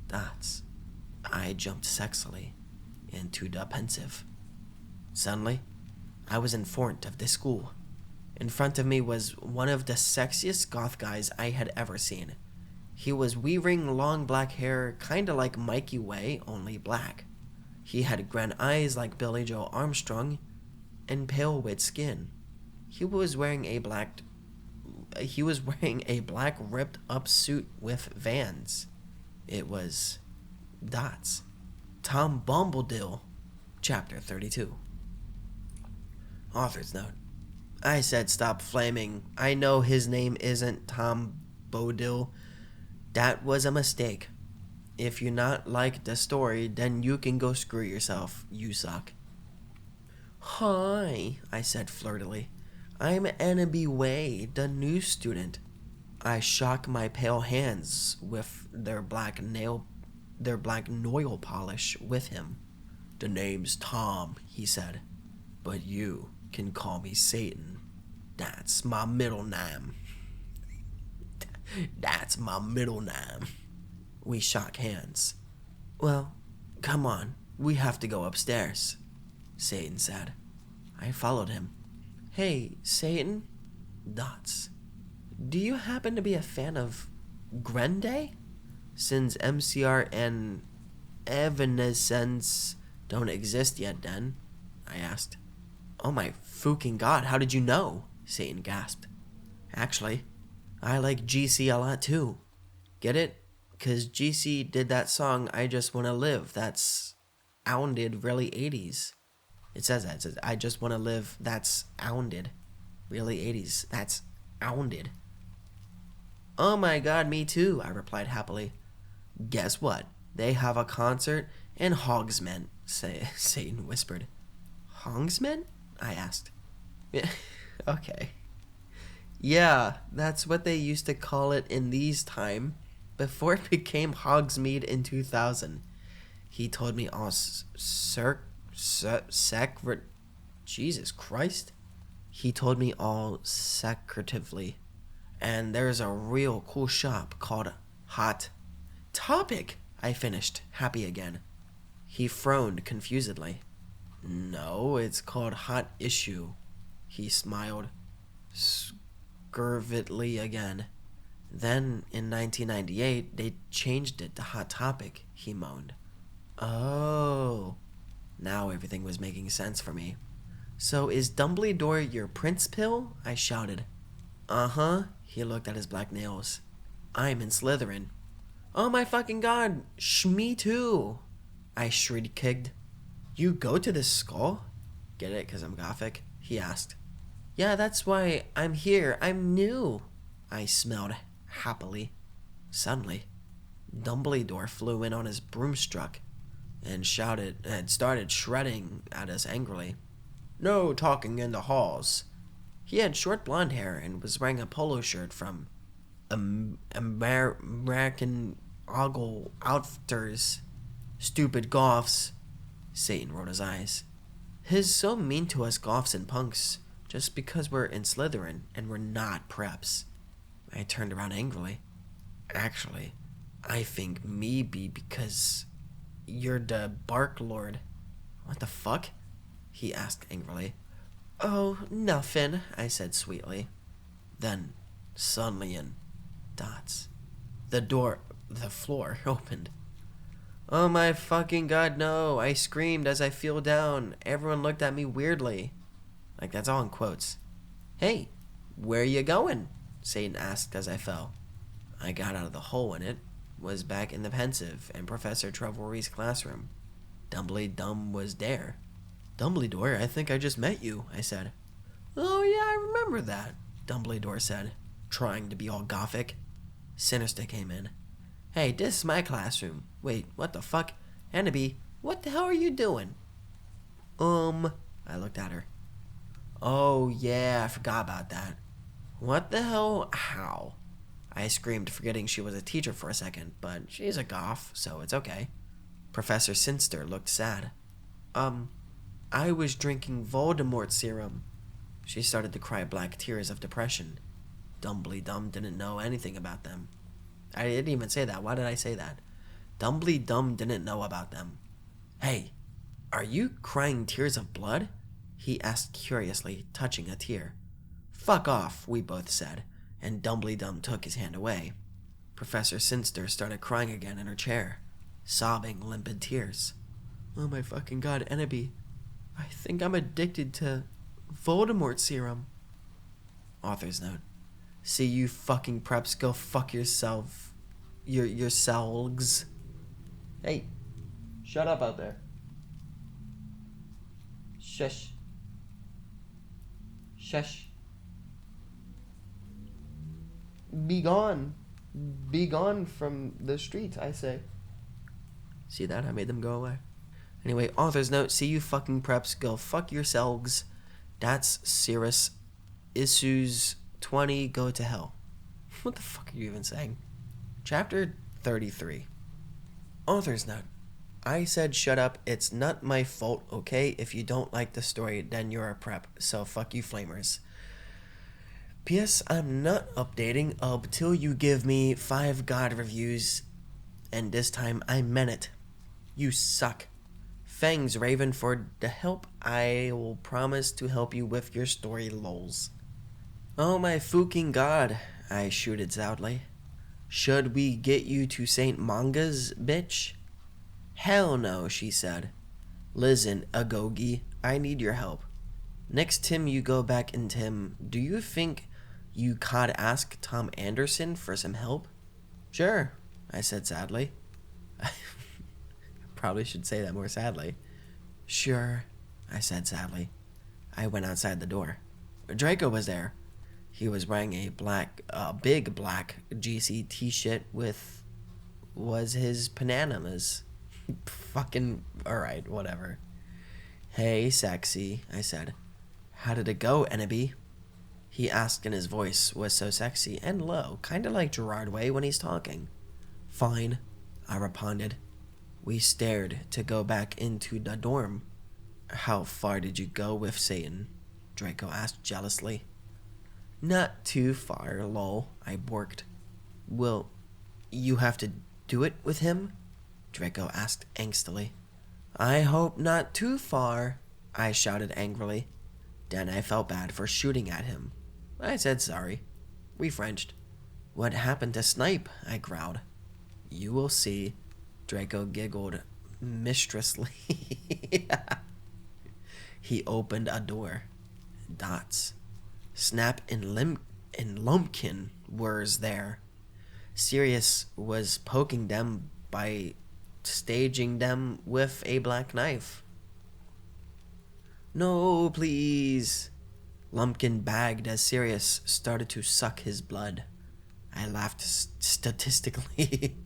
dots. I jumped sexily into the pensive. Suddenly, I was in front of the school. In front of me was one of the sexiest goth guys I had ever seen. He was wearing long black hair, kinda like Mikey Way, only black. He had grand eyes like Billy Joe Armstrong, and pale white skin. He was wearing a black ripped up suit with Vans. It was dots. Tom Bombadil, Chapter 32. Author's note. I said stop flaming. I know his name isn't Tom Bodil. That was a mistake. If you not like the story, then you can go screw yourself. You suck. Hi, I said flirtily. I'm Annabelle Way, the new student. I shook my pale hands with their black nail polish with him. The name's Tom, he said, but you can call me Satan. That's my middle name. That's my middle name. We shook hands. Well, come on, we have to go upstairs, Satan said. I followed him. Hey, Satan? Dots. Do you happen to be a fan of Grende? Since MCR and Evanescence don't exist yet then, I asked. Oh my fucking god, how did you know? Satan gasped. Actually, I like GC a lot too. Get it? 'Cause GC did that song, I Just Wanna Live, that's ounded really 80s. It says that. It says, I just wanna live, that's ounded. Really 80s, that's ounded. Oh my god, me too, I replied happily. Guess what? They have a concert in Hogsmeade, Satan whispered. Hogsmeade? I asked. Okay. Yeah, that's what they used to call it in these time, before it became Hogsmeade in 2000. He told me all Jesus Christ. He told me all secretively. And there's a real cool shop called Hot Topic, I finished, happy again. He frowned confusedly. No, it's called Hot Issue. He smiled scurvily again. Then, in 1998, they changed it to Hot Topic, he moaned. Oh. Now everything was making sense for me. So is Dumbledore your prince pill? I shouted. Uh-huh. He looked at his black nails. I'm in Slytherin. Oh my fucking god. Me too. I shrieked. You go to this skull? Get it, 'cause I'm gothic? He asked. Yeah, that's why I'm here. I'm new. I smelled happily. Suddenly, Dumbledore flew in on his broomstick and started shredding at us angrily. No talking in the halls. He had short blonde hair and was wearing a polo shirt from American Ogle Outfitters. Stupid goths. Satan rolled his eyes. He's so mean to us goths and punks just because we're in Slytherin and we're not preps. I turned around angrily. Actually, I think maybe because you're the Bark Lord. What the fuck? He asked angrily. Oh, nothing, I said sweetly. Then, suddenly in dots, the floor opened. Oh my fucking god, no, I screamed as I fell down. Everyone looked at me weirdly. Like, that's all in quotes. Hey, where you going? Satan asked as I fell. I got out of the hole in it, was back in the pensive and Professor Trevorey's classroom. Dumbledore was there. Dumbledore, I think I just met you, I said. Oh yeah, I remember that, Dumbledore said, trying to be all gothic. Sinister came in. Hey, this is my classroom. Wait, what the fuck? Annabelle, what the hell are you doing? I looked at her. Oh yeah, I forgot about that. What the hell? How? I screamed, forgetting she was a teacher for a second, but she's a goth, so it's okay. Professor Sinister looked sad. I was drinking Voldemort serum. She started to cry black tears of depression. Dumbledore didn't know anything about them. I didn't even say that. Why did I say that? Dumbledore didn't know about them. Hey, are you crying tears of blood? He asked curiously, touching a tear. Fuck off, we both said, and Dumbledore took his hand away. Professor Sinister started crying again in her chair, sobbing limpid tears. Oh my fucking god, Annabelle. I think I'm addicted to Voldemort serum. Author's note. See you fucking preps go fuck yourself. Yourselves. Hey, shut up out there. Shush. Shush. Be gone. Be gone from the street, I say. See that? I made them go away. Anyway, author's note. See you fucking preps go fuck yourselves. That's Cirrus. Issues 20 go to hell. What the fuck are you even saying? Chapter 33. Author's note. I said shut up. It's not my fault, okay? If you don't like the story, then you're a prep. So fuck you flamers. P.S. I'm not updating until you give me 5 God reviews. And this time I meant it. You suck. Thanks, Raven, for the help. I will promise to help you with your story, lols. Oh my fucking god, I shooted loudly. Should we get you to St. Manga's, bitch? Hell no, she said. Listen, Agogi, I need your help. Next time you go back in Tim, do you think you could ask Tom Anderson for some help? Sure, I said sadly. Probably should say that more sadly. Sure, I said sadly. I went outside the door. Draco was there. He was wearing a big black GC t-shirt was his Panamas. Fucking, alright, whatever. Hey, sexy, I said. How did it go, Annabelle? He asked, and his voice was so sexy and low, kinda like Gerard Way when he's talking. Fine, I responded. We stared to go back into the dorm. How far did you go with Satan? Draco asked jealously. Not too far, lol, I borked. Will you have to do it with him? Draco asked angstily. I hope not too far, I shouted angrily. Then I felt bad for shooting at him. I said sorry. We Frenched. What happened to Snipe? I growled. You will see. Draco giggled mistresslessly. He opened a door. Dots. Snap and Lumpkin were there. Sirius was poking them by staging them with a black knife. No, please. Lumpkin bagged as Sirius started to suck his blood. I laughed statistically.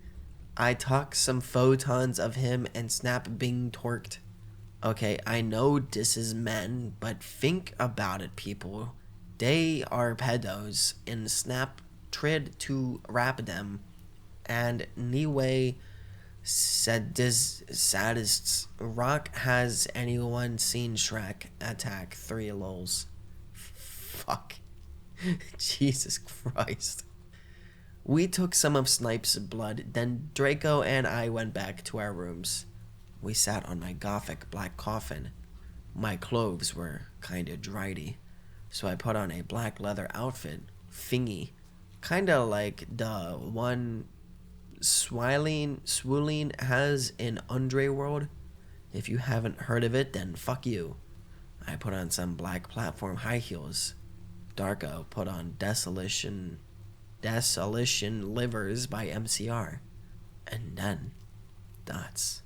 I talked some photons of him and Snap being torqued. Okay, I know this is men, but think about it, people. They are pedos, and Snap tried to rap them, and Niue said this sadists. Rock, has anyone seen Shrek attack 3 lols? Fuck. Jesus Christ. We took some of Snipe's blood, then Draco and I went back to our rooms. We sat on my gothic black coffin. My clothes were kinda driedy, so I put on a black leather outfit, thingy, kinda like the one Swooleen has in Underworld. If you haven't heard of it, then fuck you. I put on some black platform high heels. Draco put on Desolation Livers by MCR. And then, dots.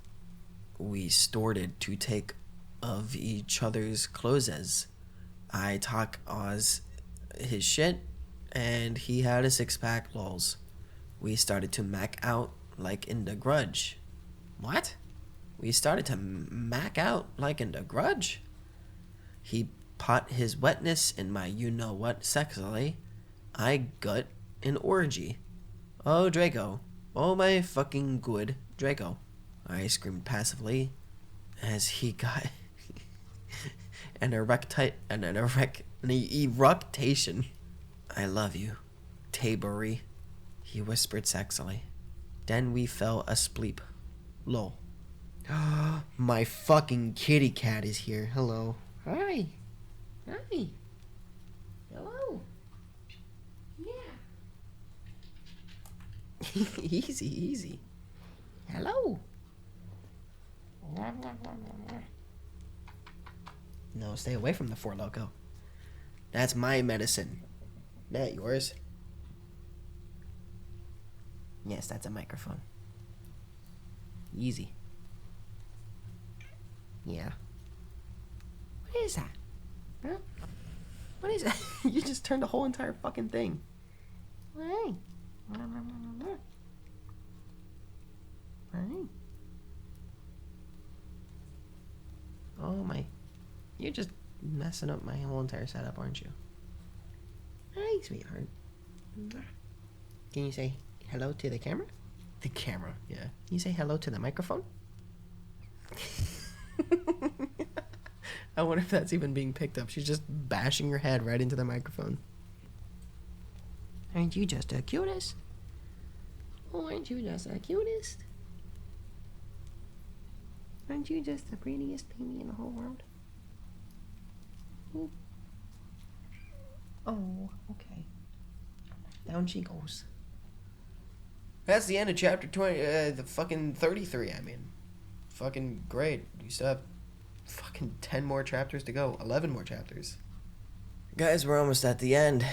We started to take of each other's clothes. I talk Oz his shit, and he had a 6-pack lols. We started to mac out like in The Grudge. What? We started to mac out like in The Grudge? He pot his wetness in my you-know-what sexily. I gut an orgy. Oh, Draco. Oh, my fucking good Draco. I screamed passively as he got an eructation. I love you, Tabery, he whispered sexily. Then we fell asleep. Lol. My fucking kitty cat is here. Hello. Hi. Hi. Hello. Yeah. Easy. Hello. No, stay away from the Four Loko. That's my medicine. Not yours. Yes, that's a microphone. Easy. Yeah. What is that? Huh? What is that? You just turned the whole entire fucking thing. Hey. Hey. Oh my. You're just messing up my whole entire setup, aren't you? Hi, sweetheart. Can you say hello to the camera? The camera, yeah. Can you say hello to the microphone? I wonder if that's even being picked up. She's just bashing her head right into the microphone. Aren't you just the cutest? Oh, aren't you just the cutest? Aren't you just the prettiest baby in the whole world? Oh, okay. Down she goes. That's the end of chapter 20, the fucking 33, I mean. Fucking great. You still have fucking 10 more chapters to go. 11 more chapters. Guys, we're almost at the end.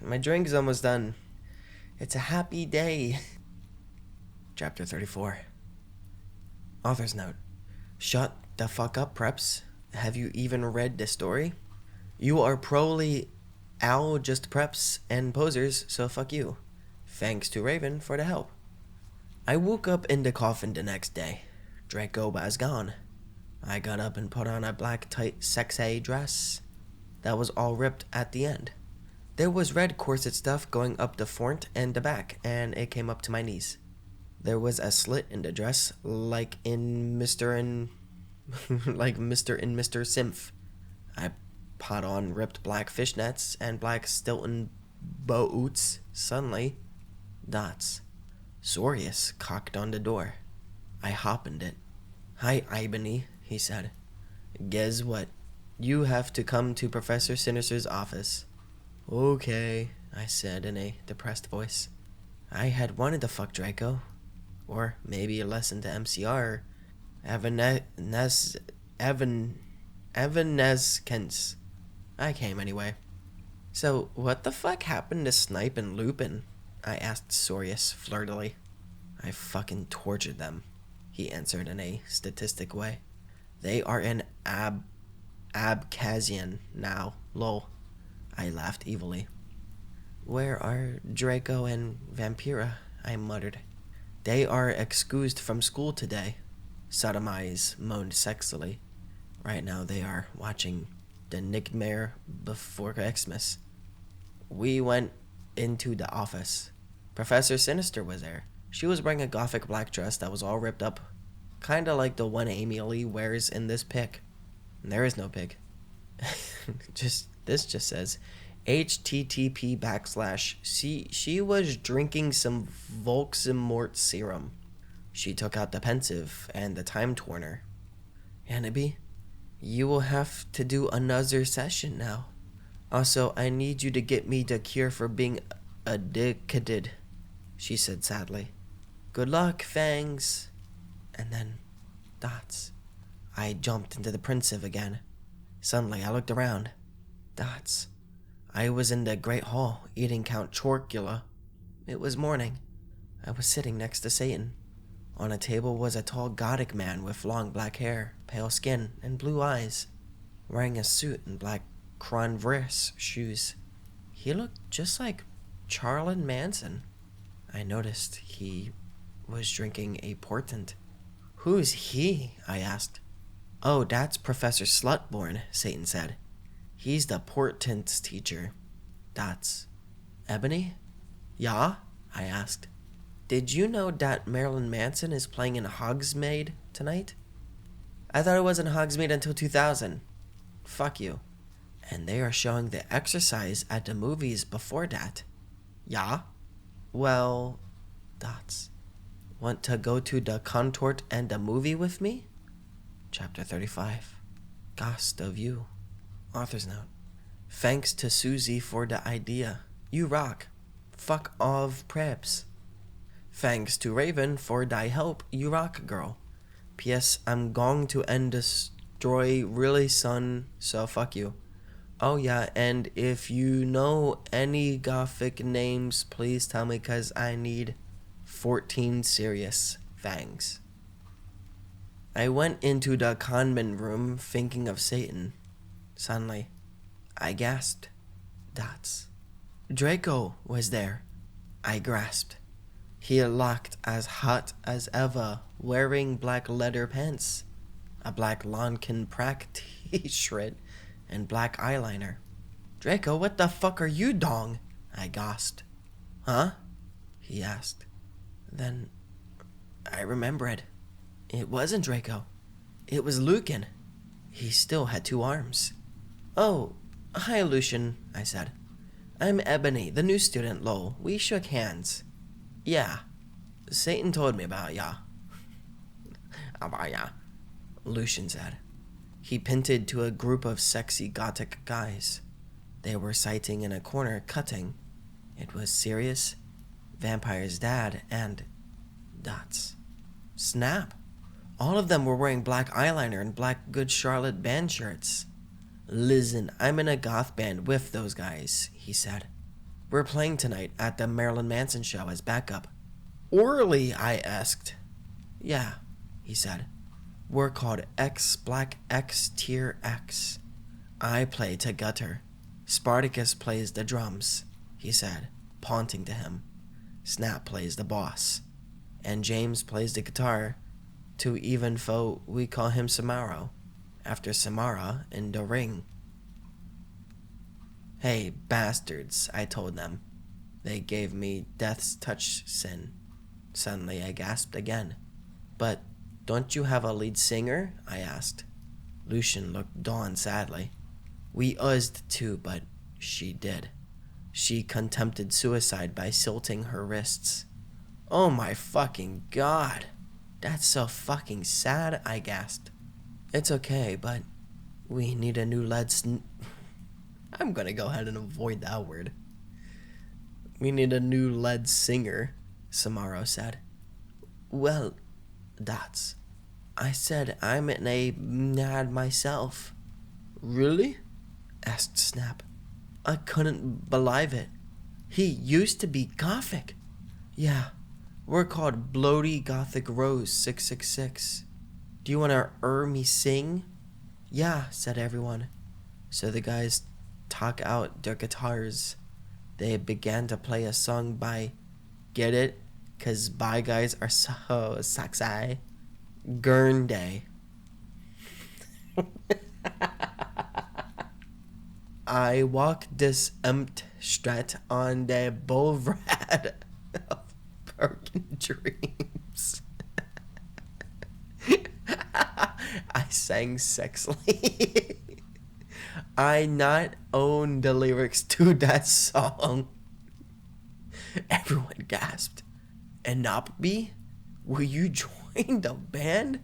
My drink is almost done. It's a happy day. Chapter 34. Author's note. Shut the fuck up, preps. Have you even read this story? You are probably all just preps and posers, so fuck you. Thanks to Raven for the help. I woke up in the coffin the next day. Draco was gone. I got up and put on a black tight sexy dress that was all ripped at the end. There was red corset stuff going up the front and the back, and it came up to my knees. There was a slit in the dress, like in Mr. and Mr. Simph. I put on ripped black fishnets and black Stilton boots. Suddenly, dots. Sorius cocked on the door. I hoppened it. Hi, Ibony, he said. Guess what? You have to come to Professor Sinister's office. Okay, I said in a depressed voice. I had wanted to fuck Draco. Or maybe listen to MCR. Evanes... Evan... Evanescence. I came anyway. So, what the fuck happened to Snipe and Lupin? I asked Sorius flirtily. I fucking tortured them, he answered in a statistic way. They are in Abkhazian now, lol. I laughed evilly. Where are Draco and Vampira? I muttered. They are excused from school today, Sodomeyes moaned sexily. Right now they are watching The Nightmare Before Xmas. We went into the office. Professor Sinister was there. She was wearing a gothic black dress that was all ripped up, kinda like the one Amy Lee wears in this pic. And there is no pic. This just says http:/. She was drinking some Volximort serum. She took out the pensive and the time torner. Annabee, you will have to do another session now. Also, I need you to get me the cure for being addicted, she said sadly. Good luck, Fangs. And then, dots. I jumped into the pensive again. Suddenly, I looked around. Dots. I was in the Great Hall, eating Count Chorkula. It was morning. I was sitting next to Satan. On a table was a tall gothic man with long black hair, pale skin, and blue eyes, wearing a suit and black Converse shoes. He looked just like Charles Manson. I noticed he was drinking a portent. Who's he? I asked. Oh, that's Professor Slutborn, Satan said. He's the portents teacher. That's Ebony? Yeah? I asked. Did you know that Marilyn Manson is playing in Hogsmeade tonight? I thought it wasn't Hogsmeade until 2000. Fuck you. And they are showing The Exorcist at the movies before that. Yeah? Well, dots. Want to go to the contort and the movie with me? Chapter 35. Ghost of You. Author's note. Thanks to Susie for the idea. You rock. Fuck off preps. Thanks to Raven for thy help. You rock, girl. P.S. I'm going to end destroy really son, so fuck you. Oh yeah, and if you know any gothic names, please tell me, cause I need 14 serious fangs. I went into the conman room thinking of Satan. Suddenly, I gasped. Dots. Draco was there. I grasped. He looked as hot as ever, wearing black leather pants, a black Lonkin Prack t-shirt, and black eyeliner. Draco, what the fuck are you dong? I gasped. Huh? He asked. Then I remembered. It wasn't Draco. It was Lucan. He still had 2 arms. Oh, hi Lucian, I said. I'm Ebony, the new student, lol. We shook hands. Yeah. Satan told me about ya. About ya, Lucian said. He pinted to a group of sexy gothic guys. They were sitting in a corner cutting. It was Sirius, Vampire's dad, and dots. Snap. All of them were wearing black eyeliner and black Good Charlotte band shirts. Listen, I'm in a goth band with those guys, he said. We're playing tonight at the Marilyn Manson show as backup. Orally, I asked. Yeah, he said. We're called X Black X Tier X. I play to gutter. Spartacus plays the drums, he said, pointing to him. Snap plays the boss. And James plays the guitar, to even though we call him Samaro, after Samara in the ring. Hey, bastards, I told them. They gave me death's touch sin. Suddenly I gasped again. But don't you have a lead singer? I asked. Lucian looked Dawn sadly. We uzzed too, but she did. She contemplated suicide by silting her wrists. Oh my fucking god. That's so fucking sad, I gasped. It's okay, but we need a new I'm gonna go ahead and avoid that word. We need a new lead singer, Samaro said. Well, dots. I said I'm in a mad myself. Really? Asked Snap. I couldn't believe it. He used to be Gothic. Yeah, we're called Bloody Gothic Rose 666. Do you want to me sing? Yeah, said everyone. So the guys took out their guitars. They began to play a song by, get it? 'Cause bi guys are so sexy. Gurn Day. I walk this Straat on the boulevard of broken dreams. I sang sexily. I not own the lyrics to that song. Everyone gasped. Enopi, will you join the band?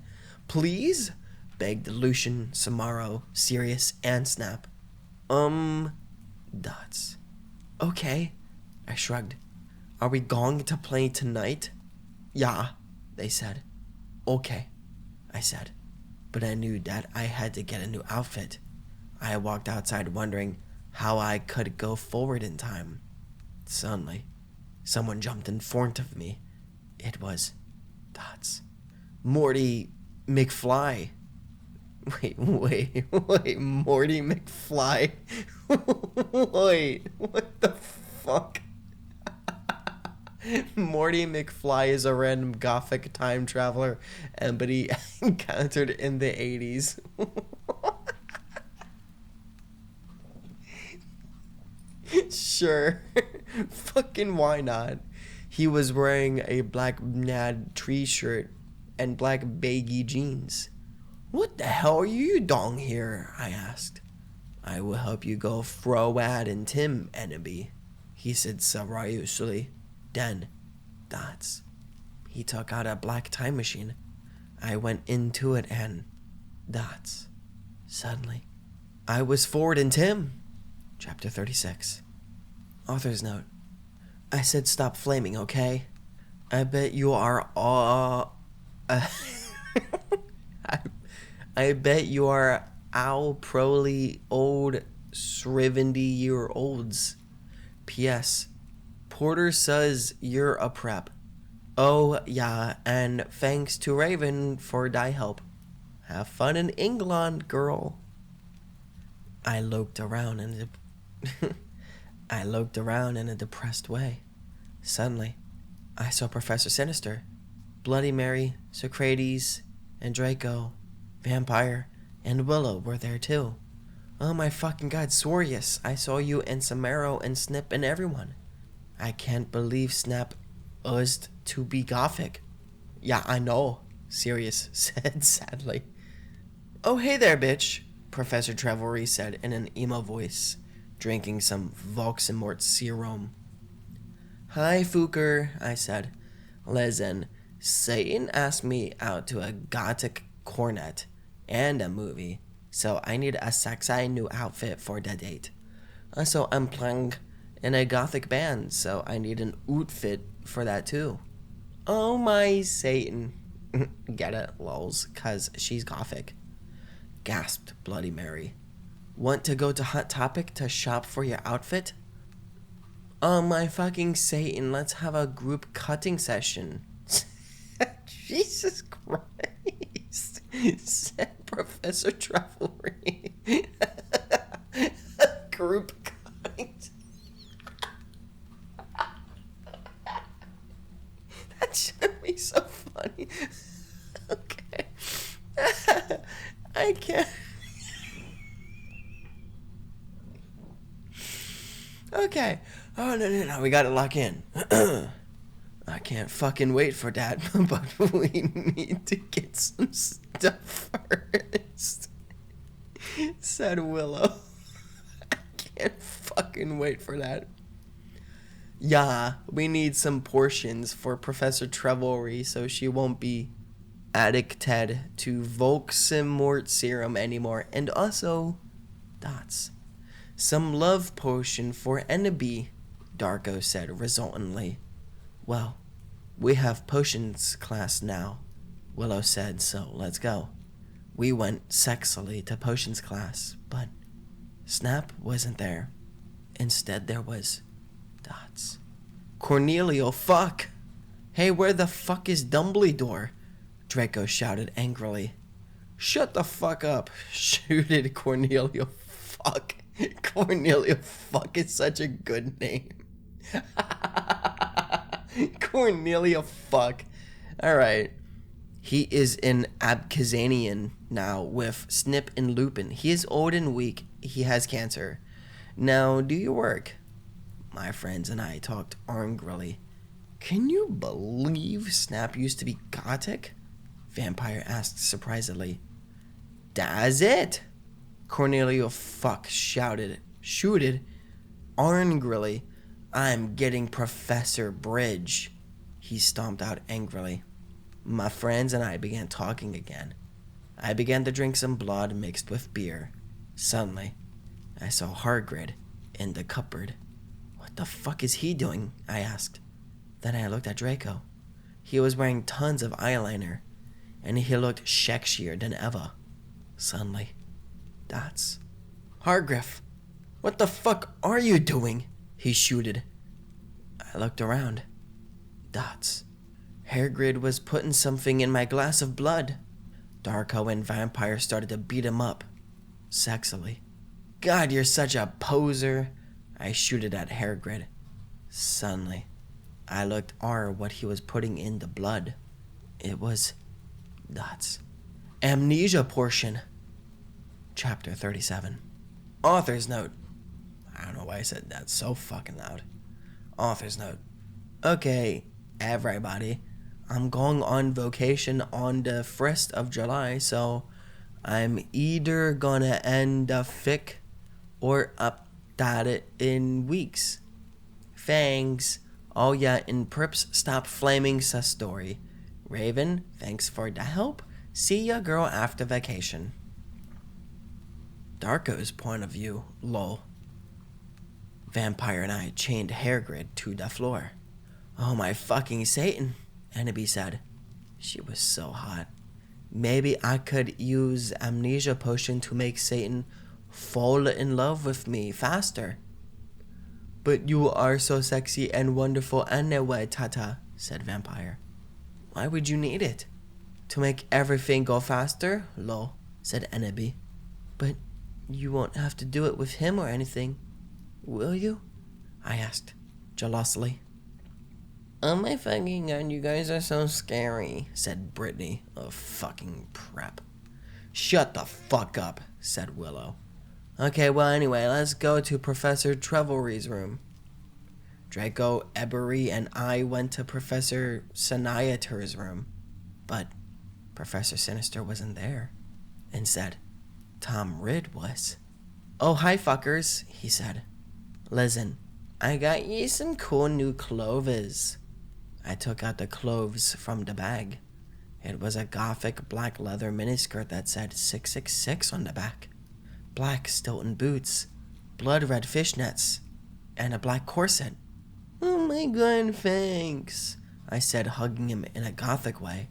Please? Begged Lucian, Samaro, Sirius, and Snap. Dots. Okay, I shrugged. Are we going to play tonight? Yeah, they said. Okay, I said. But I knew that I had to get a new outfit. I walked outside wondering how I could go forward in time. Suddenly, someone jumped in front of me. It was Dots. Morty McFly. Wait, Morty McFly? Wait, what the fuck? Morty McFly is a random Gothic time traveler but he encountered in the 80s. Sure. Fucking why not? He was wearing a black Nad tree shirt and black baggy jeans. What the hell are you doing here? I asked. I will help you go forward in Tim, enemy, he said seriously. Then, Dots. He took out a black time machine. I went into it and Dots. Suddenly, I was forward in Tim. Chapter 36. Author's note. I said stop flaming, okay? I bet you are all... I bet you are owl proly old 70-year-olds. P.S. Porter says you're a prep. Oh, yeah, and thanks to Raven for thy help. Have fun in England, girl. I looked around in a depressed way. Suddenly, I saw Professor Sinister, Bloody Mary, Socrates, and Draco, Vampire, and Willow were there too. Oh my fucking god, Sorius, I saw you and Samaro and Snip and everyone. I can't believe Snap used to be Gothic. Yeah, I know, Sirius said sadly. Oh hey there, bitch, Professor Trevory said in an emo voice, drinking some Voldemort serum. Hi, Fooker, I said. Listen, Satan asked me out to a Gothic cornet and a movie, so I need a sexy new outfit for the date. Also, I'm playing in a Gothic band, so I need an outfit for that too. Oh my Satan. Get it, lols, 'cause she's Gothic. Gasped Bloody Mary. Want to go to Hot Topic to shop for your outfit? Oh my fucking Satan, let's have a group cutting session. Jesus Christ, said Professor Travelry. Group cutting. That should be so funny. Okay. I can't. Okay. Oh, no. We gotta lock in. I can't fucking wait for that, but we need to get some stuff first, said Willow. I can't fucking wait for that. Yeah, we need some portions for Professor Trevory so she won't be addicted to Voldemort serum anymore. And also, Dots. Some love potion for Enemy, Draco said resultantly. Well, we have potions class now. Willow said, so let's go. We went sexily to potions class, but Snap wasn't there. Instead, there was Dots. Cornelio, fuck! Hey, where the fuck is Dumbledore? Draco shouted angrily. Shut the fuck up, shooted Cornelio. Fuck. Cornelio, fuck is such a good name. Cornelio, fuck. Alright. He is in Abkazanian now with Snip and Lupin. He is old and weak. He has cancer. Now, do your work. My friends and I talked angrily. Can you believe Snap used to be Gothic? Vampire asked surprisedly. Does it? Cornelio fuck shooted angrily. I'm getting Professor Bridge. He stomped out angrily. My friends and I began talking again. I began to drink some blood mixed with beer. Suddenly, I saw Hagrid in the cupboard. What the fuck is he doing? I asked. Then I looked at Draco. He was wearing tons of eyeliner, and he looked sexier than ever. Suddenly, Dots. Hagrid, what the fuck are you doing? He shooted. I looked around. Dots. Hagrid was putting something in my glass of blood. Draco and Vampire started to beat him up. Sexily. God, you're such a poser. I shooted at Hagrid. Suddenly, I looked what he was putting in the blood. It was Dots. Amnesia portion. Chapter 37. Author's note. I don't know why I said that so fucking loud. Author's note. Okay, everybody. I'm going on vacation on the 1st of July, so I'm either gonna end the fic or update it in weeks. Thanks. Oh yeah, and Prips, stop flaming sa story. Raven, thanks for the help. See ya, girl, after vacation. Draco's point of view, lol. Vampire and I chained Hagrid to the floor. Oh my fucking Satan, Annabelle said. She was so hot. Maybe I could use amnesia potion to make Satan fall in love with me faster. But you are so sexy and wonderful anyway, Tata, said Vampire. Why would you need it? To make everything go faster? Lol, said Annabelle. But you won't have to do it with him or anything, will you? I asked, jealously. Oh my fucking god, you guys are so scary, said Brittany, a fucking prep. Shut the fuck up, said Willow. Okay, well anyway, let's go to Professor Trevelry's room. Draco, Ebery, and I went to Professor Siniater's room, but Professor Sinister wasn't there. Instead, Tom Ridd was. Oh, hi fuckers, he said. Listen, I got you some cool new clothes. I took out the clothes from the bag. It was a gothic black leather miniskirt that said 666 on the back. Black Stilton boots, blood red fishnets, and a black corset. Oh my god, thanks, I said, hugging him in a gothic way.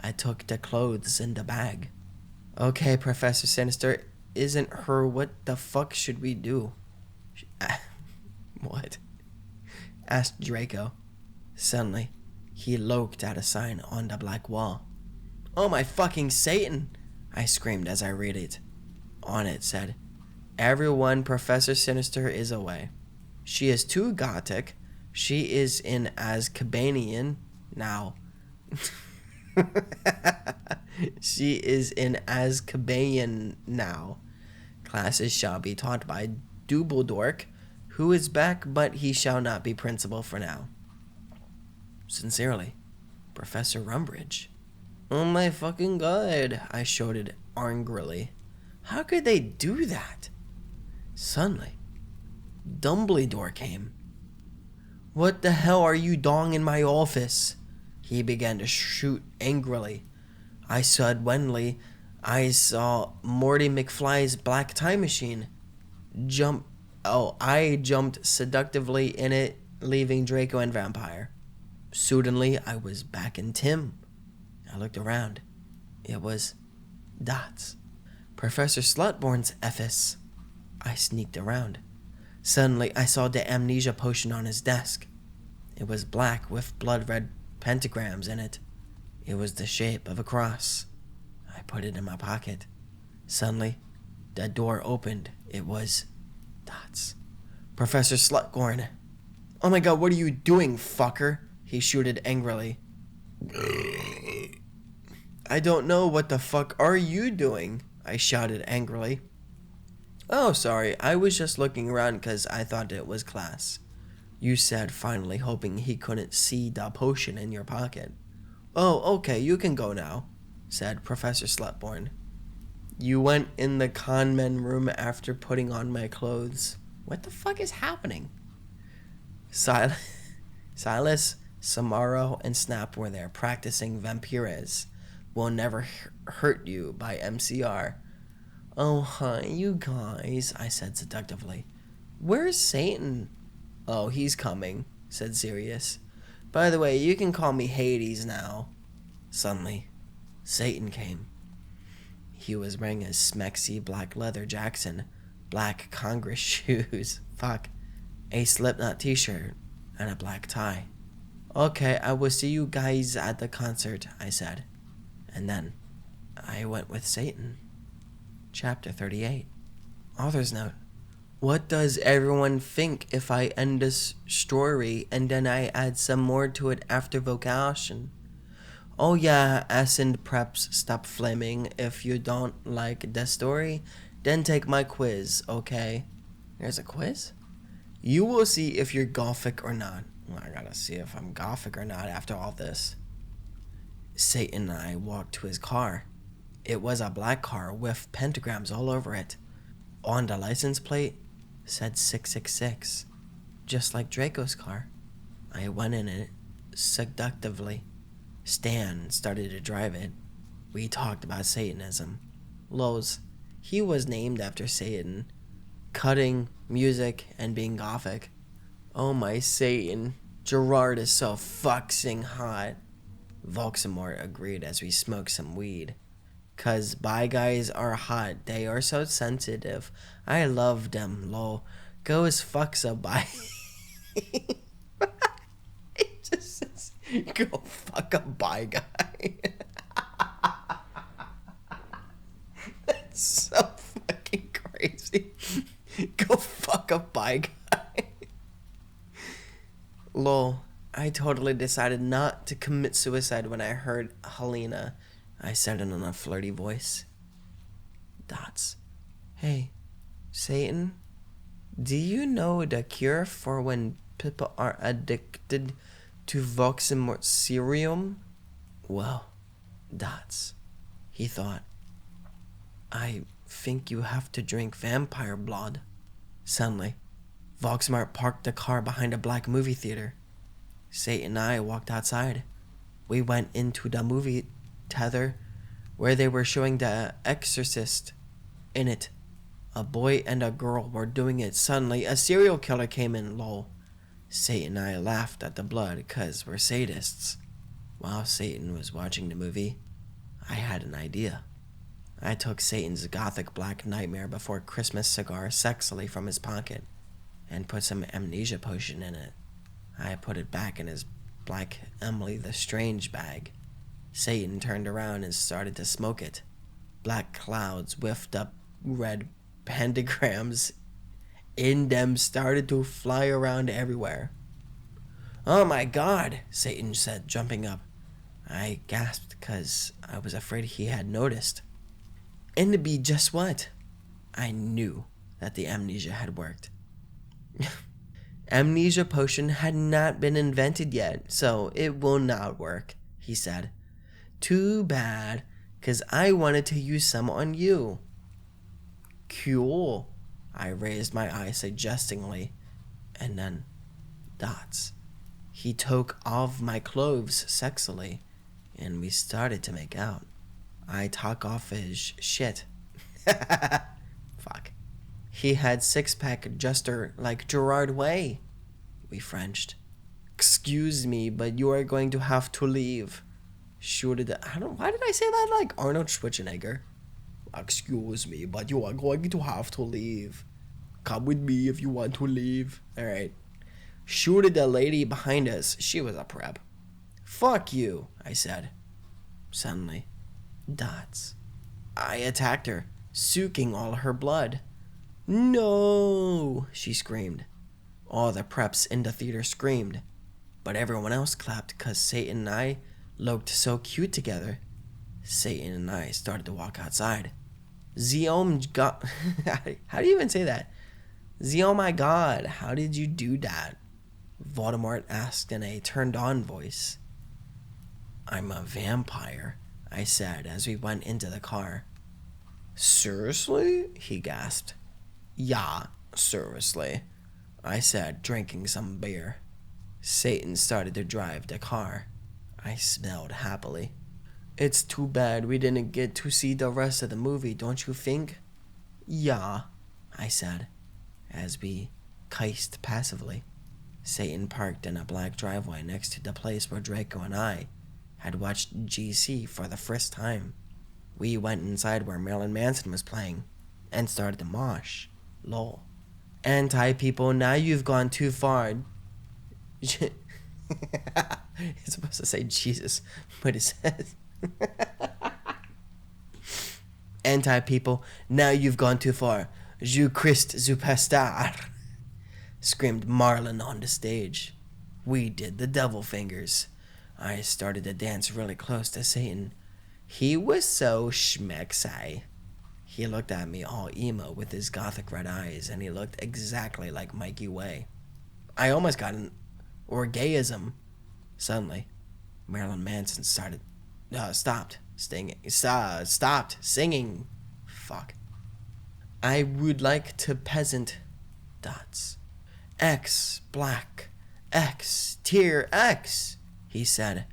I took the clothes in the bag. Okay, Professor Sinister, isn't her what the fuck should we do? What? Asked Draco. Suddenly, he looked at a sign on the black wall. Oh my fucking Satan, I screamed as I read it. On it said, everyone, Professor Sinister is away. She is too gothic. She is in Azkabanian now. She is in Azkaban now. Classes shall be taught by Dumbledore, who is back, but he shall not be principal for now. Sincerely, Professor Rumbridge. Oh my fucking god, I shouted angrily. How could they do that? Suddenly, Dumbledore came. What the hell are you doing in my office? He began to shoot angrily. I suddenly saw Morty McFly's black time machine. I jumped seductively in it, leaving Draco and Vampire. Suddenly, I was back in Tim. I looked around. It was Dots. Professor Slutborn's office. I sneaked around. Suddenly, I saw the amnesia potion on his desk. It was black with blood-red pentagrams in it. It was the shape of a cross. I put it in my pocket. Suddenly, the door opened. It was Dots. Professor Slutborn. Oh my god, what are you doing, fucker? He shouted angrily. I don't know, what the fuck are you doing? I shouted angrily. Oh, sorry, I was just looking around because I thought it was class. You said, finally, hoping he couldn't see the potion in your pocket. Oh, okay, you can go now, said Professor Slutborn. You went in the conmen room after putting on my clothes. What the fuck is happening? Silas, Samaro, and Snap were there practicing Vampires Will Never Hurt You by MCR. Oh, hi, you guys, I said seductively. Where's Satan? Oh, he's coming, said Sirius. By the way, you can call me Hades now. Suddenly, Satan came. He was wearing a smexy black leather Jackson, black Congress shoes, a Slipknot t-shirt, and a black tie. Okay, I will see you guys at the concert, I said. And then, I went with Satan. Chapter 38. Author's note. What does everyone think if I end this story and then I add some more to it after vocation? Oh yeah, Ascend Preps, stop flaming. If you don't like the story, then take my quiz, okay? There's a quiz? You will see if you're gothic or not. Well, I gotta see if I'm gothic or not after all this. Satan and I walked to his car. It was a black car with pentagrams all over it. On the license plate said 666, just like Draco's car. I went in it seductively. Stan started to drive it. We talked about Satanism. Lowe's, he was named after Satan. Cutting, music, and being gothic. Oh my Satan, Gerard is so fucking hot. Voldemort agreed as we smoked some weed. 'Cause bi guys are hot, they are so sensitive. I love them, lol. Go as fuck's a bi. It just says, go fuck a bi guy. That's so fucking crazy. Go fuck a bi guy. Lol, I totally decided not to commit suicide when I heard Helena. I said it in a flirty voice. Dots. Hey, Satan, do you know the cure for when people are addicted to Voldemort serum? Well, Dots, he thought. I think you have to drink vampire blood. Suddenly, Voldemort parked the car behind a black movie theater. Satan and I walked outside. We went into the movie theater where they were showing The Exorcist. In it, a boy and a girl were doing it. Suddenly, a serial killer came in, lol. Satan and I laughed at the blood 'cause we're sadists. While Satan was watching the movie, I had an idea. I took Satan's gothic black nightmare before Christmas cigar sexily from his pocket and put some amnesia potion in it. I put it back in his black Emily the Strange bag. Satan turned around and started to smoke it. Black clouds whiffed up red pentagrams in them started to fly around everywhere. Oh my god, Satan said, jumping up. I gasped because I was afraid he had noticed. And to be just what? I knew that the amnesia had worked. Amnesia potion had not been invented yet, so it will not work, he said. Too bad, 'cause I wanted to use some on you. Cool. I raised my eye suggestingly, and then Dots. He took off my clothes sexily, and we started to make out. I took off his shit. Fuck. He had six-pack adjuster like Gerard Way. We Frenched. Excuse me, but you are going to have to leave. shooted. Why did I say that like Arnold Schwarzenegger? Excuse me, but you are going to have to leave. Come with me if you want to leave. Alright. Shooted the lady behind us. She was a prep. Fuck you, I said. Suddenly, dots. I attacked her, sucking all her blood. No, she screamed. All the preps in the theater screamed, but everyone else clapped because Satan and I looked so cute together. Satan and I started to walk outside. Oh how do you even say that? Oh my god, how did you do that? Voldemort asked in a turned-on voice. I'm a vampire, I said as we went into the car. Seriously? He gasped. Yeah, seriously, I said, drinking some beer. Satan started to drive the car. I smiled happily. It's too bad we didn't get to see the rest of the movie, don't you think? Yeah, I said, as we kissed passively. Satan parked in a black driveway next to the place where Draco and I had watched GC for the first time. We went inside where Marilyn Manson was playing and started to mosh. Lol. Anti-people, now you've gone too far. It's supposed to say Jesus, but it says... Anti-people, now you've gone too far. Je Christ Superstar, screamed Marlon on the stage. We did the devil fingers. I started to dance really close to Satan. He was so schmexy. He looked at me all emo with his gothic red eyes, and he looked exactly like Mikey Way. I almost got an orgasm. Suddenly, Marilyn Manson stopped singing. Fuck. I would like to peasant dots. X, black, X, tier X, he said.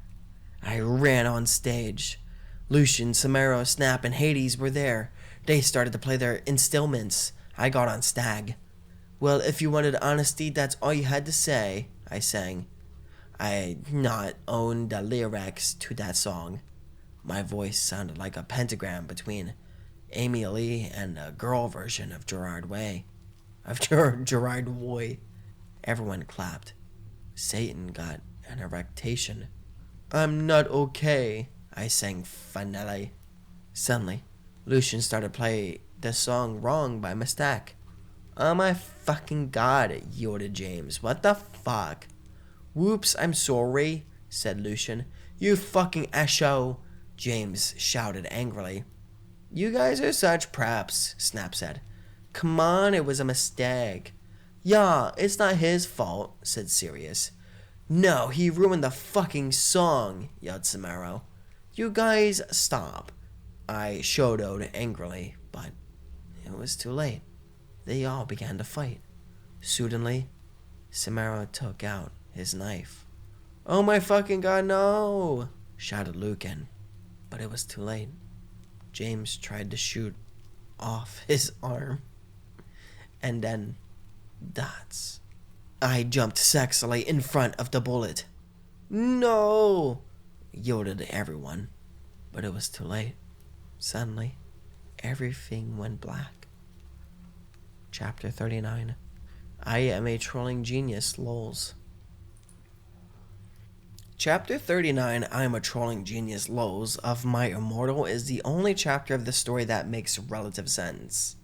I ran on stage. Lucian, Samaro, Snap, and Hades were there. They started to play their instruments. I got on Stag. Well, if you wanted honesty, that's all you had to say, I sang. I not own the lyrics to that song. My voice sounded like a pentagram between Amy Lee and a girl version of Gerard Way. Gerard Way. Everyone clapped. Satan got an erection. I'm not okay, I sang finally. Suddenly, Lucian started playing the song wrong by mistake. Oh my fucking god, yelled James. What the fuck? Whoops, I'm sorry, said Lucian. You fucking asho, James shouted angrily. You guys are such preps, Snap said. Come on, it was a mistake. Yeah, it's not his fault, said Sirius. No, he ruined the fucking song, yelled Samaro. You guys stop. I showed angrily, but it was too late. They all began to fight. Suddenly, Samaro took out his knife. Oh my fucking god, no! Shouted Lucan, but it was too late. James tried to shoot off his arm, and then dots. I jumped sexily in front of the bullet. No! Yelled everyone, but it was too late. Suddenly, everything went black. Chapter 39. I am a trolling genius, lols. Chapter 39, I am a trolling genius, lols, of My Immortal is the only chapter of the story that makes relative sense,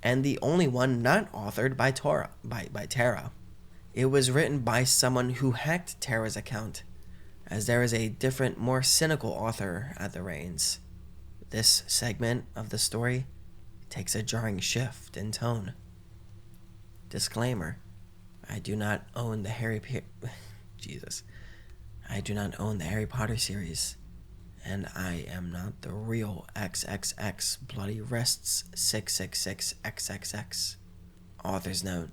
and the only one not authored by Tara. It was written by someone who hacked Tara's account, as there is a different, more cynical author at the reins. This segment of the story takes a jarring shift in tone. Disclaimer: I do not own the Harry Potter series, and I am not the real XXX Bloody Wrists 666 XXX. Author's note: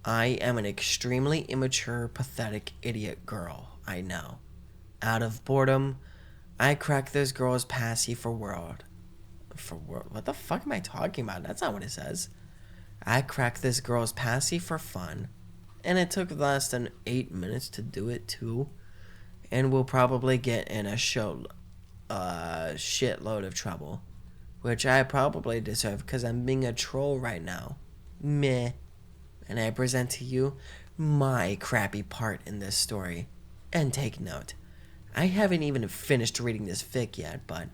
I am an extremely immature, pathetic idiot girl, I know. Out of boredom, I crack this girl's passy for world. What the fuck am I talking about? That's not what it says. I cracked this girl's passy for fun, and it took less than 8 minutes to do it too. and will probably get in a shitload of trouble, which I probably deserve because I'm being a troll right now. Meh. And I present to you my crappy part in this story. And take note, I haven't even finished reading this fic yet, but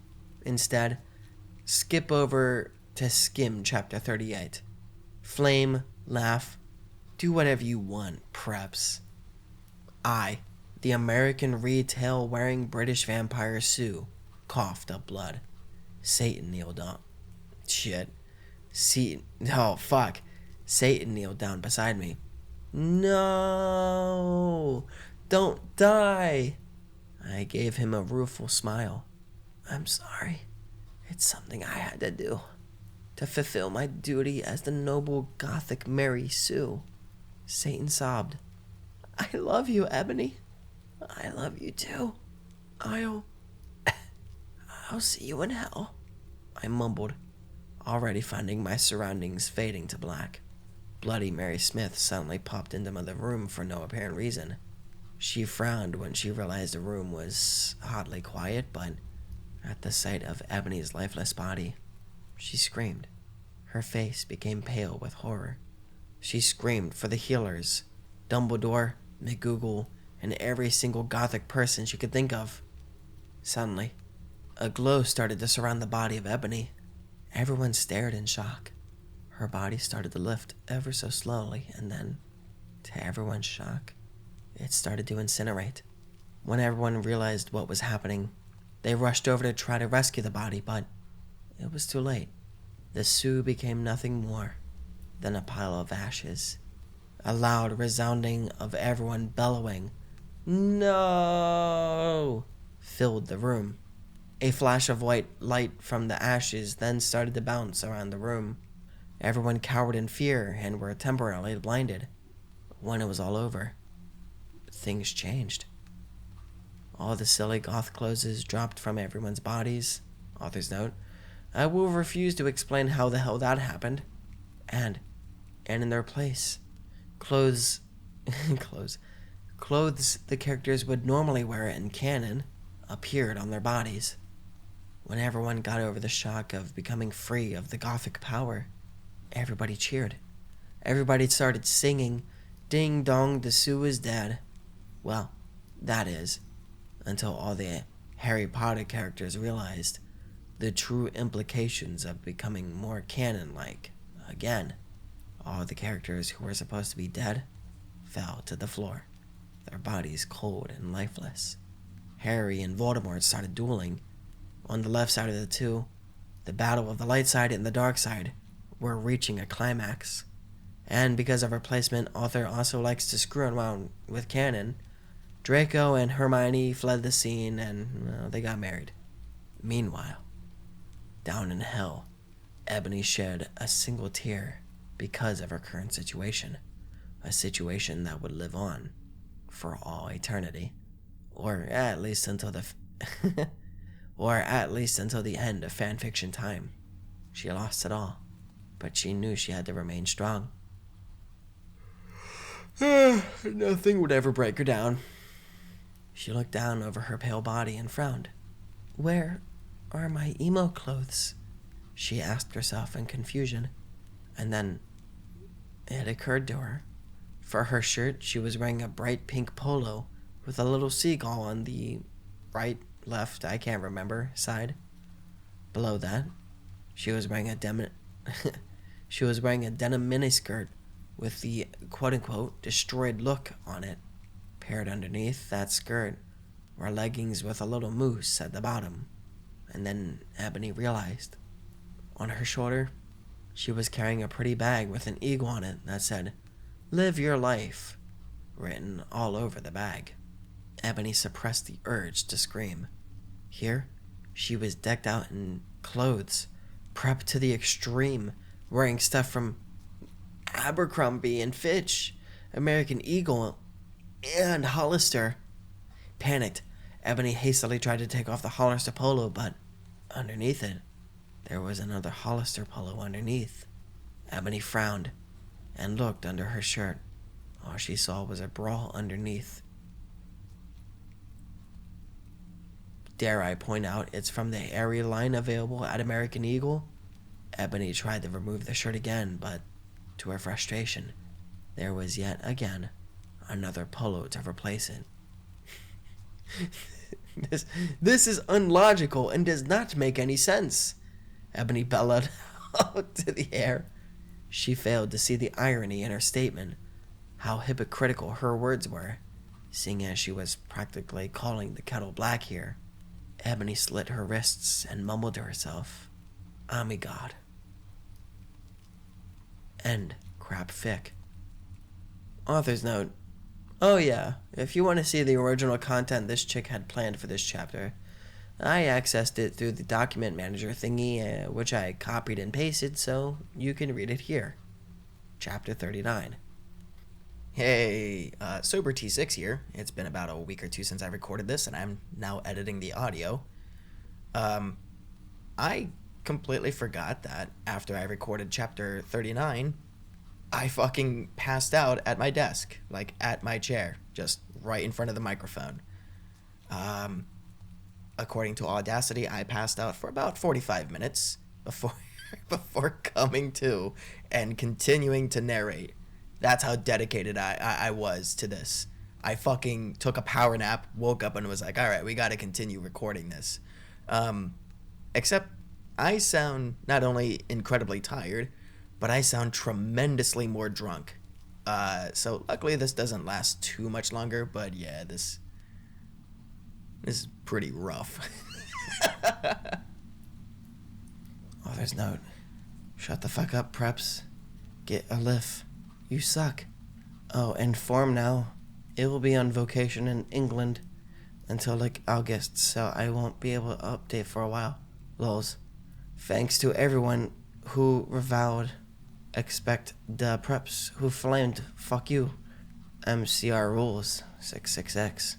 instead, skip over to skim chapter 38. Flame, laugh, do whatever you want, preps. I, the American retail wearing British vampire Sue, coughed up blood. Satan kneeled down. Oh, fuck. Satan kneeled down beside me. No! Don't die! I gave him a rueful smile. I'm sorry. It's something I had to do. To fulfill my duty as the noble Gothic Mary Sue. Satan sobbed. I love you, Ebony. I love you too. I'll see you in hell, I mumbled, already finding my surroundings fading to black. Bloody Mary Smith suddenly popped into the room for no apparent reason. She frowned when she realized the room was oddly quiet, but at the sight of Ebony's lifeless body, she screamed. Her face became pale with horror. She screamed for the healers, Dumbledore, McGoogle, and every single Gothic person she could think of. Suddenly, a glow started to surround the body of Ebony. Everyone stared in shock. Her body started to lift ever so slowly, and then, to everyone's shock, it started to incinerate. When everyone realized what was happening, they rushed over to try to rescue the body, but it was too late. The Sue became nothing more than a pile of ashes. A loud resounding of everyone bellowing, "No!" filled the room. A flash of white light from the ashes then started to bounce around the room. Everyone cowered in fear and were temporarily blinded. When it was all over, things changed. All the silly goth clothes dropped from everyone's bodies. Author's note, I will refuse to explain how the hell that happened. And in their place, clothes the characters would normally wear in canon appeared on their bodies. When everyone got over the shock of becoming free of the Gothic power, everybody cheered. Everybody started singing, "Ding dong, the Sue is dead." Well, that is, until all the Harry Potter characters realized the true implications of becoming more canon-like. Again, all the characters who were supposed to be dead fell to the floor, their bodies cold and lifeless. Harry and Voldemort started dueling. On the left side of the two, the battle of the light side and the dark side were reaching a climax. And because of her placement, author also likes to screw around with canon. Draco and Hermione fled the scene and, well, they got married. Meanwhile, down in hell, Ebony shed a single tear because of her current situation. A situation that would live on for all eternity. Or at least until the end of fanfiction time. She lost it all, but she knew she had to remain strong. Nothing would ever break her down. She looked down over her pale body and frowned. Where are my emo clothes? She asked herself in confusion. And then it occurred to her. For her shirt, she was wearing a bright pink polo with a little seagull on the right, left, I can't remember, side. Below that, she was wearing a denim miniskirt with the quote-unquote destroyed look on it. Paired underneath that skirt were leggings with a little moose at the bottom. And then Ebony realized. On her shoulder, she was carrying a pretty bag with an eagle on it that said, "Live your life," written all over the bag. Ebony suppressed the urge to scream. Here, she was decked out in clothes, prepped to the extreme, wearing stuff from Abercrombie and Fitch, American Eagle, and Hollister. Panicked, Ebony hastily tried to take off the Hollister polo, but underneath it, there was another Hollister polo underneath. Ebony frowned and looked under her shirt. All she saw was a bra underneath. Dare I point out it's from the Aerie line available at American Eagle? Ebony tried to remove the shirt again, but to her frustration, there was yet again another polo to replace it. This is unlogical and does not make any sense, Ebony bellowed out to the air. She failed to see the irony in her statement, how hypocritical her words were, seeing as she was practically calling the kettle black here. Ebony slit her wrists and mumbled to herself, "Ah, me God." End crap fic. Author's note. Oh yeah, if you want to see the original content this chick had planned for this chapter, I accessed it through the document manager thingy, which I copied and pasted, so you can read it here. Chapter 39. Hey, Sober T6 here. It's been about a week or two since I recorded this, and I'm now editing the audio. I completely forgot that after I recorded chapter 39, I fucking passed out at my desk, like at my chair, just right in front of the microphone. According to Audacity, I passed out for about 45 minutes before coming to and continuing to narrate. That's how dedicated I was to this. I fucking took a power nap, woke up, and was like, all right, we got to continue recording this. Except I sound not only incredibly tired, but I sound tremendously more drunk. So luckily this doesn't last too much longer, but yeah, this is pretty rough. Author's note. Shut the fuck up, preps. Get a lift. You suck. Oh, inform now. It will be on vacation in England until like August, so I won't be able to update for a while. Lols. Thanks to everyone who reviled. Expect the preps who flamed. Fuck you. MCR rules. 66X.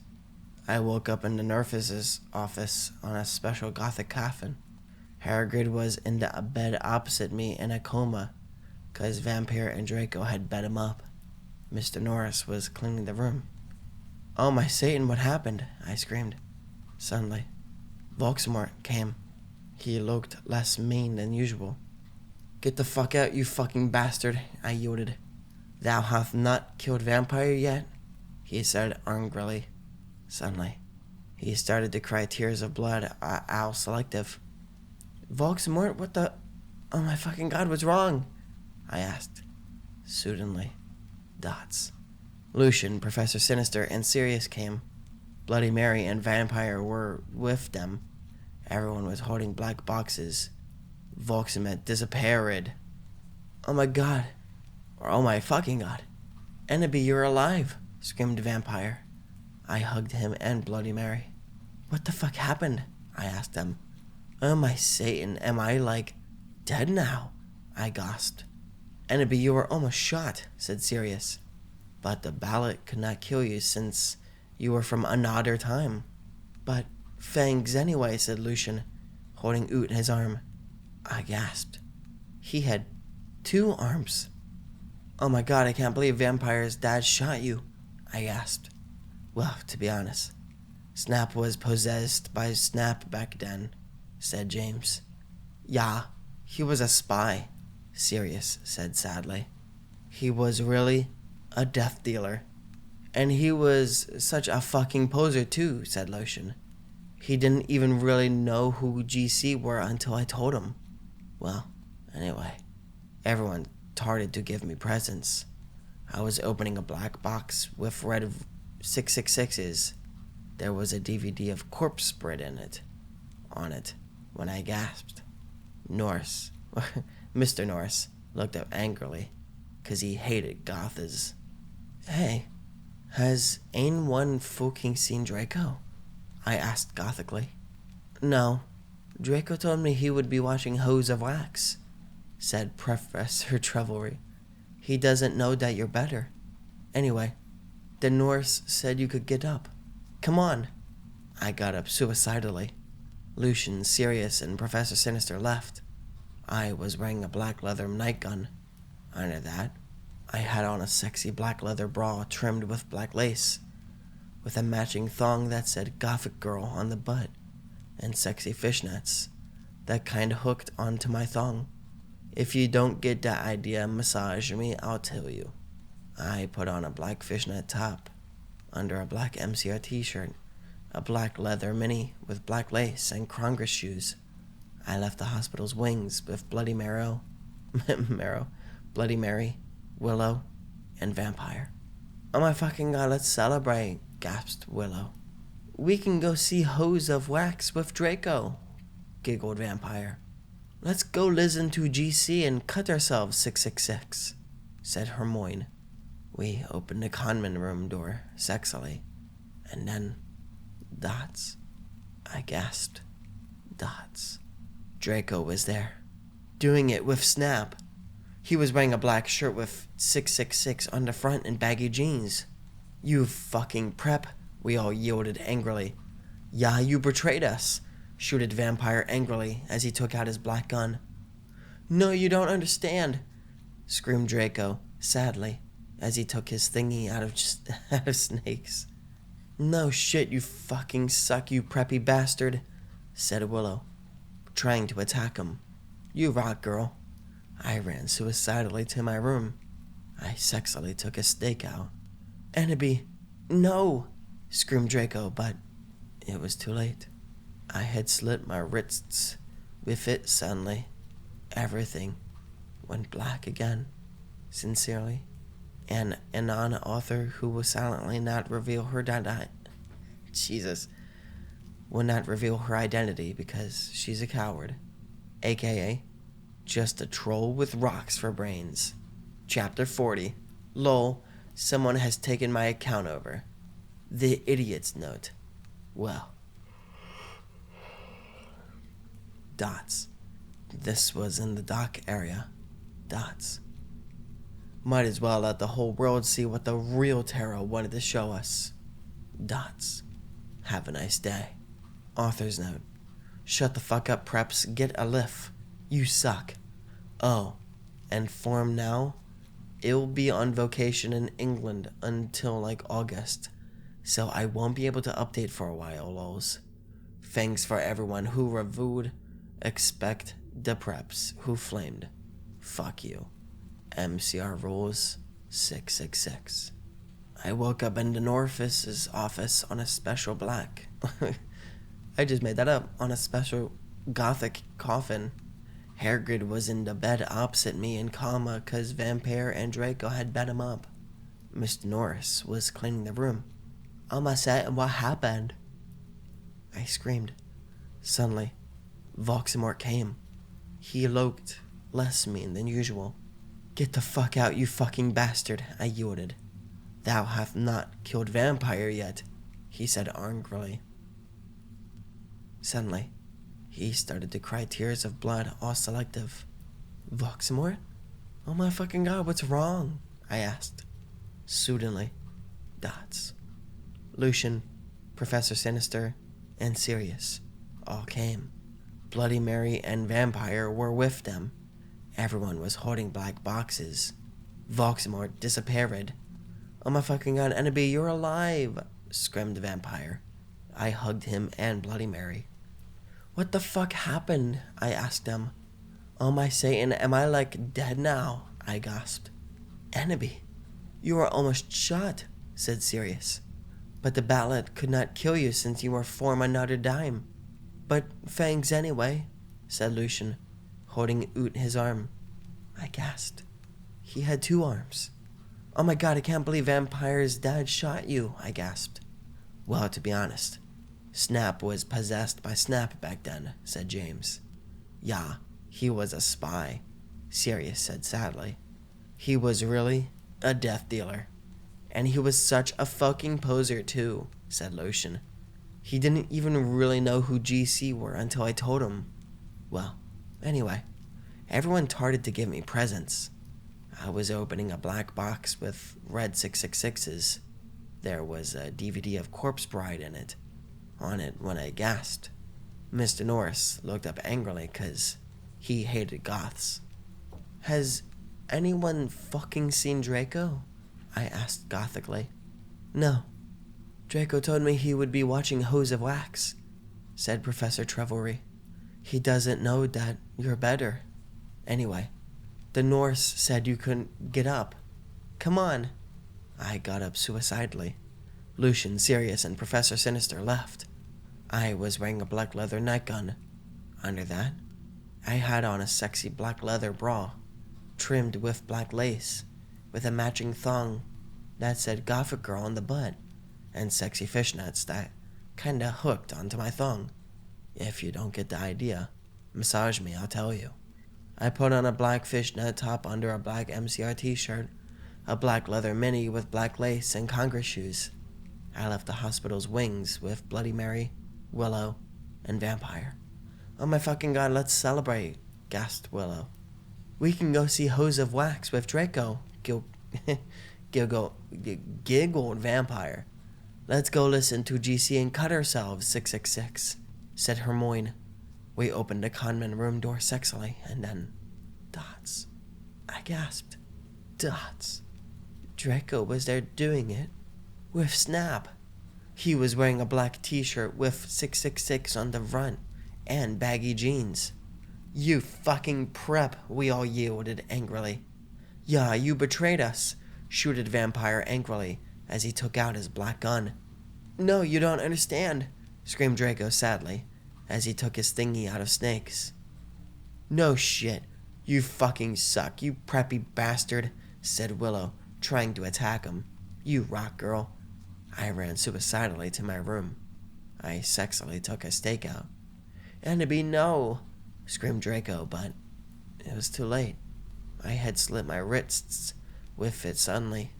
I woke up in the nurse's office on a special gothic coffin. Hagrid was in the bed opposite me in a coma, 'cause Vampire and Draco had bed him up. Mr. Norris was cleaning the room. Oh my Satan, what happened? I screamed. Suddenly, Voldemort came. He looked less mean than usual. Get the fuck out, you fucking bastard, I yielded. Thou hast not killed Vampire yet? He said angrily. Suddenly, he started to cry tears of blood, owl selective. Voldemort, what the... Oh my fucking God, what's wrong? I asked. Suddenly, dots. Lucian, Professor Sinister, and Sirius came. Bloody Mary and Vampire were with them. Everyone was holding black boxes. Voldemort disappeared. Oh my God. Or oh my fucking God. Ennaby, you're alive, screamed Vampire. I hugged him and Bloody Mary. What the fuck happened? I asked them. Oh my Satan, am I like dead now? I gasped. Ennaby, you were almost shot, said Sirius. But the ballot could not kill you since you were from another time. But thanks anyway, said Lucian, holding Oot in his arm. I gasped. He had 2 arms. Oh my God, I can't believe Vampire's dad shot you, I gasped. Well, to be honest, Snap was possessed by Snap back then, said James. Yeah, he was a spy, Sirius said sadly. He was really a death dealer. And he was such a fucking poser too, said Lucian. He didn't even really know who GC were until I told him. Well, anyway, everyone started to give me presents. I was opening a black box with red 666s. There was a DVD of Corpse Spread on it, when I gasped. Norris, Mr. Norris, looked up angrily, 'cause he hated Gothas. Hey, has anyone fucking seen Draco? I asked gothically. No, Draco told me he would be watching Hose of Wax, said Professor Trevelry. He doesn't know that you're better. Anyway, the Norse said you could get up. Come on. I got up suicidally. Lucian, Sirius, and Professor Sinister left. I was wearing a black leather nightgown. Under that, I had on a sexy black leather bra trimmed with black lace, with a matching thong that said Gothic Girl on the butt. and sexy fishnets that kind hooked onto my thong. If you don't get the idea, massage me, I'll tell you. I put on a black fishnet top under a black MCR t-shirt, a black leather mini with black lace and Congress shoes. I left the hospital's wings with Bloody Mary, Willow, and Vampire. Oh my fucking god, let's celebrate, gasped Willow. We can go see Hose of Wax with Draco, giggled Vampire. Let's go listen to GC and cut ourselves, 666, said Hermione. We opened the conman room door sexily, and then dots. I gasped. Dots. Draco was there, doing it with Snap. He was wearing a black shirt with 666 on the front and baggy jeans. You fucking prep, we all yielded angrily. Yeah, you betrayed us, shooted Vampire angrily as he took out his black gun. No, you don't understand, screamed Draco, sadly, as he took his thingy out of Snake's. No shit, you fucking suck, you preppy bastard, said Willow, trying to attack him. You rock, girl. I ran suicidally to my room. I sexily took a stake out. Annabee, no, screamed Draco, but it was too late. I had slit my wrists with it suddenly. Everything went black again. Sincerely, an anon author who will silently not reveal her will not reveal her identity because she's a coward, aka just a troll with rocks for brains. Chapter 40. Lol, someone has taken my account over. The idiot's note. Well. Dots. This was in the dock area. Dots. Might as well let the whole world see what the real tarot wanted to show us. Dots. Have a nice day. Author's note. Shut the fuck up, preps. Get a lift. You suck. Oh, and form now? It'll be on vacation in England until like August, so I won't be able to update for a while, lols. Thanks for everyone who reviewed. Expect the preps who flamed. Fuck you. MCR rules 666. I woke up in the North's office on a special black. I just made that up. On a special gothic coffin. Hagrid was in the bed opposite me in coma cause Vampire and Draco had bet him up. Mr. Norris was cleaning the room. I said, what happened? I screamed. Suddenly, Voldemort came. He looked less mean than usual. Get the fuck out, you fucking bastard, I yielded. Thou hast not killed Vampire yet, he said angrily. Suddenly, he started to cry tears of blood, all selective. Voldemort? Oh my fucking god, what's wrong? I asked. Suddenly, dots. Lucian, Professor Sinister, and Sirius all came. Bloody Mary and Vampire were with them. Everyone was holding black boxes. Voldemort disappeared. Oh my fucking god, Annabee, you're alive! Screamed the Vampire. I hugged him and Bloody Mary. What the fuck happened? I asked them. Oh my Satan, am I like dead now? I gasped. Annabee, you were almost shot, said Sirius. But the ballot could not kill you since you were form another dime. But thanks anyway, said Lucian, holding out his arm. I gasped. He had 2 arms. Oh my god, I can't believe Vampire's dad shot you, I gasped. Well, to be honest, Snap was possessed by Snap back then, said James. Yeah, he was a spy, Sirius said sadly. He was really a death dealer. And he was such a fucking poser too, said Lucian. He didn't even really know who GC were until I told him. Well, anyway, everyone started to give me presents. I was opening a black box with red 666s. There was a DVD of Corpse Bride in it. On it when I gasped. Mr. Norris looked up angrily because he hated goths. Has anyone fucking seen Draco? I asked gothically. No. Draco told me he would be watching Hose of Wax. said Professor Trevory. He doesn't know that you're better. Anyway, the Norse said you couldn't get up. Come on. I got up suicidally. Lucian, Sirius, and Professor Sinister left. I was wearing a black leather nightgown. Under that, I had on a sexy black leather bra, trimmed with black lace, with a matching thong that said Gothic Girl on the butt, and sexy fishnets that kinda hooked onto my thong. If you don't get the idea, massage me, I'll tell you. I put on a black fishnet top under a black MCR t-shirt, a black leather mini with black lace and Congress shoes. I left the hospital's wings with Bloody Mary, Willow, and Vampire. Oh my fucking god, let's celebrate, gasped Willow. We can go see Hose of Wax with Draco, giggled Vampire. Let's go listen to GC and cut ourselves, 666, said Hermione. We opened the conman room door sexily, and then, dots. I gasped. Dots. Draco was there doing it. With Snap. He was wearing a black t-shirt with 666 on the front, and baggy jeans. You fucking prep, we all yielded angrily. Yeah, you betrayed us, shooted Vampire angrily as he took out his black gun. No, you don't understand, screamed Draco sadly as he took his thingy out of Snake's. No shit, you fucking suck, you preppy bastard, said Willow, trying to attack him. You rock, girl. I ran suicidally to my room. I sexily took a stakeout. Enemy, no, screamed Draco, but it was too late. I had slit my wrists with it suddenly.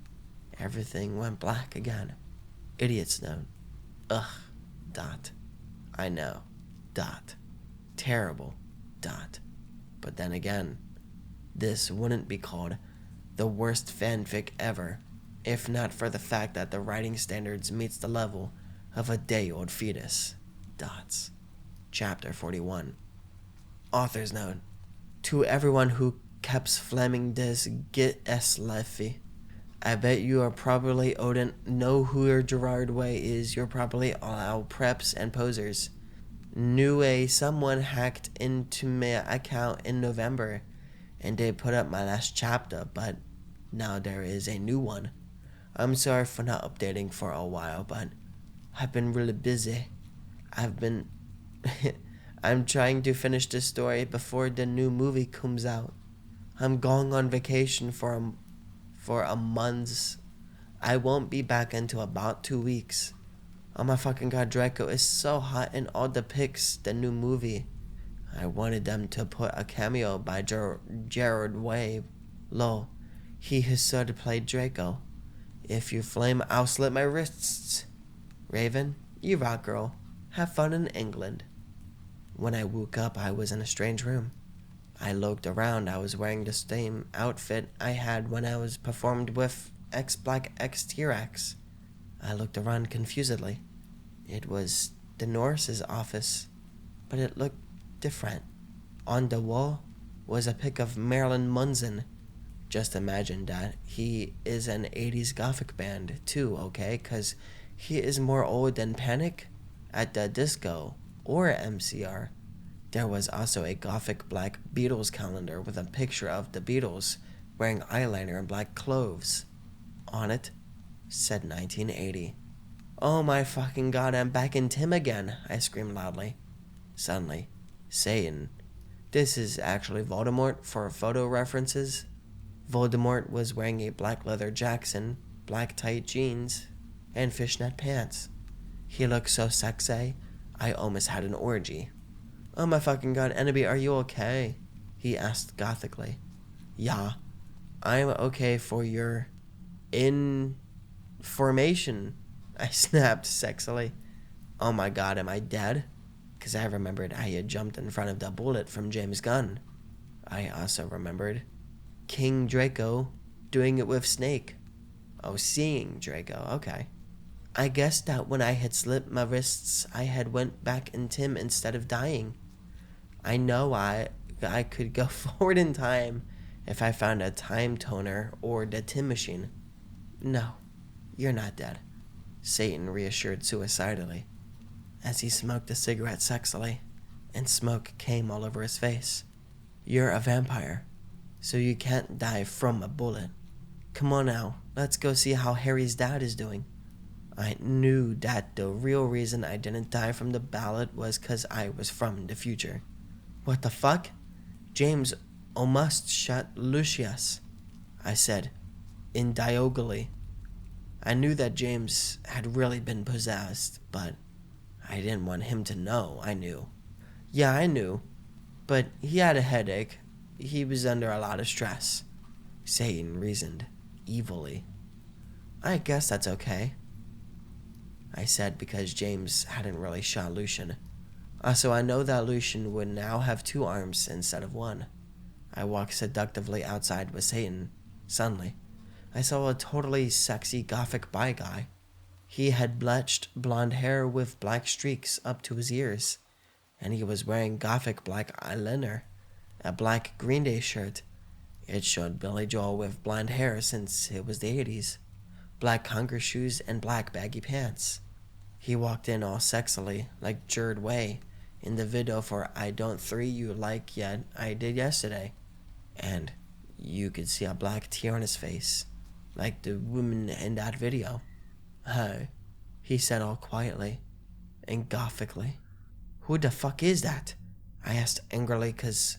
Everything went black again. Idiot's note. Ugh. Dot. I know. Dot. Terrible. Dot. But then again, this wouldn't be called the worst fanfic ever, if not for the fact that the writing standards meets the level of a day-old fetus. Dots. Chapter 41. Author's note. To everyone who keeps flaming this get es lefty. I bet you are probably Odin know who your Gerard Way is. You're probably all out preps and posers. New way someone hacked into my account in November and they put up my last chapter, but now there is a new one. I'm sorry for not updating for a while, but I've been really busy. I'm trying to finish this story before the new movie comes out. I'm going on vacation for a month. I won't be back until about 2 weeks. Oh my fucking god, Draco is so hot in all the pics, the new movie. I wanted them to put a cameo by Gerard Way. Lol, he has sort of played Draco. If you flame, I'll slit my wrists. Raven, you rock, girl. Have fun in England. When I woke up, I was in a strange room. I looked around. I was wearing the same outfit I had when I was performed with X-Black X T-Rex. I looked around confusedly. It was the Norse's office, but it looked different. On the wall was a pic of Marilyn Manson. Just imagine that. He is an 80s gothic band too, okay? 'Cause he is more old than Panic at the Disco or MCR. There was also a gothic black Beatles calendar with a picture of the Beatles wearing eyeliner and black clothes. On it said 1980. Oh my fucking god, I'm back in Tim again, I screamed loudly. Suddenly, Satan. This is actually Voldemort for photo references. Voldemort was wearing a black leather Jackson, black tight jeans, and fishnet pants. He looked so sexy, I almost had an orgy. Oh my fucking god, Enemy, are you okay? He asked gothically. Yeah, I'm okay for your information, I snapped sexily. Oh my god, am I dead? 'Cause I remembered I had jumped in front of the bullet from James Gunn. I also remembered King Draco doing it with Snake. Oh, seeing Draco, okay. I guessed that when I had slit my wrists, I had went back in Tim instead of dying. I know I could go forward in time if I found a time toner or the Tim machine. No, you're not dead, Satan reassured suicidally. as he smoked a cigarette sexily, and smoke came all over his face. "You're a vampire, so you can't die from a bullet. Come on now, let's go see how Harry's dad is doing." I knew that the real reason I didn't die from the bullet was 'cause I was from the future. "What the fuck? James almost shot Lucius," I said, indignantly. I knew that James had really been possessed, but I didn't want him to know I knew. "Yeah, I knew, but he had a headache. He was under a lot of stress," Satan reasoned evilly. "I guess that's okay," I said, because James hadn't really shot Lucian. Also, I know that Lucian would now have 2 arms instead of 1. I walked seductively outside with Satan. Suddenly, I saw a totally sexy gothic bi guy. He had bleached blonde hair with black streaks up to his ears, and he was wearing gothic black eyeliner, a black Green Day shirt. It showed Billy Joel with blonde hair since it was the 80s, black Converse shoes, and black baggy pants. He walked in all sexily, like Jared Way in the video for I Don't 3 You Like Yet I Did Yesterday. And you could see a black tear on his face, like the woman in that video. "Hey," he said all quietly and gothically. "Who the fuck is that?" I asked angrily, 'cause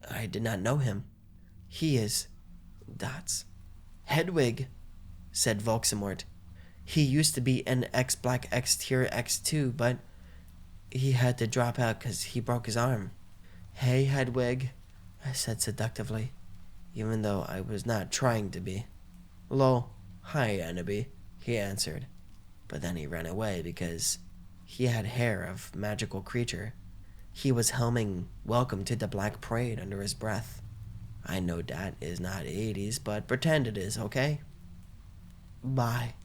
I did not know him. "He is... that's... Hedwig," said Voldemort. "He used to be an X-Black X-Tier X2, but he had to drop out 'cause he broke his arm." "Hey, Hedwig," I said seductively, even though I was not trying to be. "Lol, hi, Annabie," he answered, but then he ran away because he had hair of magical creature. He was humming "Welcome to the Black Parade" under his breath. I know that is not 80s, but pretend it is, okay? "Bye,"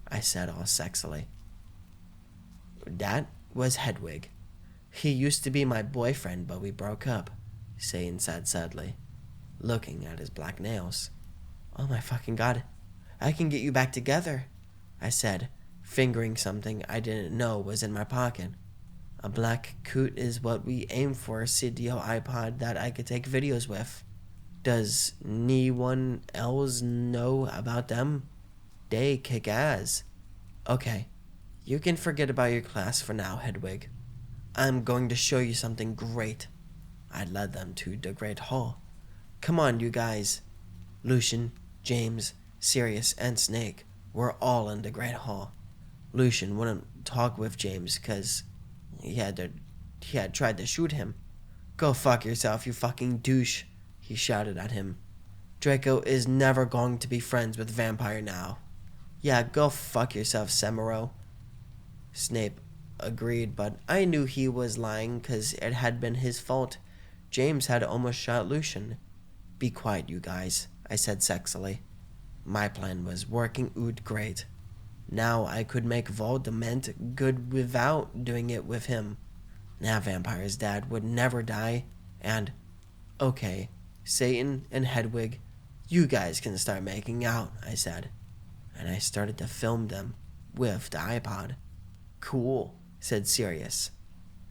I said all sexily. "That was Hedwig. He used to be my boyfriend, but we broke up," Satan said sadly, looking at his black nails. "Oh my fucking god, I can get you back together," I said, fingering something I didn't know was in my pocket. "A black coot is what we aim for, a CDO iPod that I could take videos with. Does anyone else know about them? They kick ass." "Okay, you can forget about your class for now, Hedwig. I'm going to show you something great." I led them to the Great Hall. "Come on, you guys." Lucian, James, Sirius, and Snake were all in the Great Hall. Lucian wouldn't talk with James because he had tried to shoot him. "Go fuck yourself, you fucking douche," he shouted at him. "Draco is never going to be friends with Vampire now." "Yeah, go fuck yourself, Semiro." Snape agreed, but I knew he was lying because it had been his fault. James had almost shot Lucian. "Be quiet, you guys," I said sexily. My plan was working out great. Now I could make Voldemort good without doing it with him. Now Vampire's dad would never die, and... "Okay, Satan and Hedwig, you guys can start making out," I said. And I started to film them with the iPod. "Cool," said Sirius,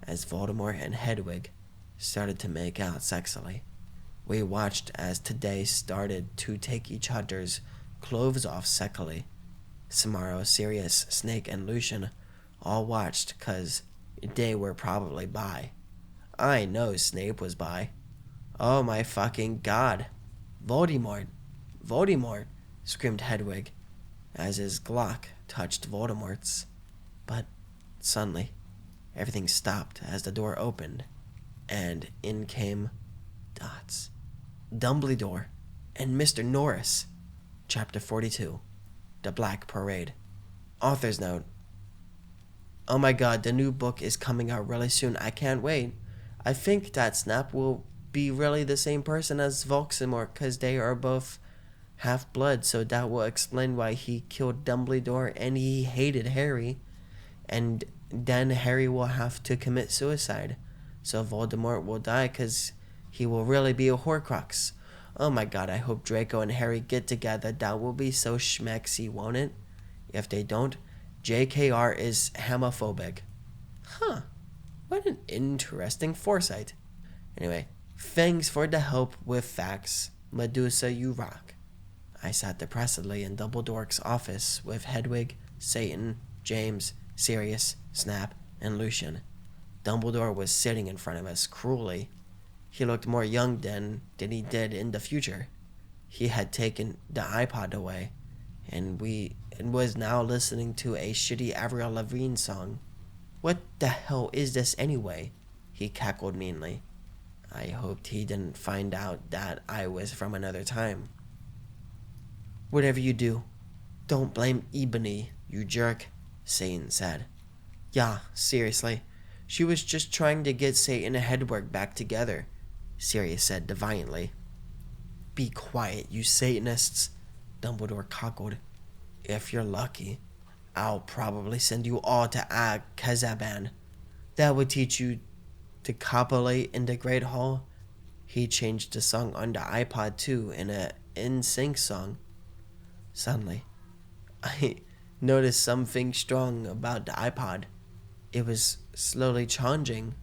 as Voldemort and Hedwig started to make out sexily. We watched as today started to take each other's clothes off sexily. Samaro, Sirius, Snake, and Lucian all watched 'cause they were probably bi. I know Snape was bi. "Oh my fucking god. Voldemort! Voldemort!" screamed Hedwig as his Glock touched Voldemort's. But suddenly, everything stopped as the door opened, and in came Dots, Dumbledore, and Mr. Norris. Chapter 42, The Black Parade. Author's note. Oh my god, the new book is coming out really soon. I can't wait. I think that Snap will be really the same person as Voldemort because they are both half-blood, so that will explain why he killed Dumbledore and he hated Harry. And then Harry will have to commit suicide, so Voldemort will die because he will really be a Horcrux. Oh my god, I hope Draco and Harry get together. That will be so schmexy, won't it? If they don't, JKR is homophobic. Huh. What an interesting foresight. Anyway, thanks for the help with facts. Medusa, you rock. I sat depressedly in Dumbledore's office with Hedwig, Satan, James, Sirius, Snap, and Lucian. Dumbledore was sitting in front of us cruelly. He looked more young then than he did in the future. He had taken the iPod away, and was now listening to a shitty Avril Lavigne song. What the hell is this anyway? He cackled meanly. I hoped he didn't find out that I was from another time. Whatever you do, don't blame Ebony, you jerk, Satan said. Yeah, seriously. She was just trying to get Satan and Hedwig back together, Sirius said defiantly. Be quiet, you Satanists, Dumbledore cackled. If you're lucky, I'll probably send you all to Kazaban. That would teach you to copulate in the Great Hall. He changed the song on the iPod too in a NSYNC song. Suddenly, I noticed something strong about the iPod. It was slowly changing.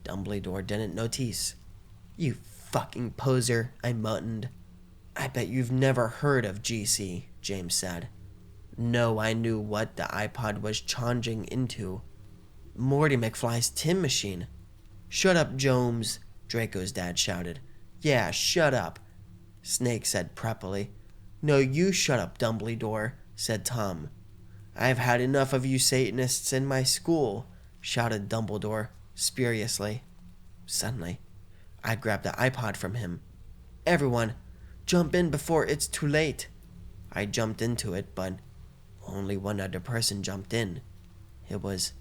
Dumbledore didn't notice. You fucking poser, I muttered. I bet you've never heard of GC, James said. No, I knew what the iPod was changing into. Morty McFly's tin machine. Shut up, Jones, Draco's dad shouted. Yeah, shut up, Snake said preppily. No, you shut up, Dumbledore, said Tom. I've had enough of you Satanists in my school, shouted Dumbledore, spuriously. Suddenly, I grabbed the iPod from him. Everyone, jump in before it's too late. I jumped into it, but only one other person jumped in. It was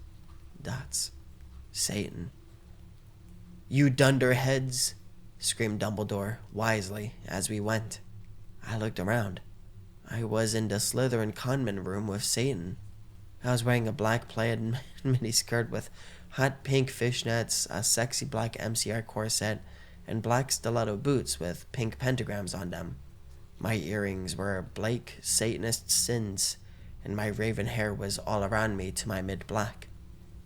Satan. You dunderheads, screamed Dumbledore, wisely, as we went. I looked around. I was in the Slytherin conman room with Satan. I was wearing a black plaid miniskirt with hot pink fishnets, a sexy black MCR corset, and black stiletto boots with pink pentagrams on them. My earrings were Blake Satanist sins, and my raven hair was all around me to my mid-black.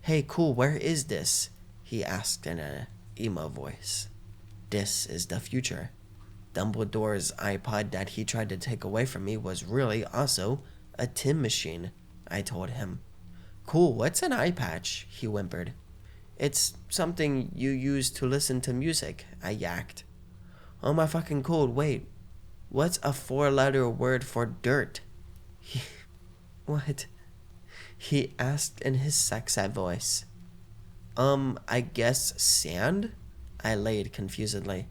Hey, cool, where is this? He asked in an emo voice. This is the future. Dumbledore's iPod that he tried to take away from me was really also a tin machine, I told him. Cool, what's an eye patch? He whimpered. It's something you use to listen to music, I yacked. Oh my fucking cold, wait. What's a 4-letter word for dirt? What? He asked in his sexy voice. I guess sand? I laid confusedly.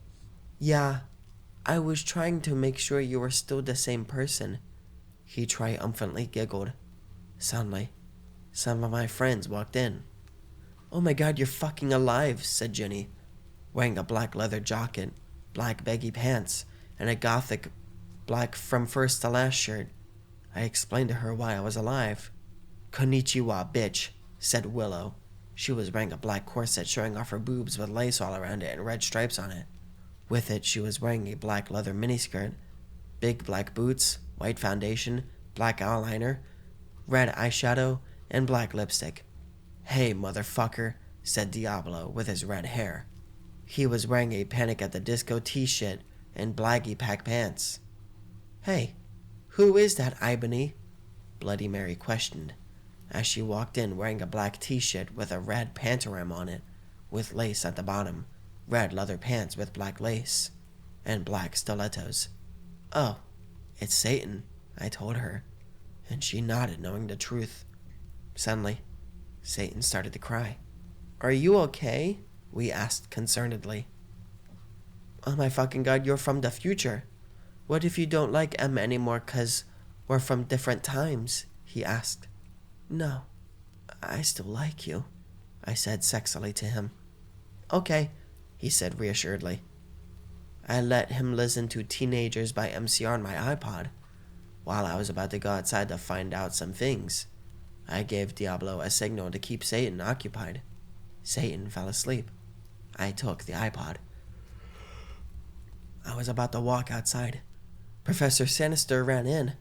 Yeah, I was trying to make sure you were still the same person. He triumphantly giggled. Suddenly, some of my friends walked in. Oh my god, you're fucking alive, said Jenny, wearing a black leather jacket, black baggy pants, and a gothic black from first to last shirt. I explained to her why I was alive. Konnichiwa, bitch, said Willow. She was wearing a black corset showing off her boobs with lace all around it and red stripes on it. With it, she was wearing a black leather miniskirt, big black boots, white foundation, black eyeliner, red eyeshadow, and black lipstick. Hey, motherfucker, said Diablo with his red hair. He was wearing a Panic at the Disco t-shirt and blaggy pack pants. Hey, who is that Ibony? Bloody Mary questioned, as she walked in wearing a black t-shirt with a red pantorama on it, with lace at the bottom, red leather pants with black lace, and black stilettos. Oh, it's Satan, I told her, and she nodded, knowing the truth. Suddenly, Satan started to cry. Are you okay? We asked concernedly. Oh my fucking god, you're from the future. What if you don't like Emma anymore 'cause we're from different times? He asked. No, I still like you, I said sexily to him. Okay, he said reassuredly. I let him listen to Teenagers by MCR on my iPod. While I was about to go outside to find out some things, I gave Diablo a signal to keep Satan occupied. Satan fell asleep. I took the iPod. I was about to walk outside. Professor Sinister ran in.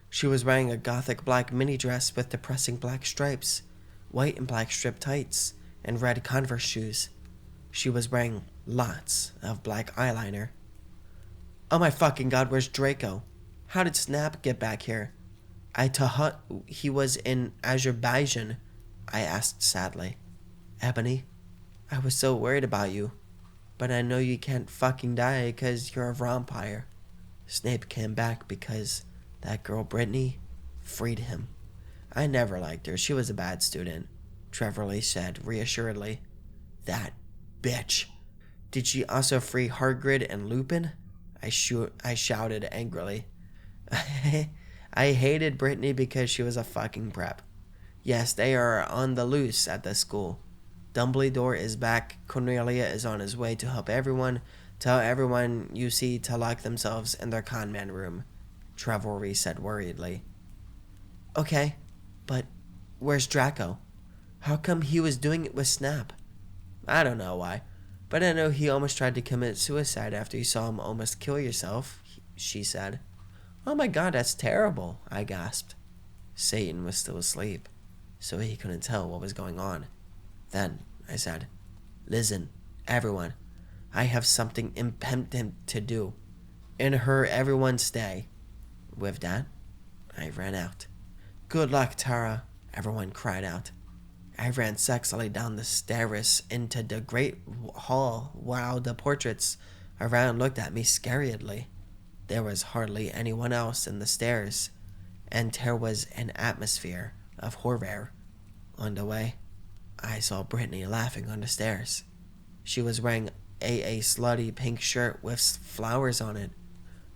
She was wearing a gothic black mini dress with depressing black stripes, white and black striped tights, and red Converse shoes. She was wearing lots of black eyeliner. Oh my fucking god, where's Draco? How did Snap get back here? I thought he was in Azerbaijan, I asked sadly. Ebony, I was so worried about you, but I know you can't fucking die because you're a vampire. Snape came back because that girl Brittany freed him. I never liked her. She was a bad student, Trevor Lee said reassuredly. That bitch. Did she also free Hagrid and Lupin? I shouted angrily. I hated Brittany because she was a fucking prep. Yes, they are on the loose at the school. Dumbledore is back. Cornelia is on his way to help everyone. Tell everyone you see to lock themselves in their con man room, Trevor said worriedly. Okay, but where's Draco? How come he was doing it with Snap? I don't know why, but I know he almost tried to commit suicide after you saw him almost kill yourself, she said. Oh my god, that's terrible, I gasped. Satan was still asleep, so he couldn't tell what was going on. Then I said, listen, everyone, I have something important to do. In her, everyone stay. With that, I ran out. Good luck, Tara, everyone cried out. I ran sexily down the stairs into the great hall while the portraits around looked at me scaredly. There was hardly anyone else in the stairs, and there was an atmosphere of horror. On the way, I saw Brittany laughing on the stairs. She was wearing a slutty pink shirt with flowers on it,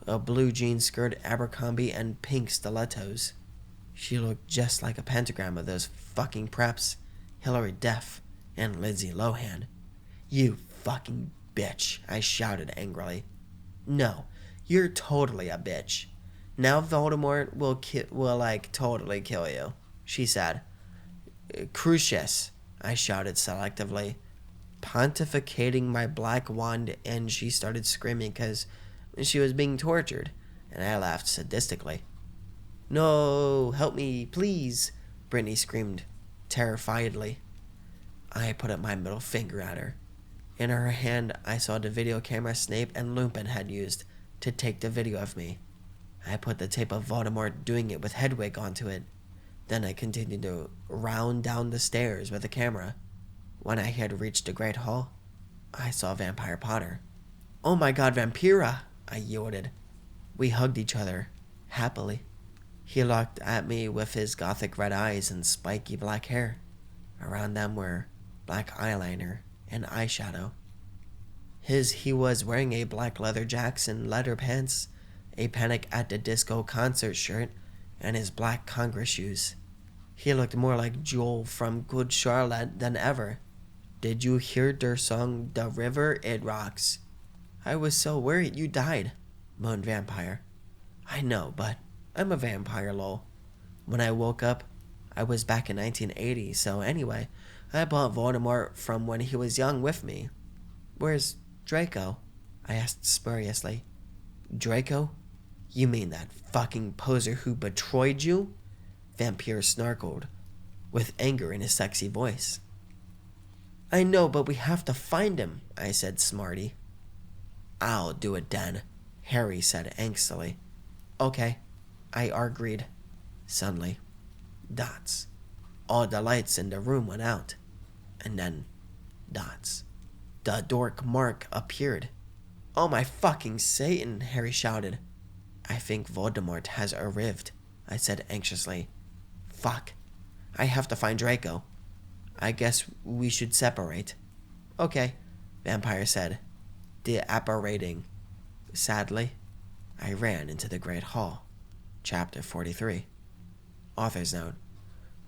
a blue jean skirt, Abercrombie, and pink stilettos. She looked just like a pentagram of those fucking preps, Hilary Duff and Lindsay Lohan. You fucking bitch, I shouted angrily. No, you're totally a bitch. Now Voldemort will totally kill you, she said. Crucius, I shouted selectively, pontificating my black wand, and she started screaming because she was being tortured, and I laughed sadistically. No, help me, please, Brittany screamed terrifiedly. I put up my middle finger at her. In her hand, I saw the video camera Snape and Lupin had used to take the video of me. I put the tape of Voldemort doing it with Hedwig onto it. Then I continued to round down the stairs with the camera. When I had reached the Great Hall, I saw Vampire Potter. Oh my god, Vampira! I yielded. We hugged each other, happily. He looked at me with his gothic red eyes and spiky black hair. Around them were black eyeliner and eyeshadow. He was wearing a black leather Jackson leather pants, a Panic at the Disco concert shirt, and his black Congress shoes. He looked more like Joel from Good Charlotte than ever. Did you hear their song, The River? It rocks. I was so worried you died, moaned Vampire. I know, but I'm a vampire, lol. When I woke up, I was back in 1980, so anyway, I brought Voldemort from when he was young with me. Where's Draco? I asked spuriously. Draco? You mean that fucking poser who betrayed you? Vampire snarkled, with anger in his sexy voice. I know, but we have to find him, I said smarty. I'll do it then, Harry said angstily. Okay, I agreed. Suddenly, dots. All the lights in the room went out. And then, dots. The dork Mark appeared. Oh my fucking Satan, Harry shouted. I think Voldemort has arrived, I said anxiously. Fuck. I have to find Draco. I guess we should separate. Okay, Vampire said, de-apparating. Sadly, I ran into the Great Hall. Chapter 43. Author's note.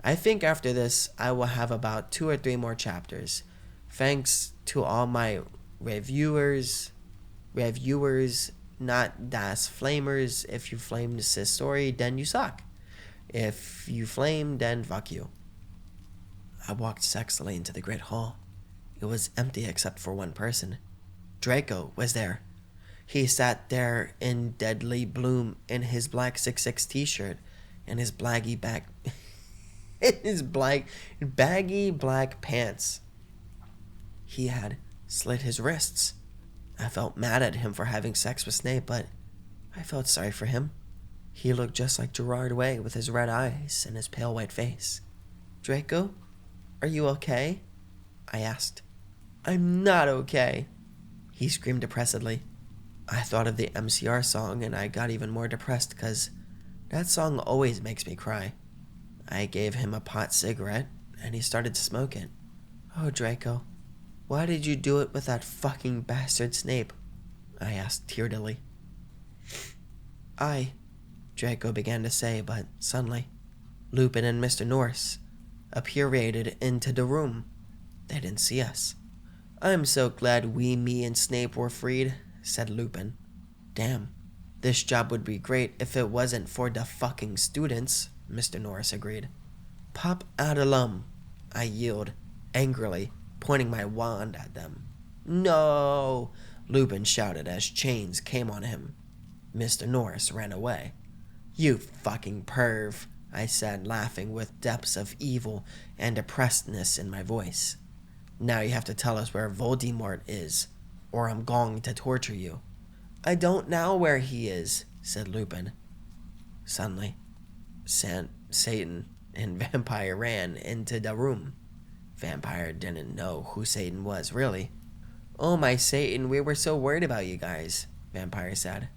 I think after this, I will have about 2 or 3 more chapters. Thanks to all my reviewers, not das flamers. If you flamed this story, then you suck. If you flame, then fuck you. I walked sexily into the Great Hall. It was empty except for one person. Draco was there. He sat there in deadly bloom in his black 6'6" t-shirt and his baggy black pants. he had slit his wrists. I felt mad at him for having sex with Snape, but I felt sorry for him. He looked just like Gerard Way with his red eyes and his pale white face. "Draco, are you okay?" I asked. "I'm not okay," he screamed depressedly. I thought of the MCR song and I got even more depressed because that song always makes me cry. I gave him a pot cigarette and he started to smoke it. "Oh, Draco, why did you do it with that fucking bastard Snape?" I asked tearfully. Draco began to say, but suddenly, Lupin and Mr. Norris appeared into the room. They didn't see us. "I'm so glad me and Snape were freed," said Lupin. "Damn, this job would be great if it wasn't for the fucking students," Mr. Norris agreed. "Pop out alum," I yelled, angrily, pointing my wand at them. "No!" Lupin shouted as chains came on him. Mr. Norris ran away. "You fucking perv," I said, laughing with depths of evil and oppressedness in my voice. "Now you have to tell us where Voldemort is, or I'm going to torture you." "I don't know where he is," said Lupin. Suddenly, Satan and Vampire ran into the room. Vampire didn't know who Satan was, really. "Oh my Satan, we were so worried about you guys," Vampire said.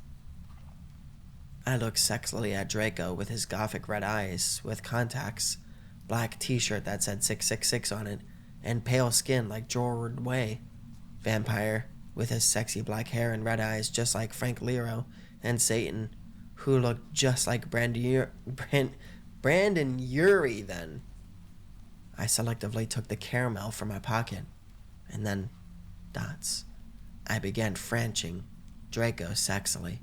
I looked sexily at Draco with his gothic red eyes, with contacts, black t-shirt that said 666 on it, and pale skin like Gerard Way. Vampire, with his sexy black hair and red eyes just like Frank Lero, and Satan, who looked just like Brandon Urie then. I selectively took the caramel from my pocket, and then dots. I began Frenching Draco sexily.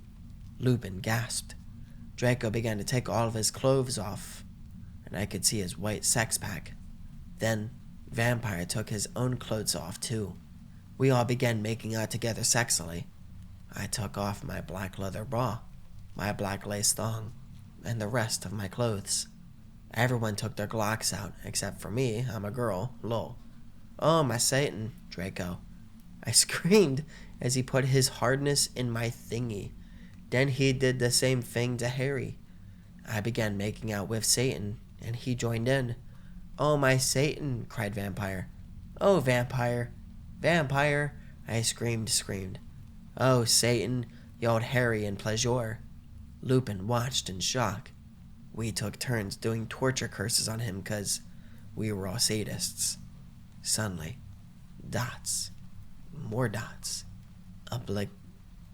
Lupin gasped. Draco began to take all of his clothes off, and I could see his white sex-pack. Then Vampire took his own clothes off too. We all began making out together sexily. I took off my black leather bra, my black lace thong, and the rest of my clothes. Everyone took their Glocks out, except for me. I'm a girl, lol. "Oh, my Satan, Draco," I screamed as he put his hardness in my thingy. Then he did the same thing to Harry. I began making out with Satan, and he joined in. "Oh, my Satan," cried Vampire. "Oh, Vampire, Vampire," I screamed. "Oh, Satan," yelled Harry in pleasure. Lupin watched in shock. We took turns doing torture curses on him because we were all sadists. Suddenly, dots. More dots. A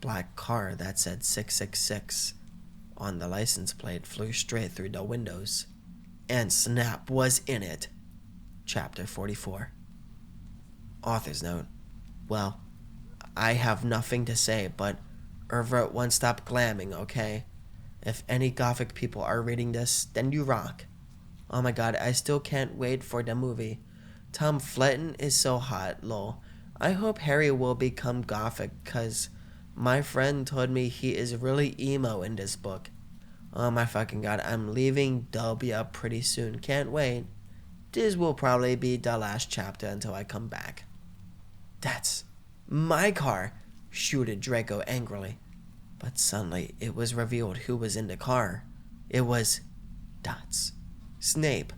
black car that said 666 on the license plate flew straight through the windows. And Snap was in it. Chapter 44. Author's note. Well, I have nothing to say, but Irva won't stop glamming, okay? If any gothic people are reading this, then you rock. Oh my god, I still can't wait for the movie. Tom Felton is so hot, lol. I hope Harry will become gothic, cause my friend told me he is really emo in this book. Oh my fucking god, I'm leaving Delbia pretty soon, can't wait. This will probably be the last chapter until I come back. "That's my car," shouted Draco angrily. But suddenly it was revealed who was in the car. It was dots. Snape.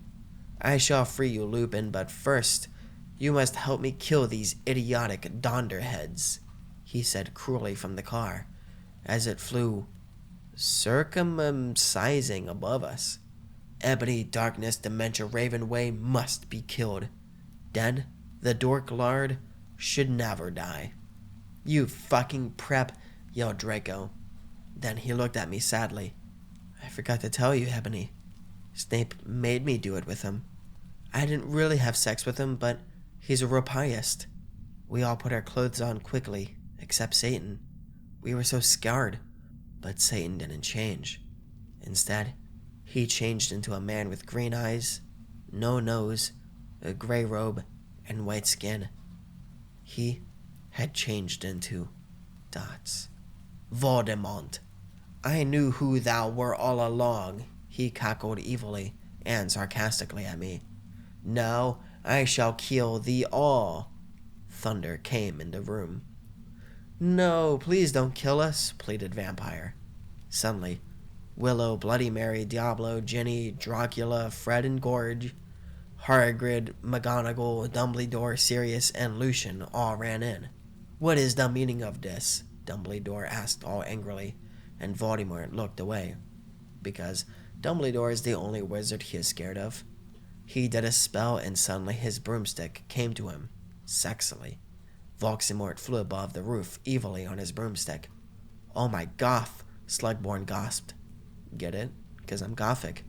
"I shall free you, Lupin, but first, you must help me kill these idiotic donderheads," he said cruelly from the car, as it flew circumcising above us. "Ebony, Darkness, Dementia, Ravenway must be killed. Then the Dork Lard should never die." "You fucking prep," yelled Draco. Then he looked at me sadly. "I forgot to tell you, Ebony. Snape made me do it with him. I didn't really have sex with him, but he's a rapiest." We all put our clothes on quickly, except Satan. We were so scared, but Satan didn't change. Instead, he changed into a man with green eyes, no nose, a gray robe, and white skin. He had changed into dots. "Voldemort, I knew who thou were all along," he cackled evilly and sarcastically at me. "Now I shall kill thee all." thunder came in the room. "No, please don't kill us," pleaded Vampire. Suddenly, Willow, Bloody Mary, Diablo, Ginny, Dracula, Fred and Gorge, Hagrid, McGonagall, Dumbledore, Sirius, and Lucian all ran in. "What is the meaning of this?" Dumbledore asked all angrily, and Voldemort looked away, because Dumbledore is the only wizard he is scared of. He did a spell, and suddenly his broomstick came to him, sexily. Voldemort flew above the roof evilly on his broomstick. "Oh my goth," Slugborn gasped. Get it? 'Cause I'm gothic.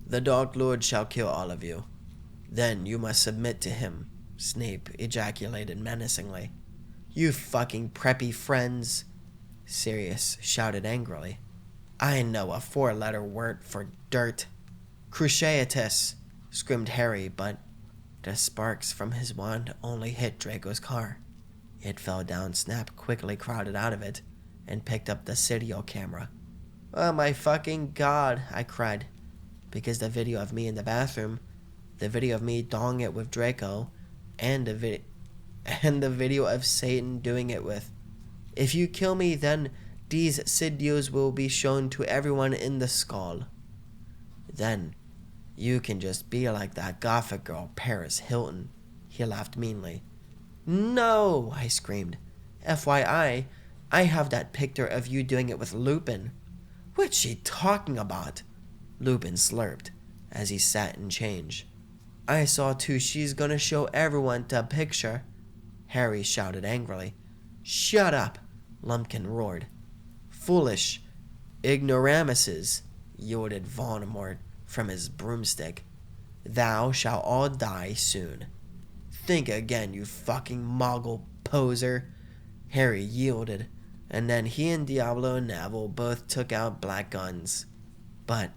"The Dark Lord shall kill all of you. Then you must submit to him," Snape ejaculated menacingly. "You fucking preppy friends," Sirius shouted angrily. "I know a 4-letter word for dirt." "Cruciatus," screamed Harry, but the sparks from his wand only hit Draco's car. It fell down. Snap quickly crawled out of it and picked up the video camera. "Oh my fucking god," I cried, because the video of me in the bathroom, the video of me doing it with Draco, and the video of Satan doing it with. "If you kill me, then these videos will be shown to everyone in the skull. Then you can just be like that gothic girl, Paris Hilton," he laughed meanly. "No," I screamed. "FYI, I have that picture of you doing it with Lupin." "What's she talking about?" Lupin slurped as he sat in change. "I saw too. She's gonna show everyone the picture," Harry shouted angrily. "Shut up," Lumpkin roared. "Foolish ignoramuses," yielded Voldemort from his broomstick. "Thou shalt all die soon. Think again, you fucking Muggle poser." Harry yielded, and then he and Diablo and Neville both took out black guns. But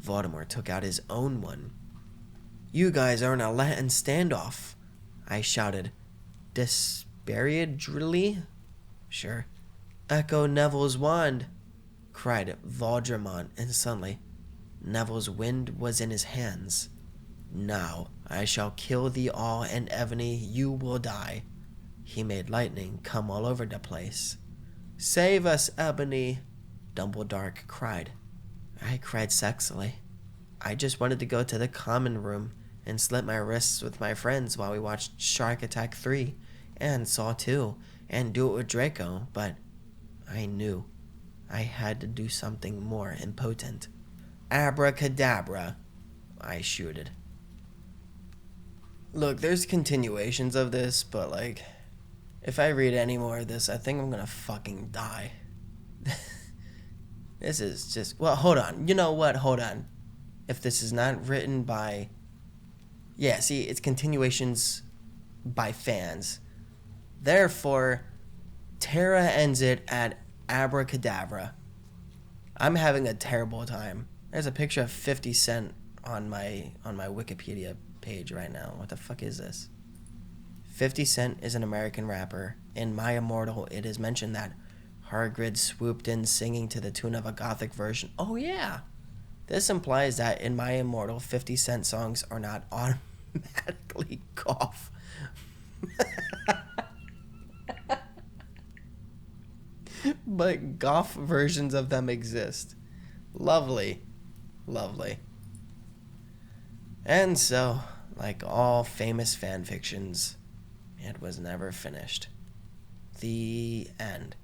Voldemort took out his own one. "You guys are in a Latin standoff," I shouted, despairingly. "Sure." "Echo Neville's wand," cried Voldemort, and suddenly Neville's wind was in his hands. "Now I shall kill thee all, and Ebony, you will die." He made lightning come all over the place. "Save us, Ebony," Dumbledore cried. I cried sexily. I just wanted to go to the common room and slit my wrists with my friends while we watched Shark Attack 3 and Saw 2 and do it with Draco, but I knew I had to do something more impotent. "Abracadabra," I shouted. Look, there's continuations of this, but like, if I read any more of this, I think I'm gonna fucking die. This is just, well, hold on. You know what? Hold on. If this is not written by, yeah, see, it's continuations by fans. Therefore, Tara ends it at abracadabra. I'm having a terrible time. There's a picture of 50 Cent on my Wikipedia page right now. What the fuck is this? 50 Cent is an American rapper. In My Immortal, it is mentioned that Hagrid swooped in singing to the tune of a gothic version. Oh yeah! This implies that in My Immortal, 50 Cent songs are not automatically goth. But goth versions of them exist. Lovely. Lovely. And so, like all famous fanfictions, it was never finished. The end.